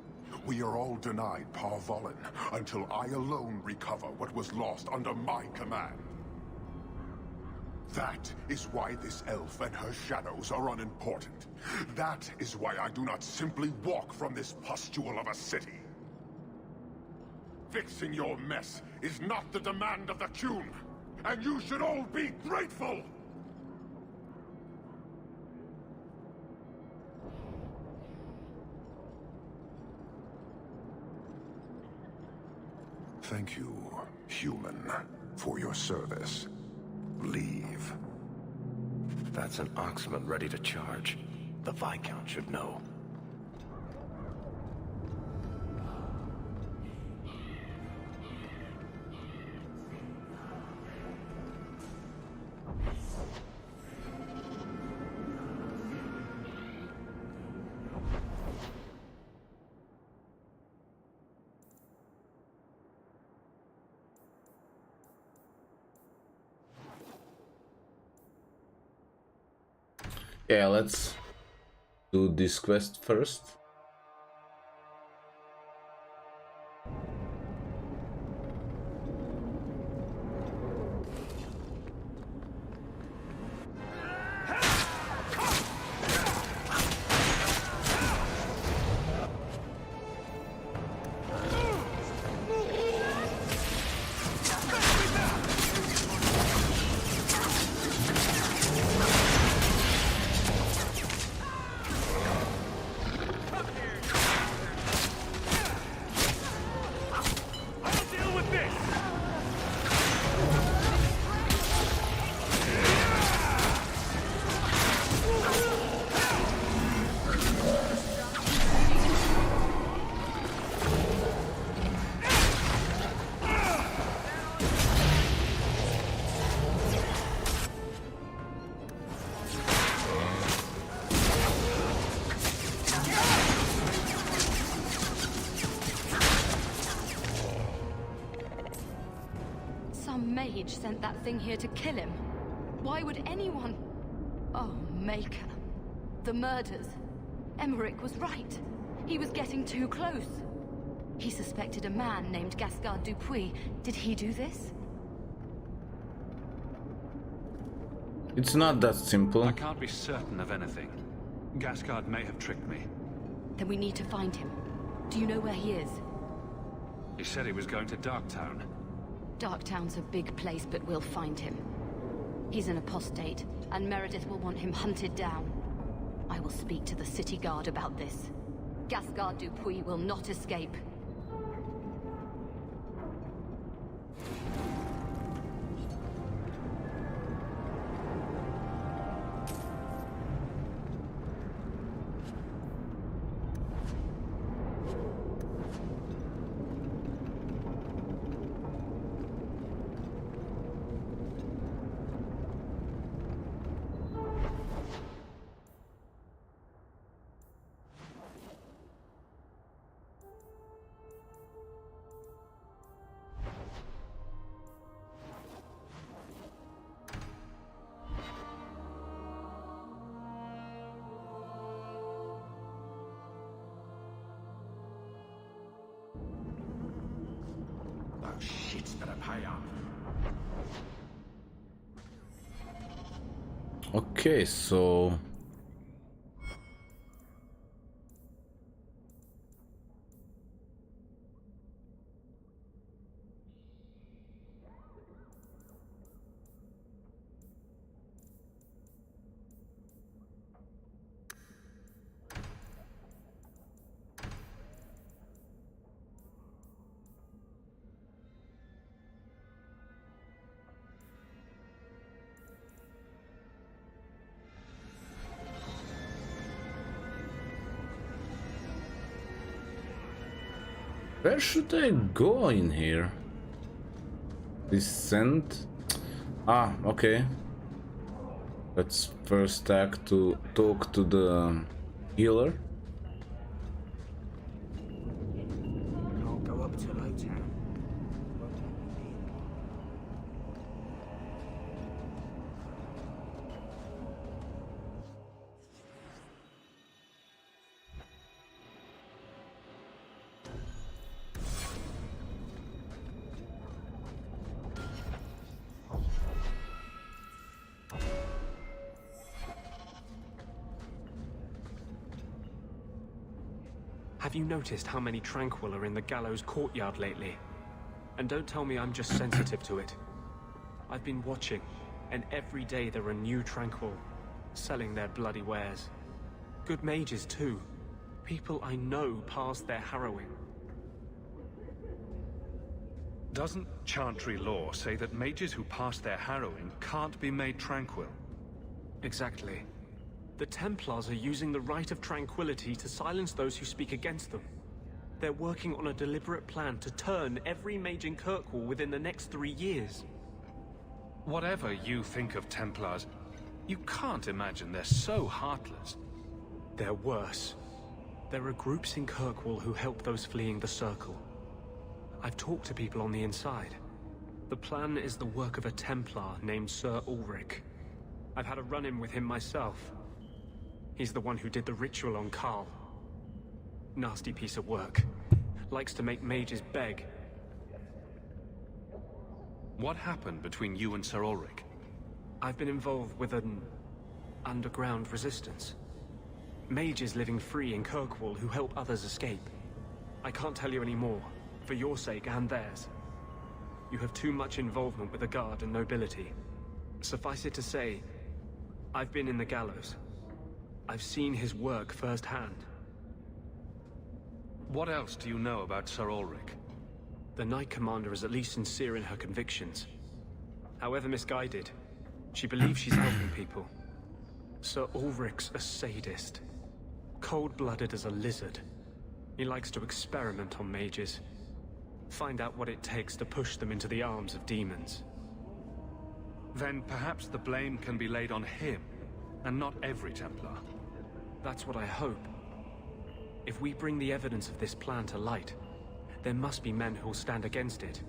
We are all denied Parvolin until I alone recover what was lost under my command. That is why this elf and her shadows are unimportant. That is why I do not simply walk from this pustule of a city. Fixing your mess is not the demand of the Qun, and you should all be grateful! Thank you, human, for your service. Leave. That's an Oxman ready to charge. The Viscount should know. Yeah, let's do this quest first. Mage sent that thing here to kill him. Why would anyone... Oh, Maker. The murders. Emmerich was right. He was getting too close. He suspected a man named Gascard Dupuis. Did he do this? It's not that simple. I can't be certain of anything. Gascard may have tricked me. Then we need to find him. Do you know where he is? He said he was going to Darktown. Darktown's a big place, but we'll find him. He's an apostate, and Meredith will want him hunted down. I will speak to the city guard about this. Gascard Dupuis will not escape. Shit's gonna pay up. Okay, so where should I go in here? Descent? Ah, okay. Let's first talk to the healer. I'll go up to Lowtown. Have you noticed how many Tranquil are in the gallows courtyard lately? And don't tell me I'm just sensitive to it. I've been watching, and every day there are new Tranquil, selling their bloody wares. Good mages too. People I know past their harrowing. Doesn't Chantry law say that mages who pass their harrowing can't be made tranquil? Exactly. The Templars are using the Rite of Tranquility to silence those who speak against them. They're working on a deliberate plan to turn every mage in Kirkwall within the next 3 years. Whatever you think of Templars, you can't imagine they're so heartless. They're worse. There are groups in Kirkwall who help those fleeing the Circle. I've talked to people on the inside. The plan is the work of a Templar named Sir Ulrich. I've had a run-in with him myself. He's the one who did the ritual on Karl. Nasty piece of work. Likes to make mages beg. What happened between you and Sir Ulrich? I've been involved with an underground resistance. Mages living free in Kirkwall who help others escape. I can't tell you any more, for your sake and theirs. You have too much involvement with the Guard and nobility. Suffice it to say, I've been in the gallows. I've seen his work firsthand. What else do you know about Sir Ulrich? The Knight Commander is at least sincere in her convictions. However misguided, she believes she's helping people. Sir Ulrich's a sadist. Cold-blooded as a lizard. He likes to experiment on mages. Find out what it takes to push them into the arms of demons. Then perhaps the blame can be laid on him, and not every Templar. That's what I hope. If we bring the evidence of this plan to light, there must be men who'll stand against it.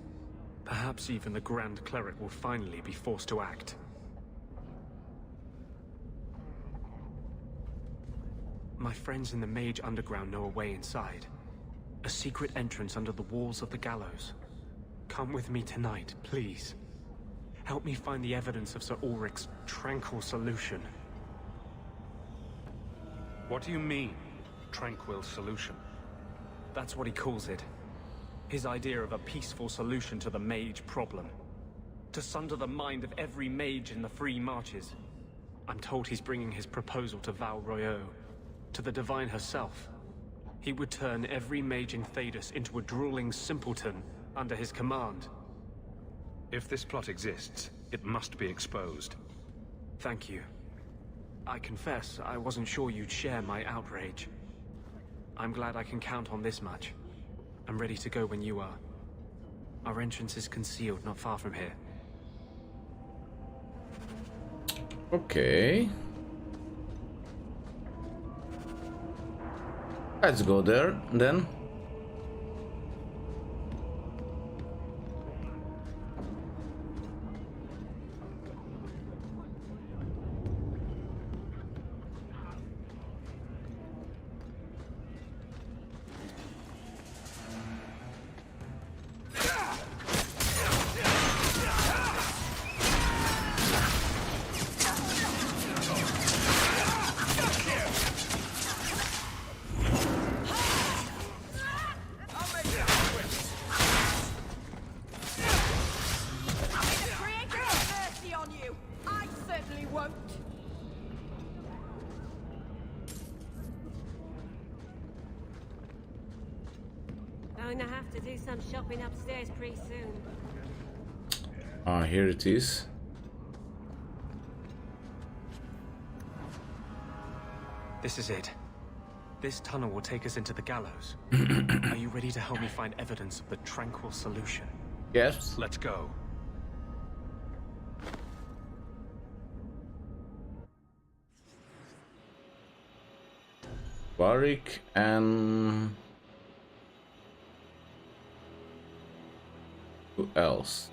Perhaps even the Grand Cleric will finally be forced to act. My friends in the Mage Underground know a way inside. A secret entrance under the walls of the gallows. Come with me tonight, please. Help me find the evidence of Sir Ulrich's tranquil solution. What do you mean, tranquil solution? That's what he calls it. His idea of a peaceful solution to the mage problem. To sunder the mind of every mage in the Free Marches. I'm told he's bringing his proposal to Val Royeaux, to the Divine herself. He would turn every mage in Thedas into a drooling simpleton under his command. If this plot exists, it must be exposed. Thank you. I confess, I wasn't sure you'd share my outrage. I'm glad I can count on this much. I'm ready to go when you are. Our entrance is concealed not far from here. Okay. Let's go there, then. Going to have to do some shopping upstairs pretty soon. Ah, here it is. This is it. This tunnel will take us into the gallows. Are you ready to help me find evidence of the tranquil solution? Yes. Let's go. Warwick and... who else?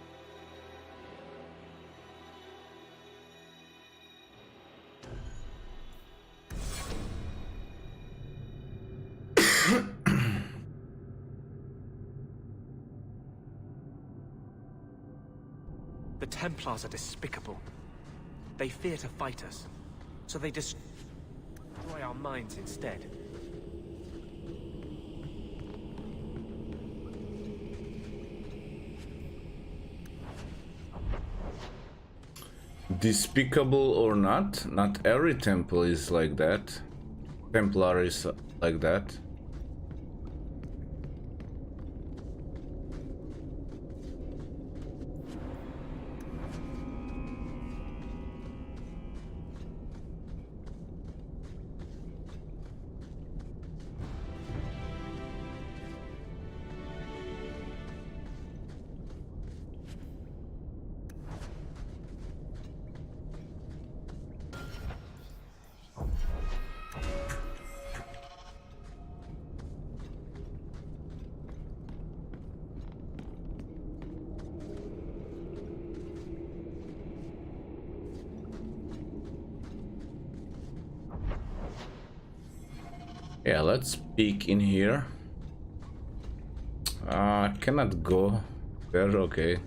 The Templars are despicable. They fear to fight us, so they destroy our minds instead. Despicable or not every temple is like that. Templar is like that. Yeah, let's peek in here. Cannot go there, okay.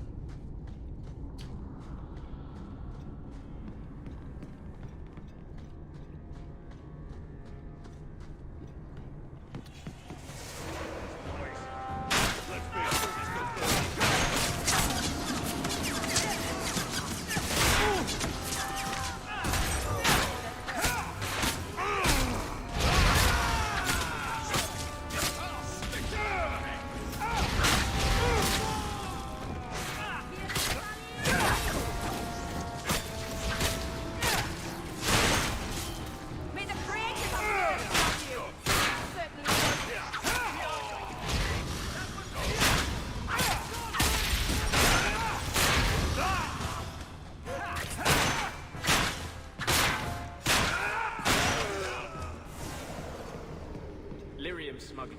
Lyrium smuggling.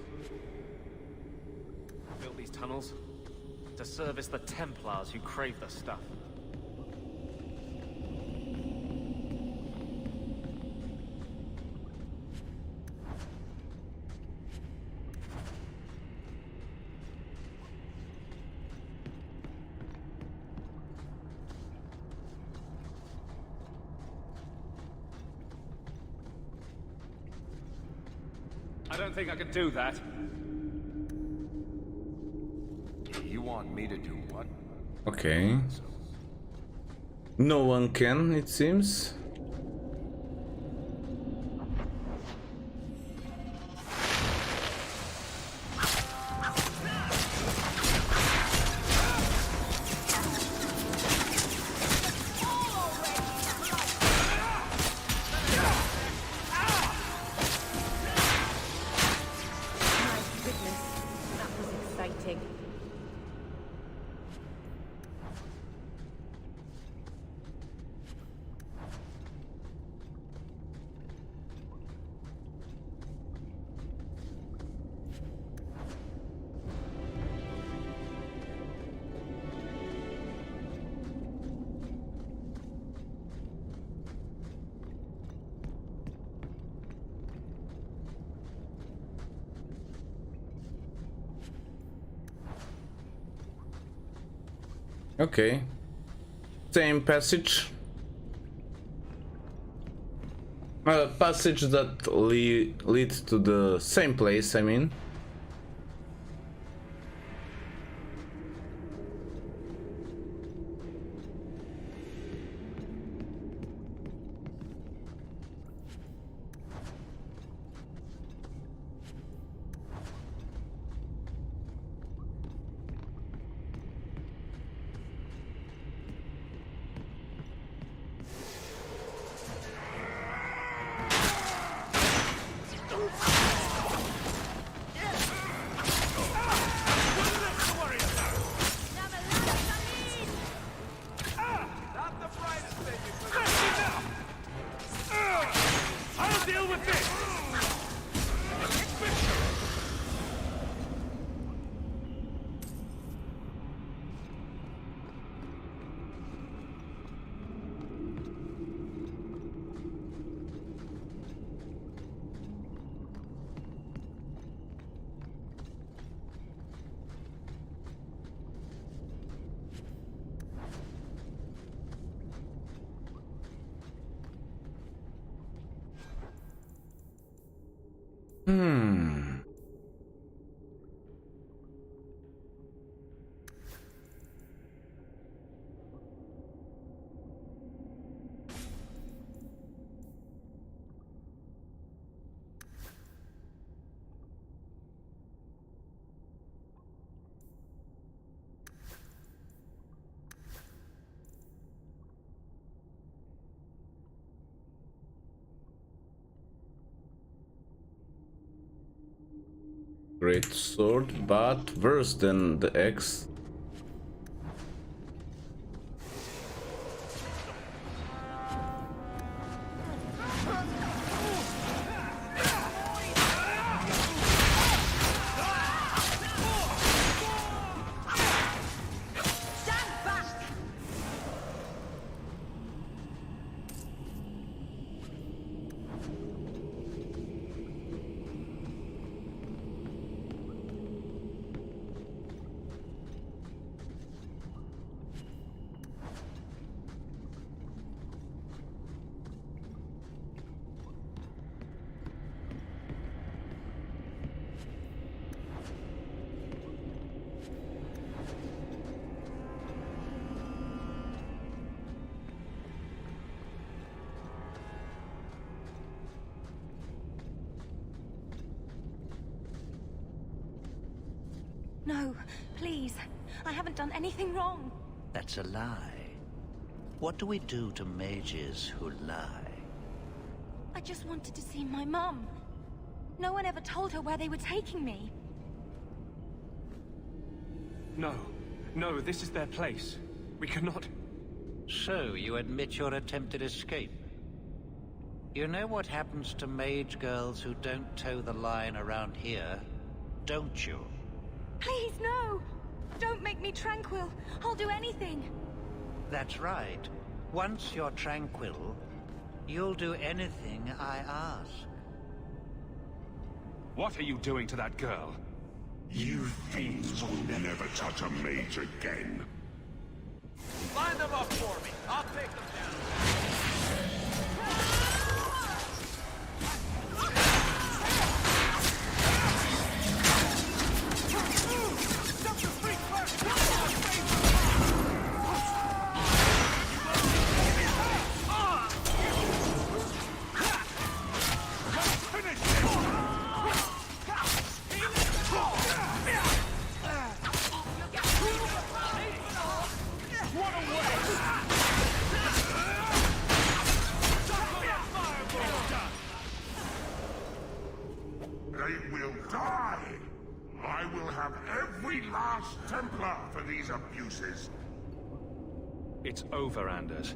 Built these tunnels to to service the Templars who crave the stuff. I don't think I can do that. You want me to do what? Okay. No one can, it seems. Okay. Same passage. Passage that leads to the same place, I mean. Great sword, but worse than the axe. No, please. I haven't done anything wrong. That's a lie. What do we do to mages who lie? I just wanted to see my mum. No one ever told her where they were taking me. No. No, this is their place. We cannot... So, you admit your attempted escape? You know what happens to mage girls who don't toe the line around here, don't you? Please, no! don't make me tranquil. I'll do anything. That's right. Once you're tranquil, you'll do anything I ask. What are you doing to that girl? You fiends will never touch a mage again. Line them up for me. I'll take them down. They will die! I will have every last Templar for these abuses. It's over, Anders.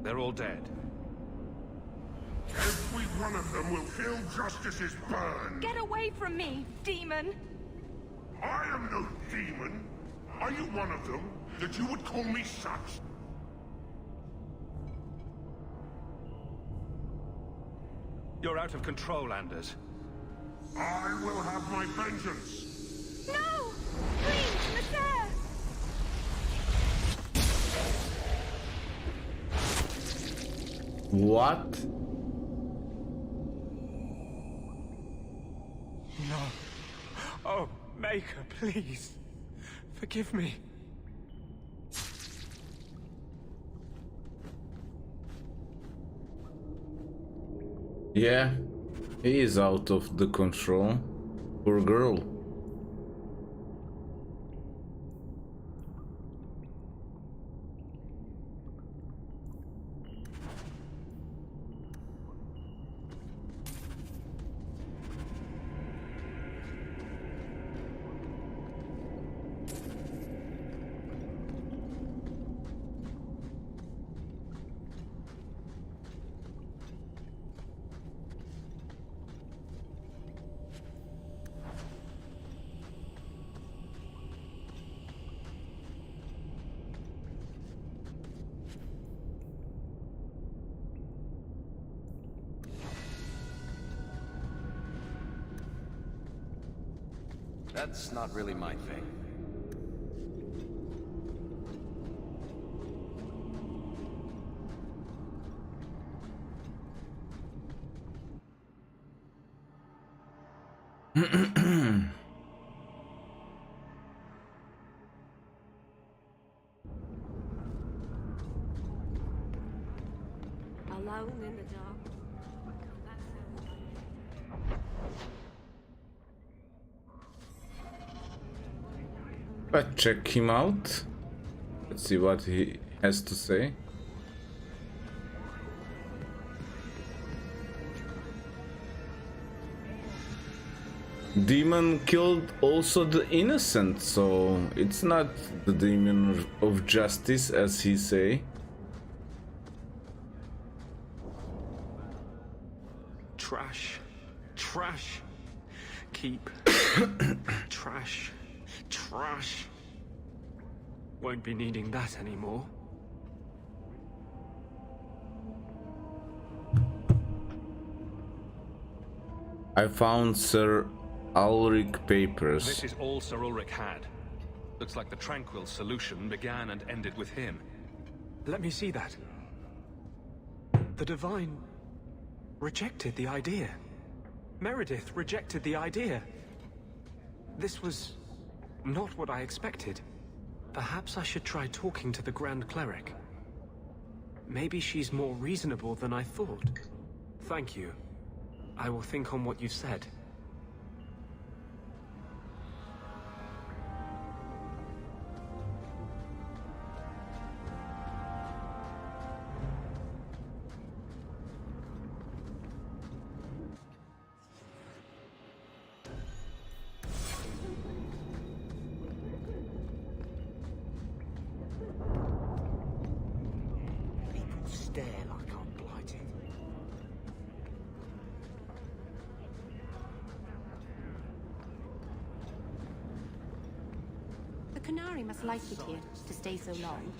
They're all dead. Every one of them will feel justice's burn. Get away from me, demon! I am no demon. Are you one of them, that you would call me such? You're out of control, Anders. I will have my vengeance. No! Please, Nasser! What? No. Oh, Maker, please. Forgive me. Yeah, he is out of the control. Poor girl. That's not really my thing. Alone in the dark. Let's check him out. Let's see what he has to say. Demon killed also the innocent, so it's not the demon of justice as he say. Trash. Trash. Keep. Trash. Trash. Won't be needing that anymore. I found Sir Ulrich papers. This is all Sir Ulrich had. Looks like the Tranquil solution began and ended with him. Let me see that. The Divine rejected the idea. Meredith rejected the idea. This was not what I expected. Perhaps I should try talking to the Grand Cleric. Maybe she's more reasonable than I thought. Thank you. I will think on what you've said. Qunari must like it here, to stay so long.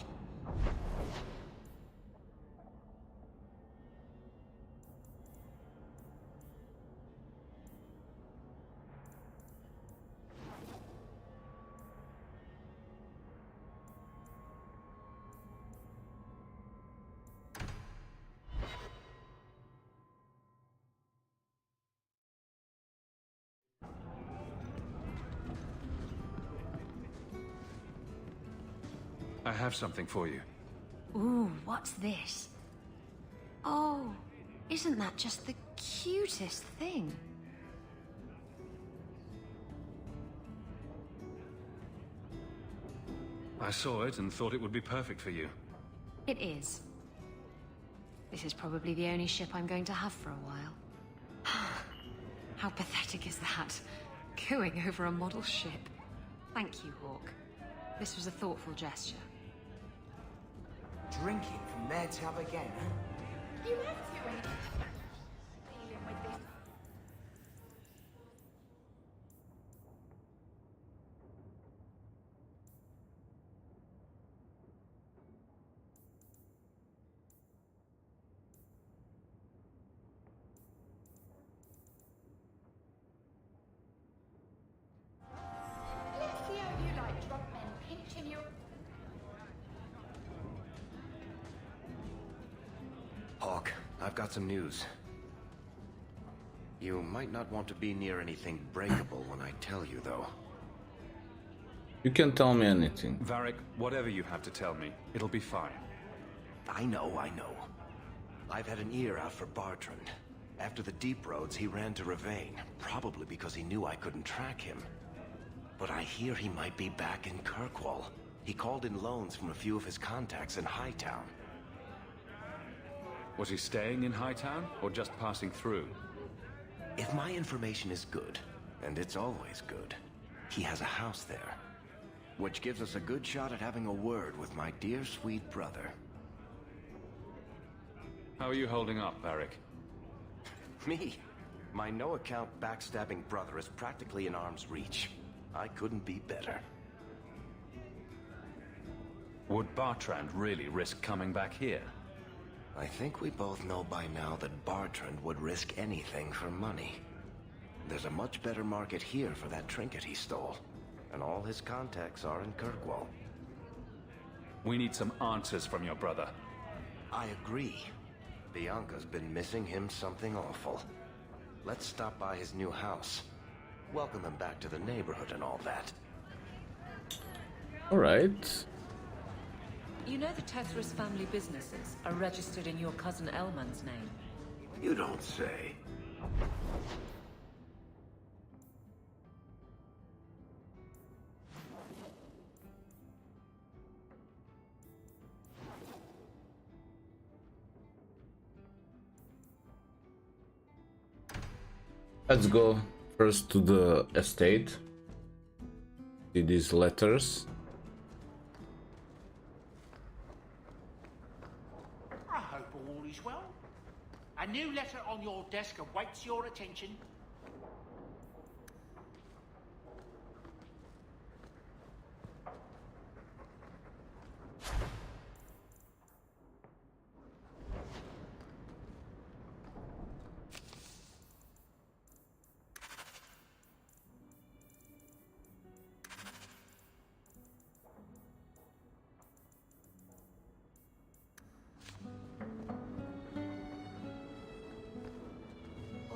I have something for you. Ooh, what's this? Oh, isn't that just the cutest thing? I saw it and thought it would be perfect for you. It is. This is probably the only ship I'm going to have for a while. How pathetic is that? Going over a model ship. Thank you, Hawk. This was a thoughtful gesture. Drinking from their tab again. You have to, and dealing with this. Let's see how you like drunk men pinching you. Hawk, I've got some news. You might not want to be near anything breakable when I tell you, though. You can tell me anything. Varric, whatever you have to tell me, it'll be fine. I know. I've had an ear out for Bartrand. After the Deep Roads, he ran to Ravain, probably because he knew I couldn't track him. But I hear he might be back in Kirkwall. He called in loans from a few of his contacts in Hightown. Was he staying in Hightown, or just passing through? If my information is good, and it's always good, he has a house there. Which gives us a good shot at having a word with my dear sweet brother. How are you holding up, Varric? Me? My no-account backstabbing brother is practically in arm's reach. I couldn't be better. Would Bartrand really risk coming back here? I think we both know by now that Bartrand would risk anything for money. There's a much better market here for that trinket he stole. And all his contacts are in Kirkwall. We need some answers from your brother. I agree. Bianca's been missing him something awful. Let's stop by his new house. Welcome him back to the neighborhood and all that. Alright. You know the Tethras family businesses are registered in your cousin Elman's name? You don't say. Let's go first to the estate. See these letters. I hope all is well. A new letter on your desk awaits your attention.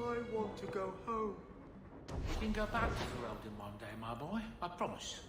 I want to go home. You can go back to Ferelden one day, my boy. I promise.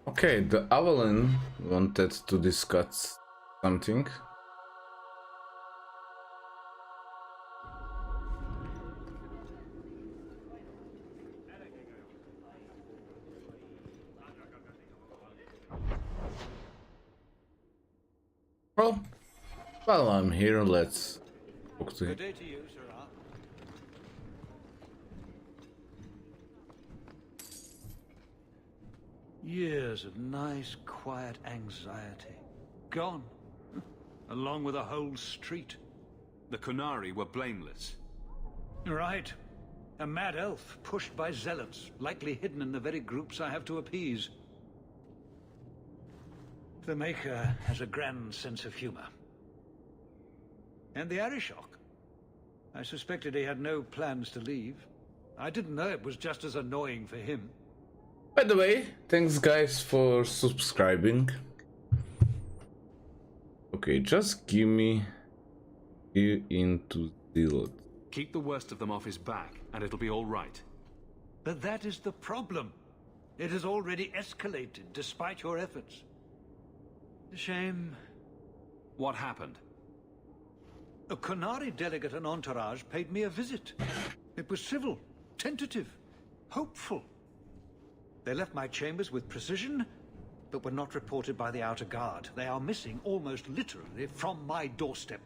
Okay, the Avalon wanted to discuss something. Well, while I'm here, let's talk to him. Good day to you, Sirrah. Years of nice, quiet anxiety. Gone. Along with a whole street. The Qunari were blameless. Right. A mad elf pushed by zealots, likely hidden in the very groups I have to appease. The Maker has a grand sense of humor. And the Arishok. I suspected he had no plans to leave. I didn't know it was just as annoying for him. By the way, thanks guys for subscribing. Okay, just give me you into Zealot. Keep the worst of them off his back, and it'll be all right. But that is the problem. It has already escalated, despite your efforts. A shame. What happened? A Qunari delegate and entourage paid me a visit. It was civil, tentative, hopeful. They left my chambers with precision, but were not reported by the outer guard. They are missing almost literally from my doorstep.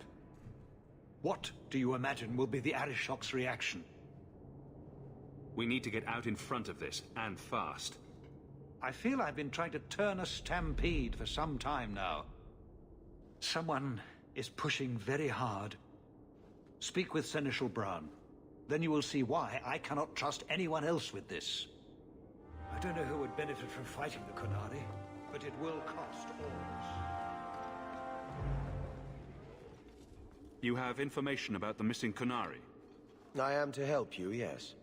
What do you imagine will be the Arishok's reaction? We need to get out in front of this, and fast. I feel I've been trying to turn a stampede for some time now. Someone is pushing very hard. Speak with Seneschal Bran. Then you will see why I cannot trust anyone else with this. I don't know who would benefit from fighting the Qunari, but it will cost all of us. You have information about the missing Qunari? I am to help you, yes.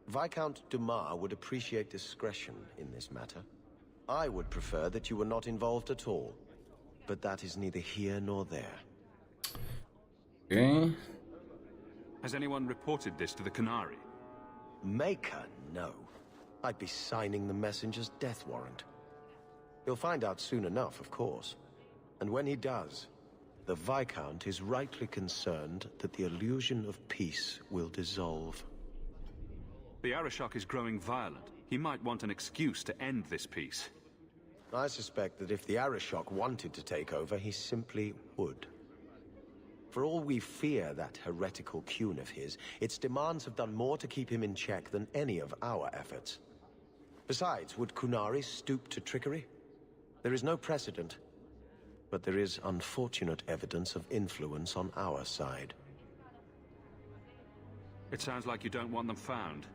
Viscount Dumas would appreciate discretion in this matter. I would prefer that you were not involved at all, but that is neither here nor there. Okay. Has anyone reported this to the Qunari? Maker, no. I'd be signing the messenger's death warrant. He'll find out soon enough, of course. And when he does, the Viscount is rightly concerned that the illusion of peace will dissolve. The Arishok is growing violent. He might want an excuse to end this peace. I suspect that if the Arishok wanted to take over, he simply would. For all we fear that heretical Qun of his, its demands have done more to keep him in check than any of our efforts. Besides, would Qunari stoop to trickery? There is no precedent, but there is unfortunate evidence of influence on our side. It sounds like you don't want them found.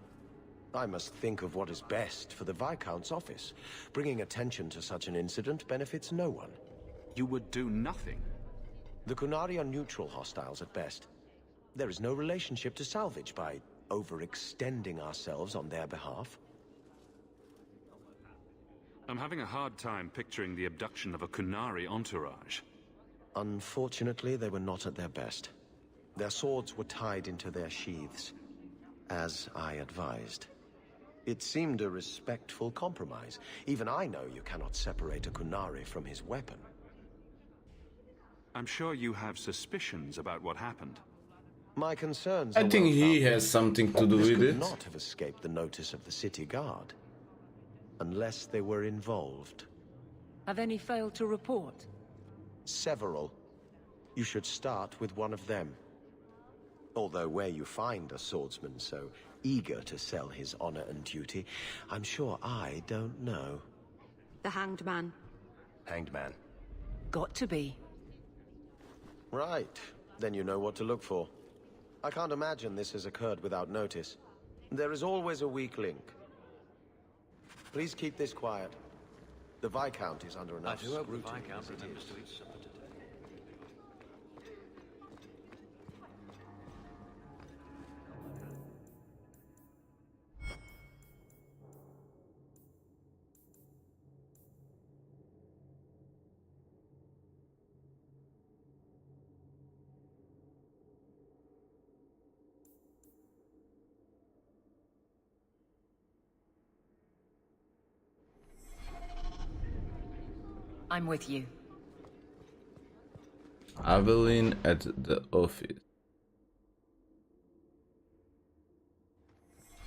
I must think of what is best for the Viscount's office. Bringing attention to such an incident benefits no one. You would do nothing. The Qunari are neutral hostiles at best. There is no relationship to salvage by overextending ourselves on their behalf. I'm having a hard time picturing the abduction of a Qunari entourage. Unfortunately, they were not at their best. Their swords were tied into their sheaths, as I advised. It seemed a respectful compromise. Even I know you cannot separate a Qunari from his weapon. I'm sure you have suspicions about what happened. My concerns I think he has something to do this with could it. not have escaped the notice of the city guard. Unless they were involved. Have any failed to report? Several. You should start with one of them. Although where you find a swordsman so eager to sell his honor and duty, I'm sure I don't know. The Hanged Man. Hanged Man. Got to be. Right. Then you know what to look for. I can't imagine this has occurred without notice. There is always a weak link. Please keep this quiet. The Viscount is under enough I do hope the scrutiny Viscount as it remembers is. to eat supper today. I'm with you. Aveline at the office.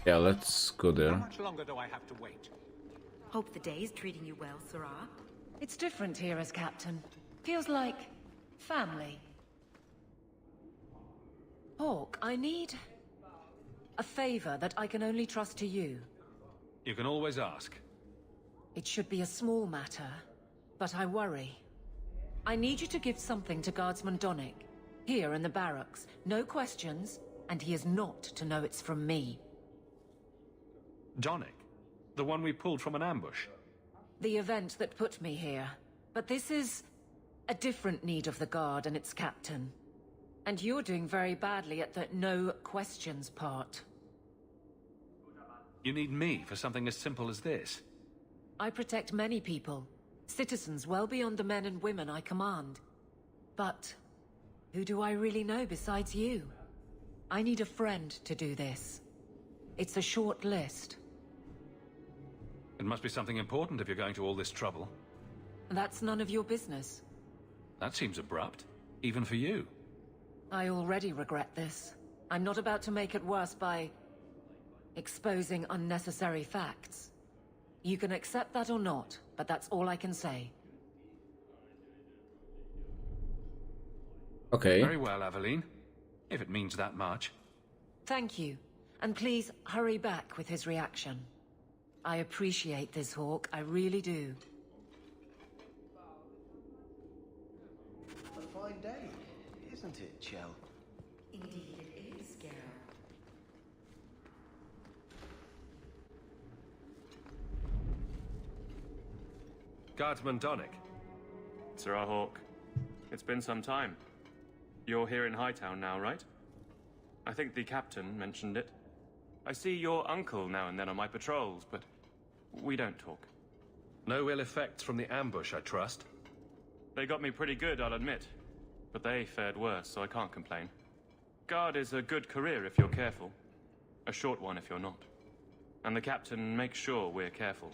Yeah, let's go there. How much longer do I have to wait? Hope the day's treating you well, Sarah. It's different here as captain. Feels like family. Hawke, I need a favor that I can only trust to you. You can always ask. It should be a small matter, but I worry. I need you to give something to Guardsman Donnic, here in the barracks. No questions, and he is not to know it's from me. Donnic? The one we pulled from an ambush? The event that put me here. But this is a different need of the Guard and its captain. And you're doing very badly at the no questions part. You need me for something as simple as this? I protect many people. Citizens well beyond the men and women I command. But who do I really know besides you? I need a friend to do this. It's a short list. It must be something important if you're going to all this trouble. That's none of your business. That seems abrupt, even for you. I already regret this. I'm not about to make it worse by exposing unnecessary facts. You can accept that or not, but that's all I can say. Okay. Very well, Aveline. If it means that much. Thank you. And please hurry back with his reaction. I appreciate this, Hawke. I really do. A fine day, isn't it, Chell? Indeed it is, Geralt. Guardsman Donnic. Sirrah Hawke. It's been some time. You're here in Hightown now, right? I think the captain mentioned it. I see your uncle now and then on my patrols, but we don't talk. No ill effects from the ambush, I trust? They got me pretty good, I'll admit. But they fared worse, so I can't complain. Guard is a good career if you're careful. A short one if you're not. And the captain makes sure we're careful.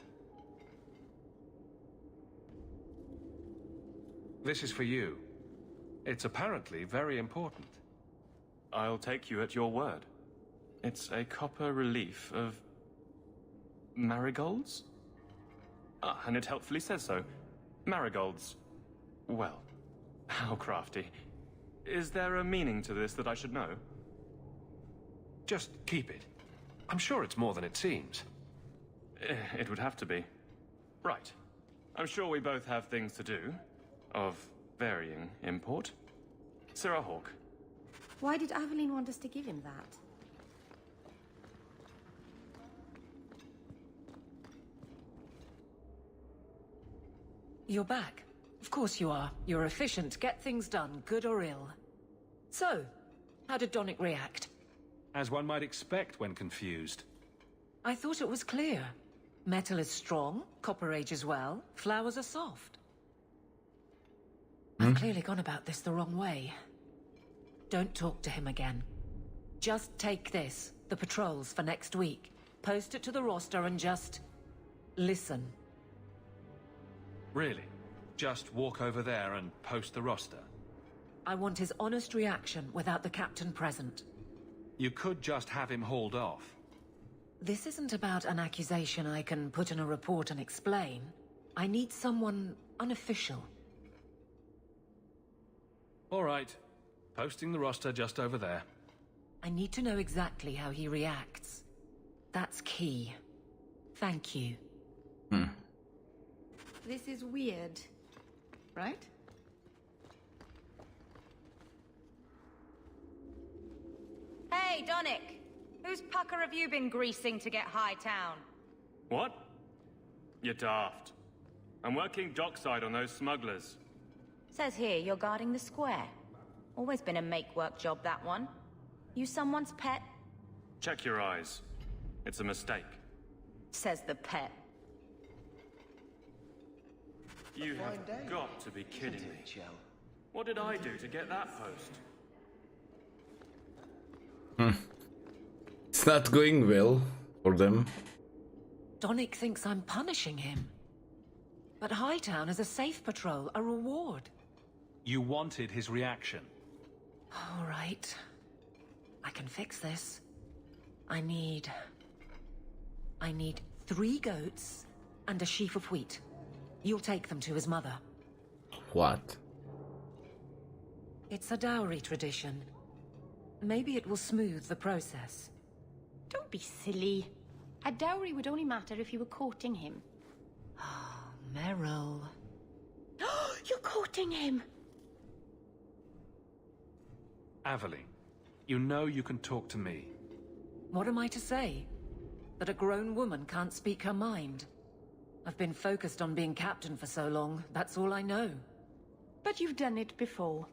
This is for you. It's apparently very important. I'll take you at your word. It's a copper relief of marigolds? Ah, and it helpfully says so. Marigolds. Well, how crafty. Is there a meaning to this that I should know? Just keep it. I'm sure it's more than it seems. It would have to be. Right. I'm sure we both have things to do. Of varying import. Sirrah Hawke. Why did Aveline want us to give him that? You're back. Of course you are. You're efficient. Get things done, good or ill. So, how did Donnic react? As one might expect when confused. I thought it was clear. Metal is strong, copper ages well, flowers are soft. I've clearly gone about this the wrong way. Don't talk to him again. Just take this, the patrols for next week. Post it to the roster and just listen. Really? Just walk over there and post the roster? I want his honest reaction without the captain present. You could just have him hauled off. This isn't about an accusation I can put in a report and explain. I need someone unofficial. All right. Posting the roster just over there. I need to know exactly how he reacts. That's key. Thank you. This is weird, right? Hey, Donnic! Whose pucker have you been greasing to get Hightown? What? You're daft. I'm working dockside on those smugglers. Says here you're guarding the square. Always been a make-work job, that one. You someone's pet? Check your eyes. It's a mistake. Says the pet. You have got to be kidding me. What did I do to get that post? It's not going well for them. Donnic thinks I'm punishing him. But Hightown is a safe patrol, a reward. You wanted his reaction. All right. I can fix this. I need 3 goats and a sheaf of wheat. You'll take them to his mother. What? It's a dowry tradition. Maybe it will smooth the process. Don't be silly. A dowry would only matter if you were courting him. Oh, Meryl. You're courting him! Aveline, you know you can talk to me. What am I to say? That a grown woman can't speak her mind? I've been focused on being captain for so long, that's all I know. But you've done it before.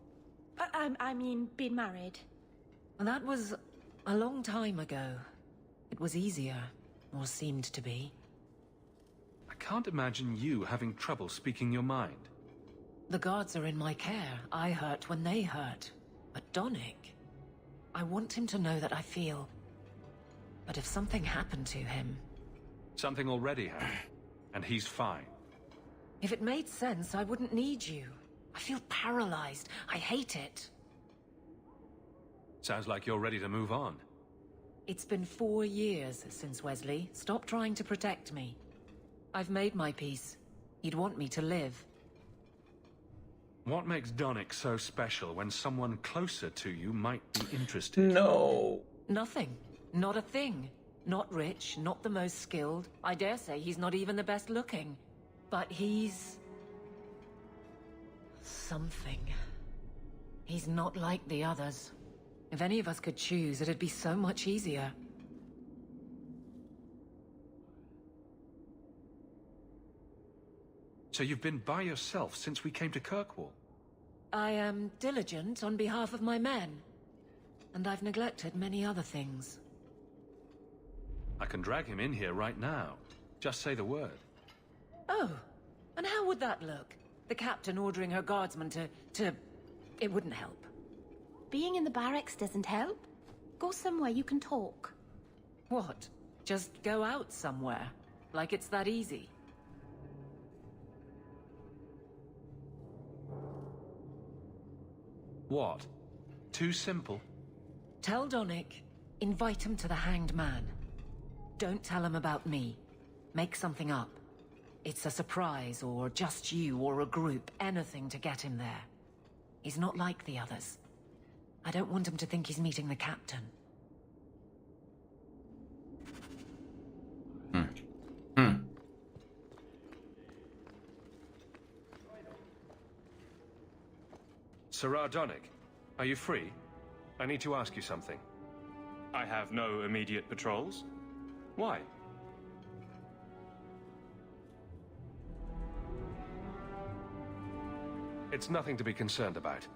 I mean, been married. That was a long time ago. It was easier, or seemed to be. I can't imagine you having trouble speaking your mind. The guards are in my care. I hurt when they hurt. But Donnic, I want him to know that I feel. But if something happened to him... Something already happened, and he's fine. If it made sense, I wouldn't need you. I feel paralyzed. I hate it. Sounds like you're ready to move on. It's been 4 years since Wesley. Stop trying to protect me. I've made my peace. He'd want me to live. What makes Donnic so special when someone closer to you might be interested? No. Nothing. Not a thing. Not rich, not the most skilled. I dare say he's not even the best looking. But he's... something. He's not like the others. If any of us could choose, it'd be so much easier. So you've been by yourself since we came to Kirkwall? I am diligent on behalf of my men. And I've neglected many other things. I can drag him in here right now. Just say the word. Oh, and how would that look? The captain ordering her guardsmen to... It wouldn't help. Being in the barracks doesn't help. Go somewhere you can talk. What? Just go out somewhere? Like it's that easy? What? Too simple? Tell Donnic, invite him to the Hanged Man. Don't tell him about me. Make something up. It's a surprise, or just you, or a group, anything to get him there. He's not like the others. I don't want him to think he's meeting the captain. Sirrah Donnic, are you free? I need to ask you something. I have no immediate patrols. Why? It's nothing to be concerned about.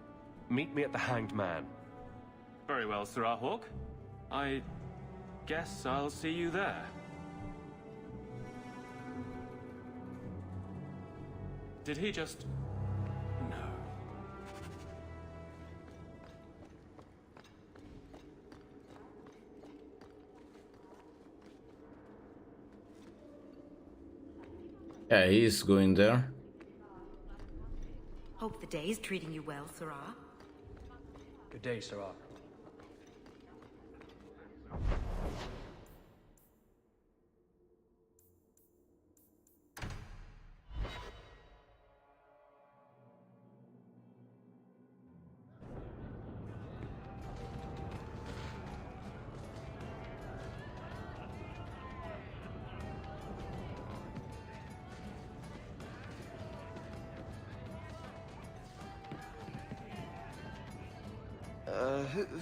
Meet me at the Hanged Man. Very well, Sirrah Hawk. I guess I'll see you there. Did he just... No. Yeah, he's going there. Hope the day is treating you well, Sirrah. Good day, Sirrah.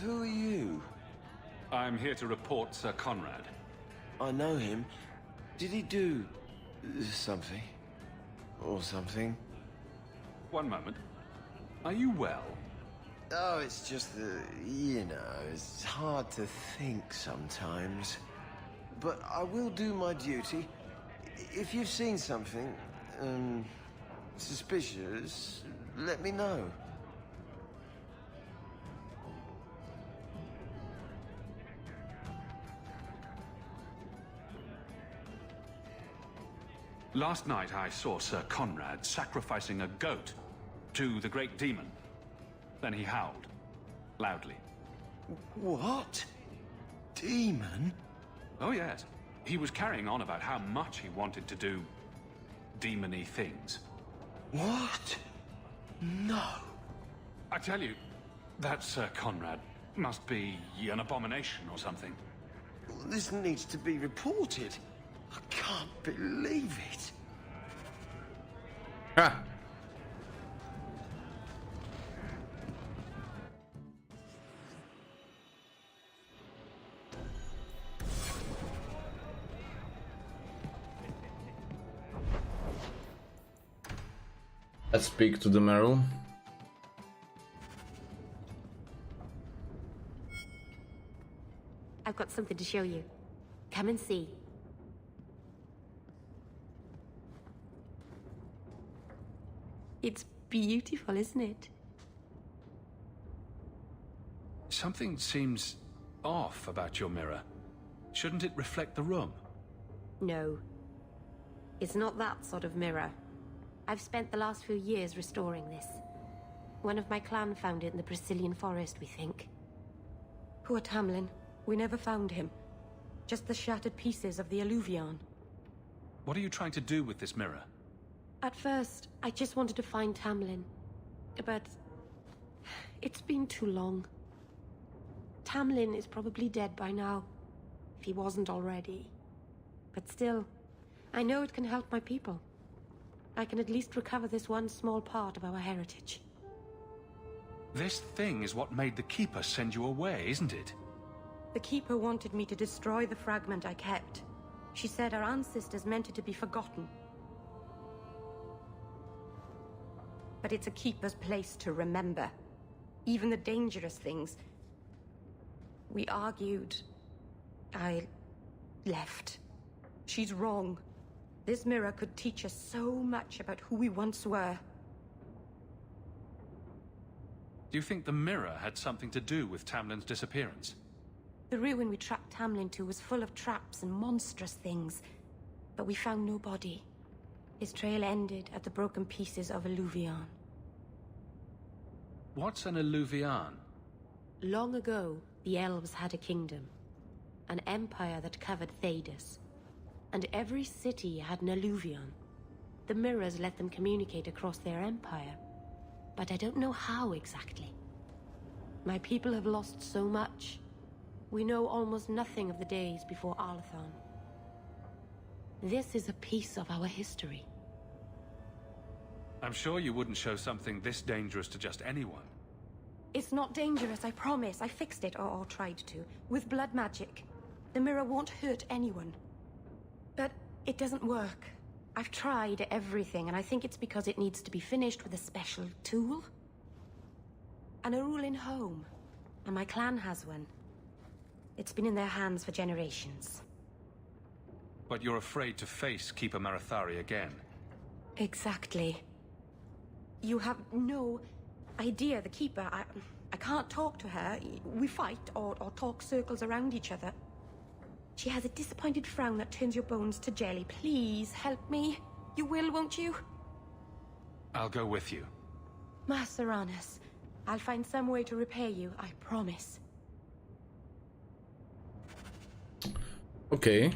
Who are you? I'm here to report Sir Conrad. I know him. Did he do... something? Or something? One moment. Are you well? Oh, it's just that, you know, it's hard to think sometimes. But I will do my duty. If you've seen something, suspicious, let me know. Last night I saw Sir Conrad sacrificing a goat to the great demon. Then he howled, loudly. What? Demon? Oh yes. He was carrying on about how much he wanted to do demon-y things. What? No. I tell you, that Sir Conrad must be an abomination or something. This needs to be reported. I can't believe it. Ha! Let's speak to the Merrill. I've got something to show you. Come and see. It's beautiful, isn't it? Something seems off about your mirror. Shouldn't it reflect the room? No. It's not that sort of mirror. I've spent the last few years restoring this. One of my clan found it in the Brazilian forest, we think. Poor Tamlin. We never found him. Just the shattered pieces of the Alluvion. What are you trying to do with this mirror? At first, I just wanted to find Tamlin. But it's been too long. Tamlin is probably dead by now, if he wasn't already. But still, I know it can help my people. I can at least recover this one small part of our heritage. This thing is what made the Keeper send you away, isn't it? The Keeper wanted me to destroy the fragment I kept. She said our ancestors meant it to be forgotten. But it's a Keeper's place to remember. Even the dangerous things. We argued. I left. She's wrong. This mirror could teach us so much about who we once were. Do you think the mirror had something to do with Tamlin's disappearance? The ruin we tracked Tamlin to was full of traps and monstrous things, but we found no body. His trail ended at the broken pieces of Alluvion. What's an Alluvion? Long ago, the elves had a kingdom. An empire that covered Thedas. And every city had an Alluvion. The mirrors let them communicate across their empire. But I don't know how exactly. My people have lost so much. We know almost nothing of the days before Arlathan. This is a piece of our history. I'm sure you wouldn't show something this dangerous to just anyone. It's not dangerous, I promise. I fixed it, or tried to, with blood magic. The mirror won't hurt anyone. But it doesn't work. I've tried everything, and I think it's because it needs to be finished with a special tool. An Arulin home. And my clan has one. It's been in their hands for generations. But you're afraid to face Keeper Marathari again. Exactly. You have no idea, the Keeper. I can't talk to her. We fight or talk circles around each other. She has a disappointed frown that turns your bones to jelly. Please, help me. You will, won't you? I'll go with you. Maseranas, I'll find some way to repay you, I promise. Okay.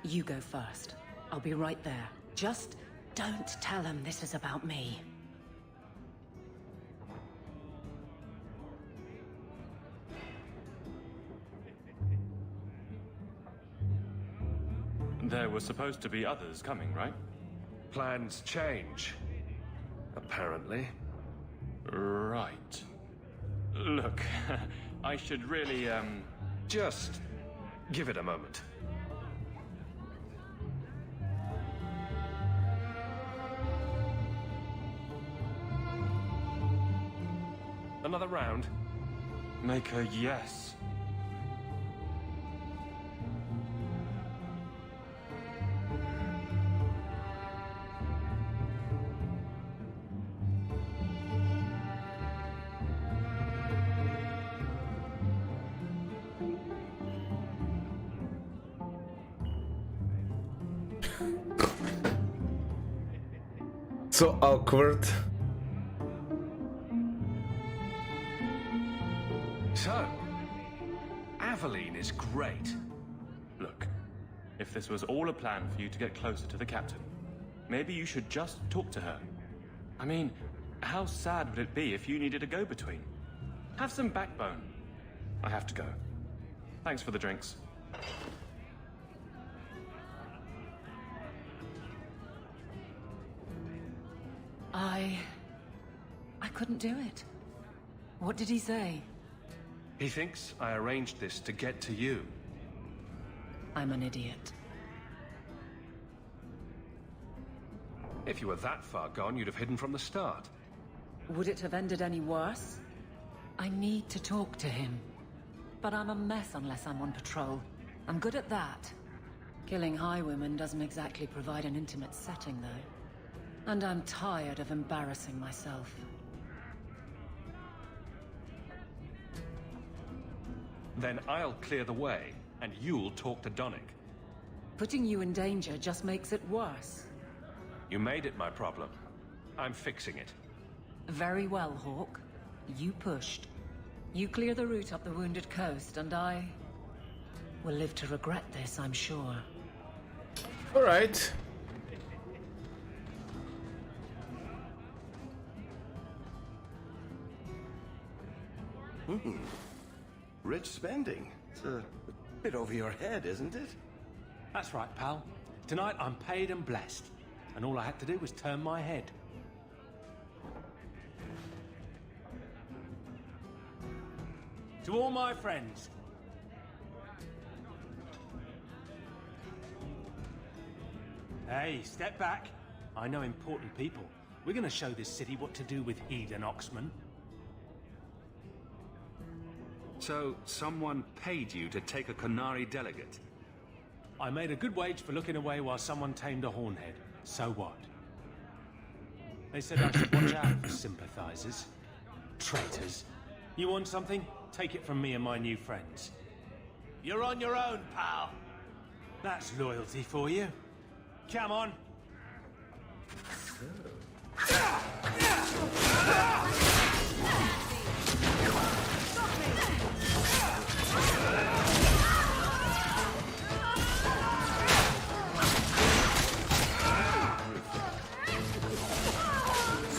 You go first. I'll be right there. Just don't tell them this is about me. There were supposed to be others coming, right? Plans change. Apparently. Right. Look, I should really, Just give it a moment. Another round? Make a yes. So awkward. So, Aveline is great. Look, if this was all a plan for you to get closer to the captain, maybe you should just talk to her. I mean, how sad would it be if you needed a go-between? Have some backbone. I have to go. Thanks for the drinks. I couldn't do it. What did he say? He thinks I arranged this to get to you. I'm an idiot. If you were that far gone, you'd have hidden from the start. Would it have ended any worse? I need to talk to him. But I'm a mess unless I'm on patrol. I'm good at that. Killing highwaymen doesn't exactly provide an intimate setting, though. And I'm tired of embarrassing myself. Then I'll clear the way, and you'll talk to Donnic. Putting you in danger just makes it worse. You made it my problem. I'm fixing it. Very well, Hawk. You pushed. You clear the route up the Wounded Coast, and I will live to regret this, I'm sure. All right. Rich spending. It's a bit over your head, isn't it? That's right, pal. Tonight I'm paid and blessed. And all I had to do was turn my head. To all my friends. Hey, step back. I know important people. We're gonna show this city what to do with Heed and Oxman. So, someone paid you to take a Qunari delegate? I made a good wage for looking away while someone tamed a hornhead. So what? They said I should watch out for sympathizers. Traitors. You want something? Take it from me and my new friends. You're on your own, pal. That's loyalty for you. Come on.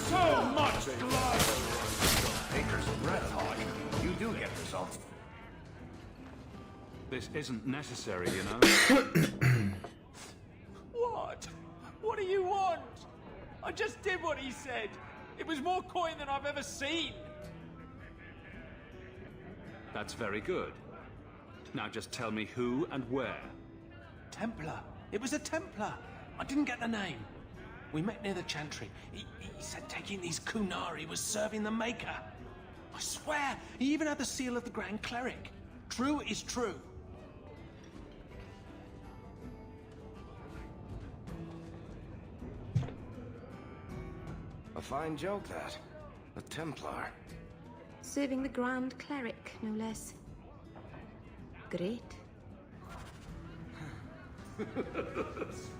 So much blood! Baker's breath, Hawk. You do get results. This isn't necessary, you know. What? What do you want? I just did what he said. It was more coin than I've ever seen. That's very good. Now just tell me who and where. Templar. It was a Templar. I didn't get the name. We met near the Chantry. He said taking these Qunari was serving the Maker. I swear, he even had the seal of the Grand Cleric. True is true. A fine joke, that. A Templar. Serving the Grand Cleric, no less. Great.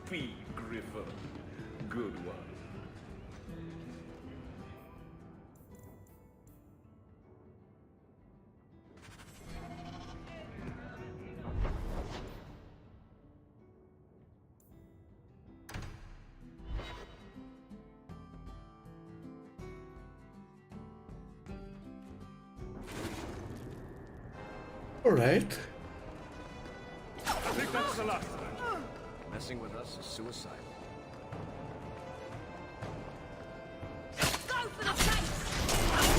Speed Griffer. Good one. All right. I think that's the last of it. Messing with us is suicidal. Go for the face!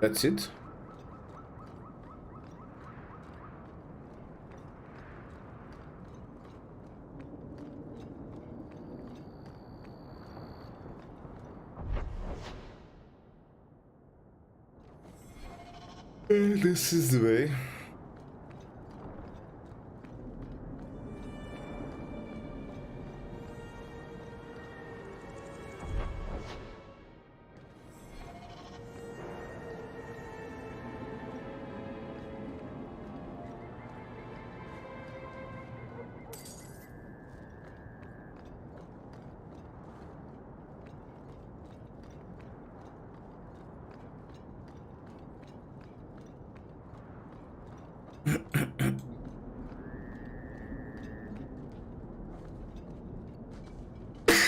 That's it. This is the way.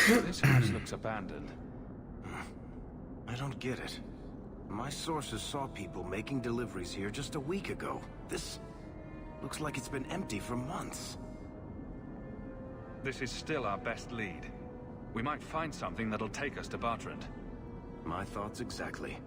This house looks abandoned. I don't get it. My sources saw people making deliveries here just a week ago. This looks like it's been empty for months. This is still our best lead. We might find something that'll take us to Bartrand. My thoughts exactly.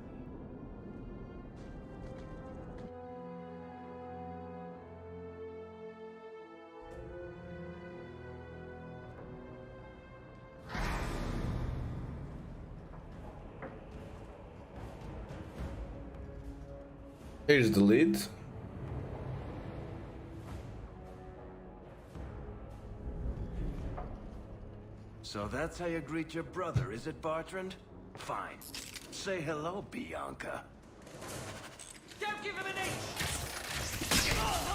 Here's the lead. So that's how you greet your brother, is it, Bartrand? Fine. Say hello, Bianca. Don't give him an inch!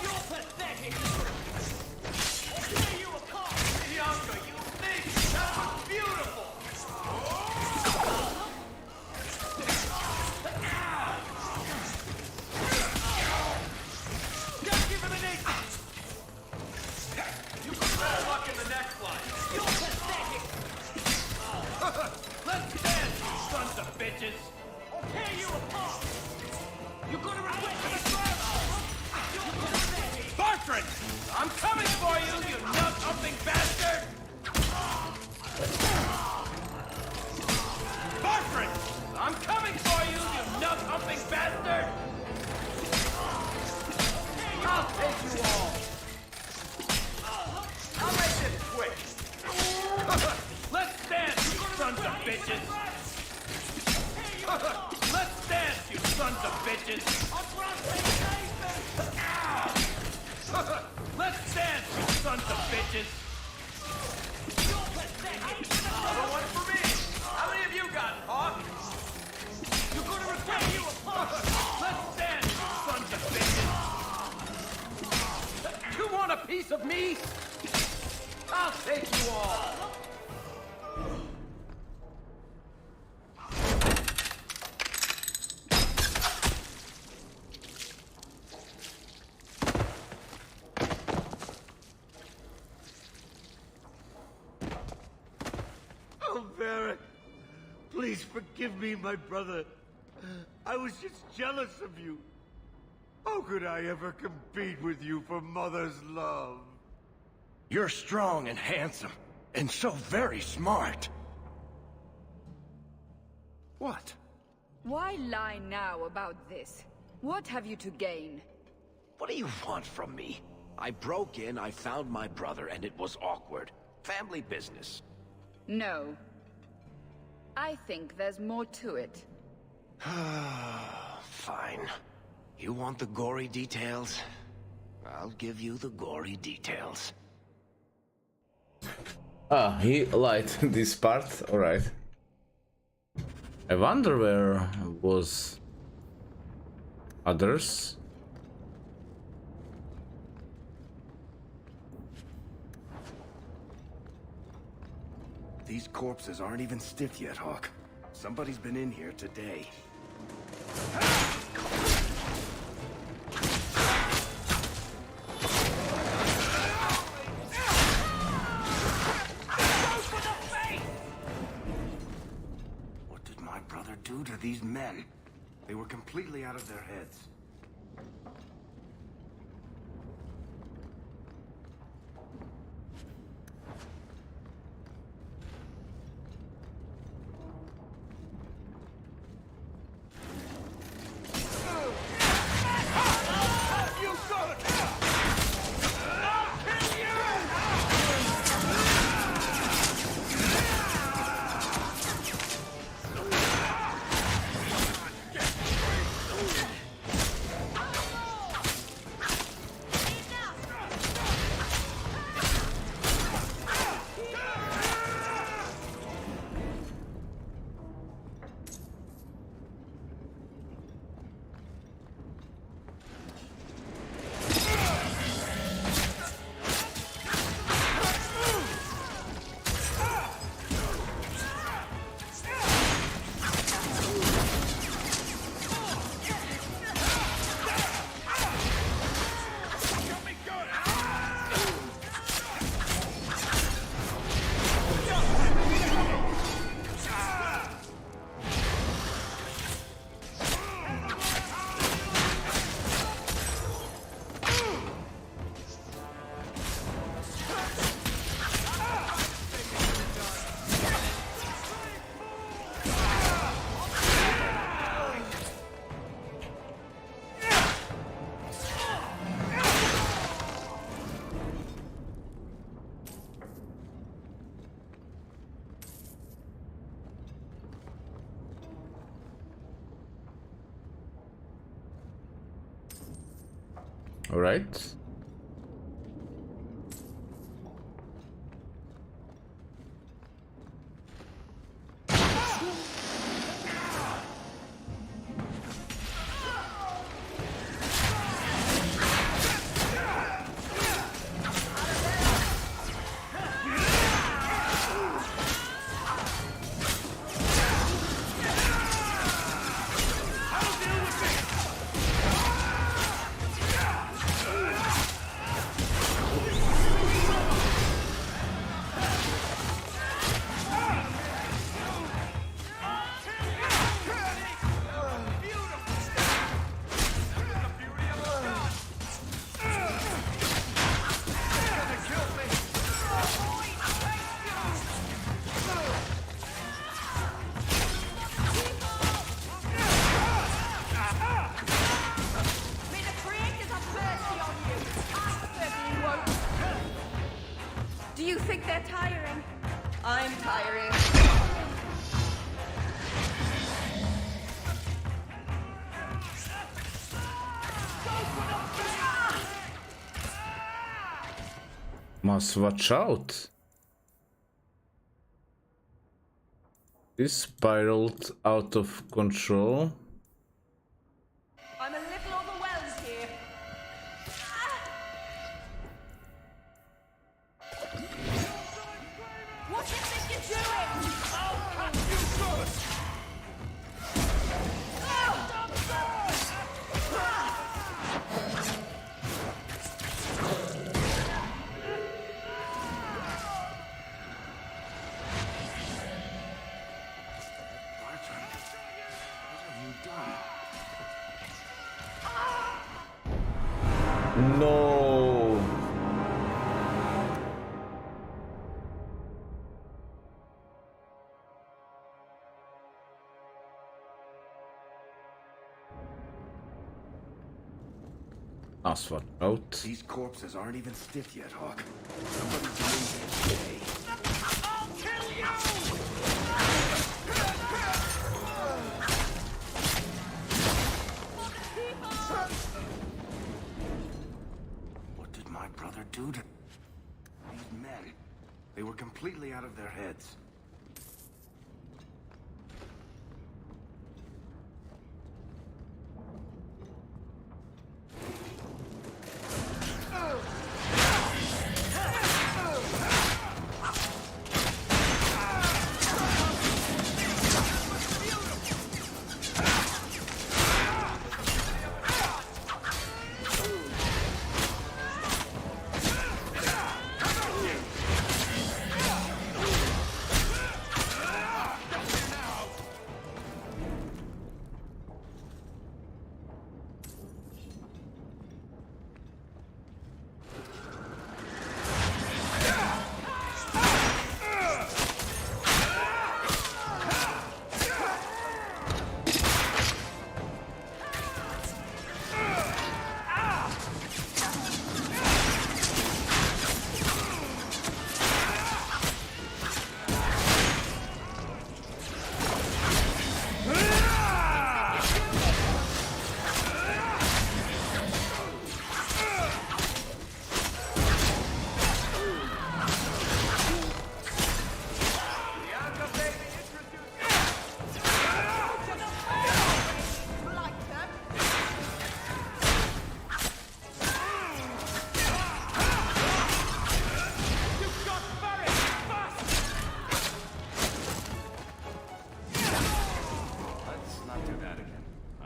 You're pathetic! I'll tear you apart! Bianca, you think that was beautiful! Don't give him an inch! You got better luck in the next one! You're pathetic! Let's dance, you sons of bitches! I'll tear you apart! You're gonna regret this forever! Bartrand! I'm coming for you, you nut-humping bastard! Bartrand! I'm coming for you, you nut-humping bastard! I'll take you all! I'll make this quick! Let's dance, you sons of bitches! Let's dance, you sons of bitches! Let's dance, you sons of bitches! Another one for me! How many of you got, Hawk? You're gonna regret you apart! Let's dance, you sons of bitches! You want a piece of me? I'll take you all! Oh, Varric, please forgive me, my brother. I was just jealous of you. How could I ever compete with you for Mother's love? You're strong and handsome, and so very smart. What? Why lie now about this? What have you to gain? What do you want from me? I broke in, I found my brother, and it was awkward. Family business. No. I think there's more to it. Fine. You want the gory details? I'll give you the gory details. Ah, he liked this part, alright. I wonder where was others. These corpses aren't even stiff yet, Hawk. Somebody's been in here today. What did my brother do to these men? They were completely out of their heads. Alright. Do you think they're tiring? I'm tiring. Must watch out. This spiraled out of control. I'm a little overwhelmed here. What do you think you're doing? I'll cut you first! No. Must watch out. These corpses aren't even stiff yet, Hawk. Somebody's doing it. I'll kill you! What did my brother do to these men? They were completely out of their heads.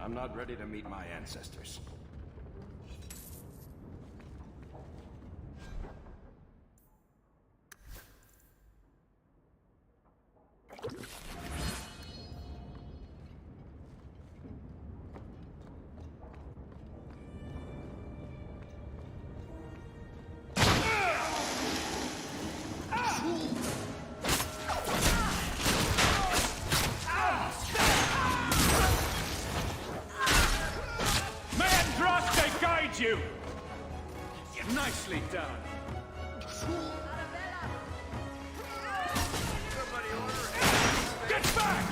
I'm not ready to meet my ancestors. You! Nicely done. Get back!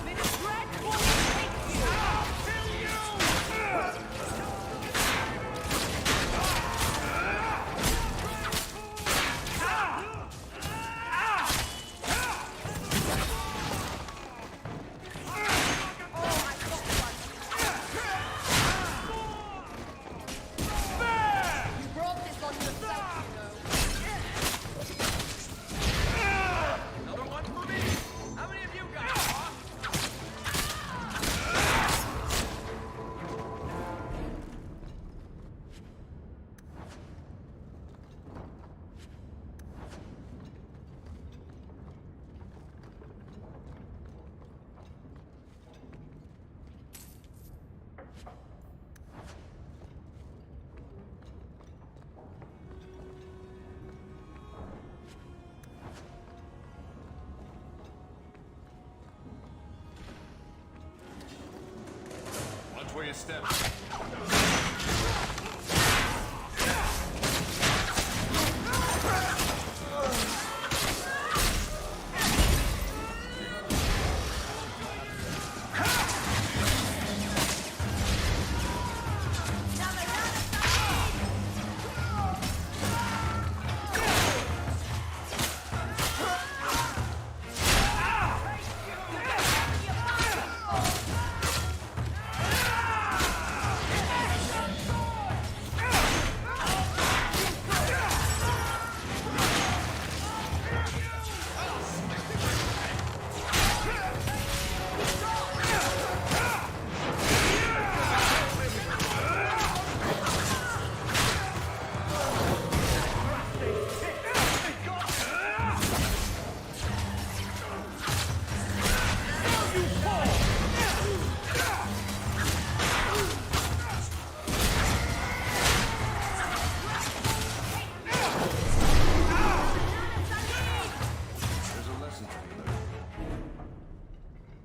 May the dread one take you! step.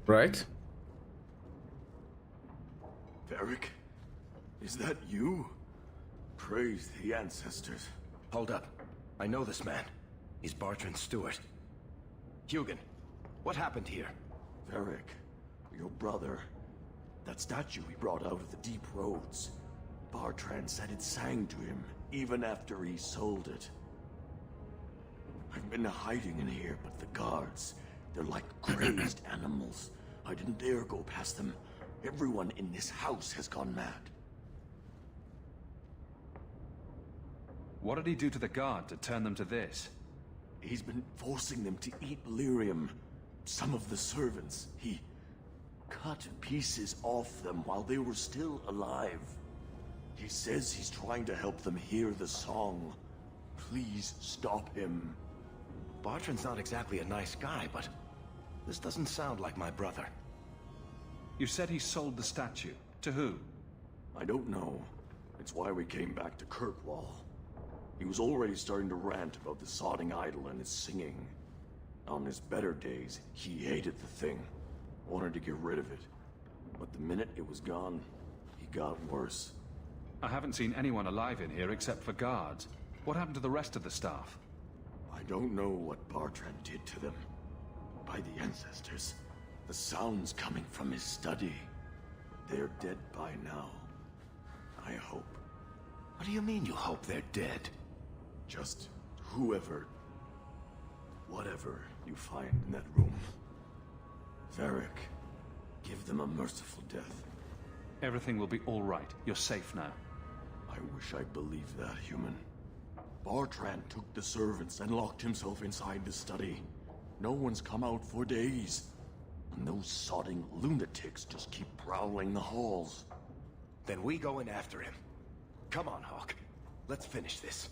Right? Varric? Is that you? Praise the ancestors. Hold up. I know this man. He's Bartrand Stewart. Hugin, what happened here? Varric, your brother. That statue he brought out of the deep roads. Bartrand said it sang to him, even after he sold it. I've been hiding in here, but the guards, they're like crazed animals. I didn't dare go past them. Everyone in this house has gone mad. What did he do to the guard to turn them to this? He's been forcing them to eat lyrium. Some of the servants, he cut pieces off them while they were still alive. He says he's trying to help them hear the song. Please stop him. Bartrand's not exactly a nice guy, but this doesn't sound like my brother. You said he sold the statue. To who? I don't know. It's why we came back to Kirkwall. He was already starting to rant about the sodding idol and its singing. On his better days, he hated the thing. Wanted to get rid of it. But the minute it was gone, he got worse. I haven't seen anyone alive in here except for guards. What happened to the rest of the staff? I don't know what Bartrand did to them. By the ancestors, the sounds coming from his study. They're dead by now. I hope. What do you mean you hope they're dead? Just whoever, whatever you find in that room. Varric, give them a merciful death. Everything will be all right. You're safe now. I wish I believed that, human. Bartrand took the servants and locked himself inside the study. No one's come out for days. And those sodding lunatics just keep prowling the halls. Then we go in after him. Come on, Hawke. Let's finish this.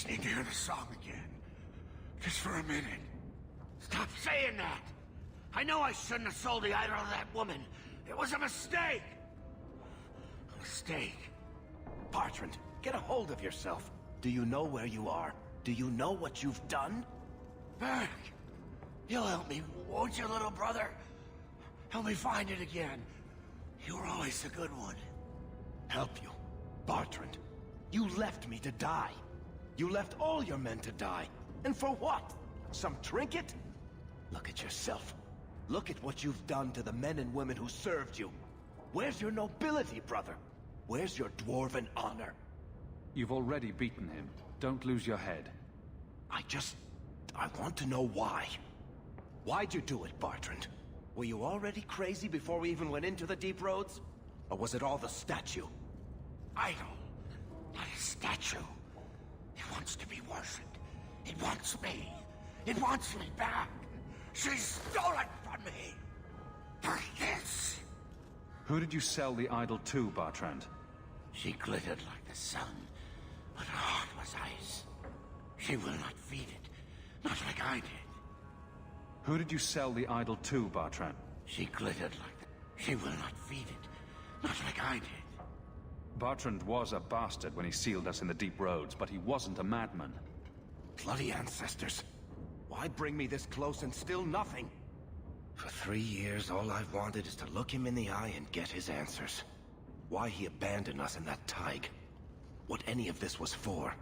just need to hear the song again. Just for a minute. Stop saying that! I know I shouldn't have sold the idol to that woman. It was a mistake! A mistake. Bertrand, get a hold of yourself. Do you know where you are? Do you know what you've done? Varric, you'll help me, won't you, little brother? Help me find it again. You were always a good one. Help you? Bertrand, you left me to die. You left all your men to die. And for what? Some trinket? Look at yourself. Look at what you've done to the men and women who served you. Where's your nobility, brother? Where's your dwarven honor? You've already beaten him. Don't lose your head. I want to know why. Why'd you do it, Bertrand? Were you already crazy before we even went into the Deep Roads? Or was it all the statue? Idol, not a statue. It wants to be worshipped. It wants me. It wants me back. She stole it from me. For this. Who did you sell the idol to, Bertrand? She glittered like the sun, but her heart was ice. She will not feed it, not like I did. Who did you sell the idol to, Bertrand? She glittered like she will not feed it, not like I did. Bertrand was a bastard when he sealed us in the Deep Roads, but he wasn't a madman. Bloody ancestors. Why bring me this close and still nothing? For 3 years, all I've wanted is to look him in the eye and get his answers. Why he abandoned us in that Tig. What any of this was for.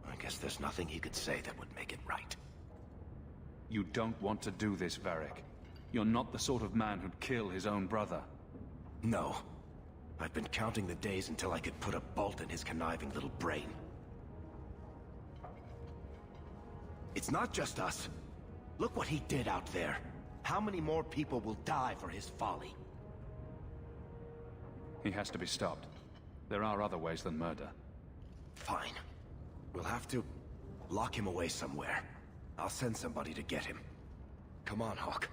I guess there's nothing he could say that would make it right. You don't want to do this, Varric. You're not the sort of man who'd kill his own brother. No. I've been counting the days until I could put a bolt in his conniving little brain. It's not just us. Look what he did out there. How many more people will die for his folly? He has to be stopped. There are other ways than murder. Fine. We'll have to lock him away somewhere. I'll send somebody to get him. Come on, Hawke.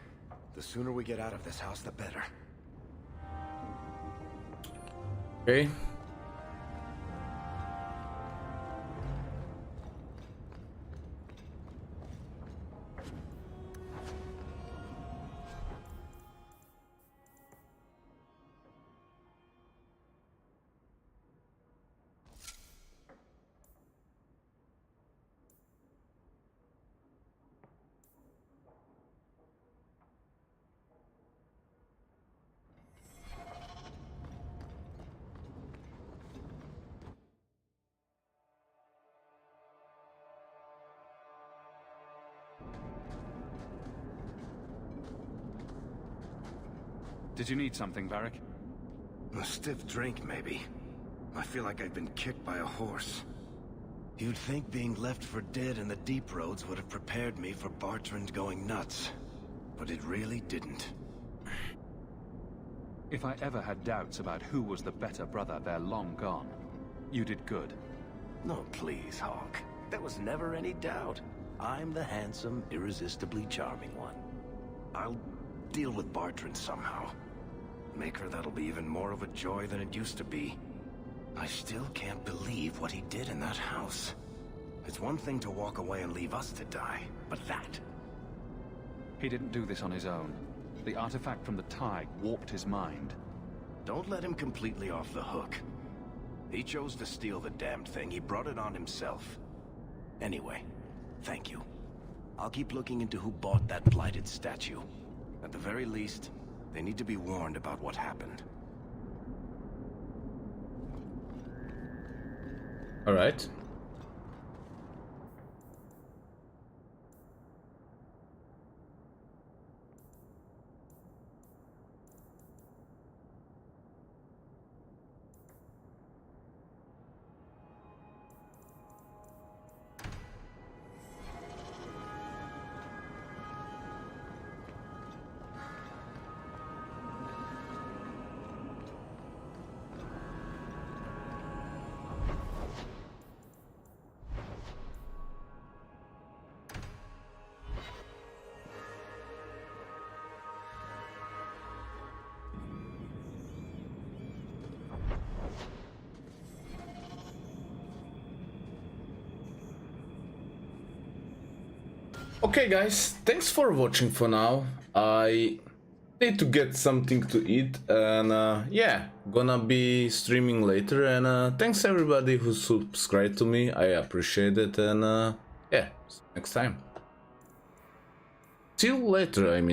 The sooner we get out of this house, the better. Okay. Did you need something, Varric? A stiff drink, maybe. I feel like I've been kicked by a horse. You'd think being left for dead in the Deep Roads would have prepared me for Bertrand going nuts. But it really didn't. If I ever had doubts about who was the better brother, they're long gone. You did good. No, please, Hawke. There was never any doubt. I'm the handsome, irresistibly charming one. I'll deal with Bertrand somehow. Make her that'll be even more of a joy than it used to be. I still can't believe what he did in that house. It's one thing to walk away and leave us to die, but that... He didn't do this on his own. The artifact from the Tig warped his mind. Don't let him completely off the hook. He chose to steal the damned thing. He brought it on himself. Anyway, thank you. I'll keep looking into who bought that blighted statue. At the very least, they need to be warned about what happened. All right. Okay guys, thanks for watching for now. I need to get something to eat, and yeah, gonna be streaming later, and thanks everybody who subscribed to me, I appreciate it, and yeah, see you next time. See you later, I mean.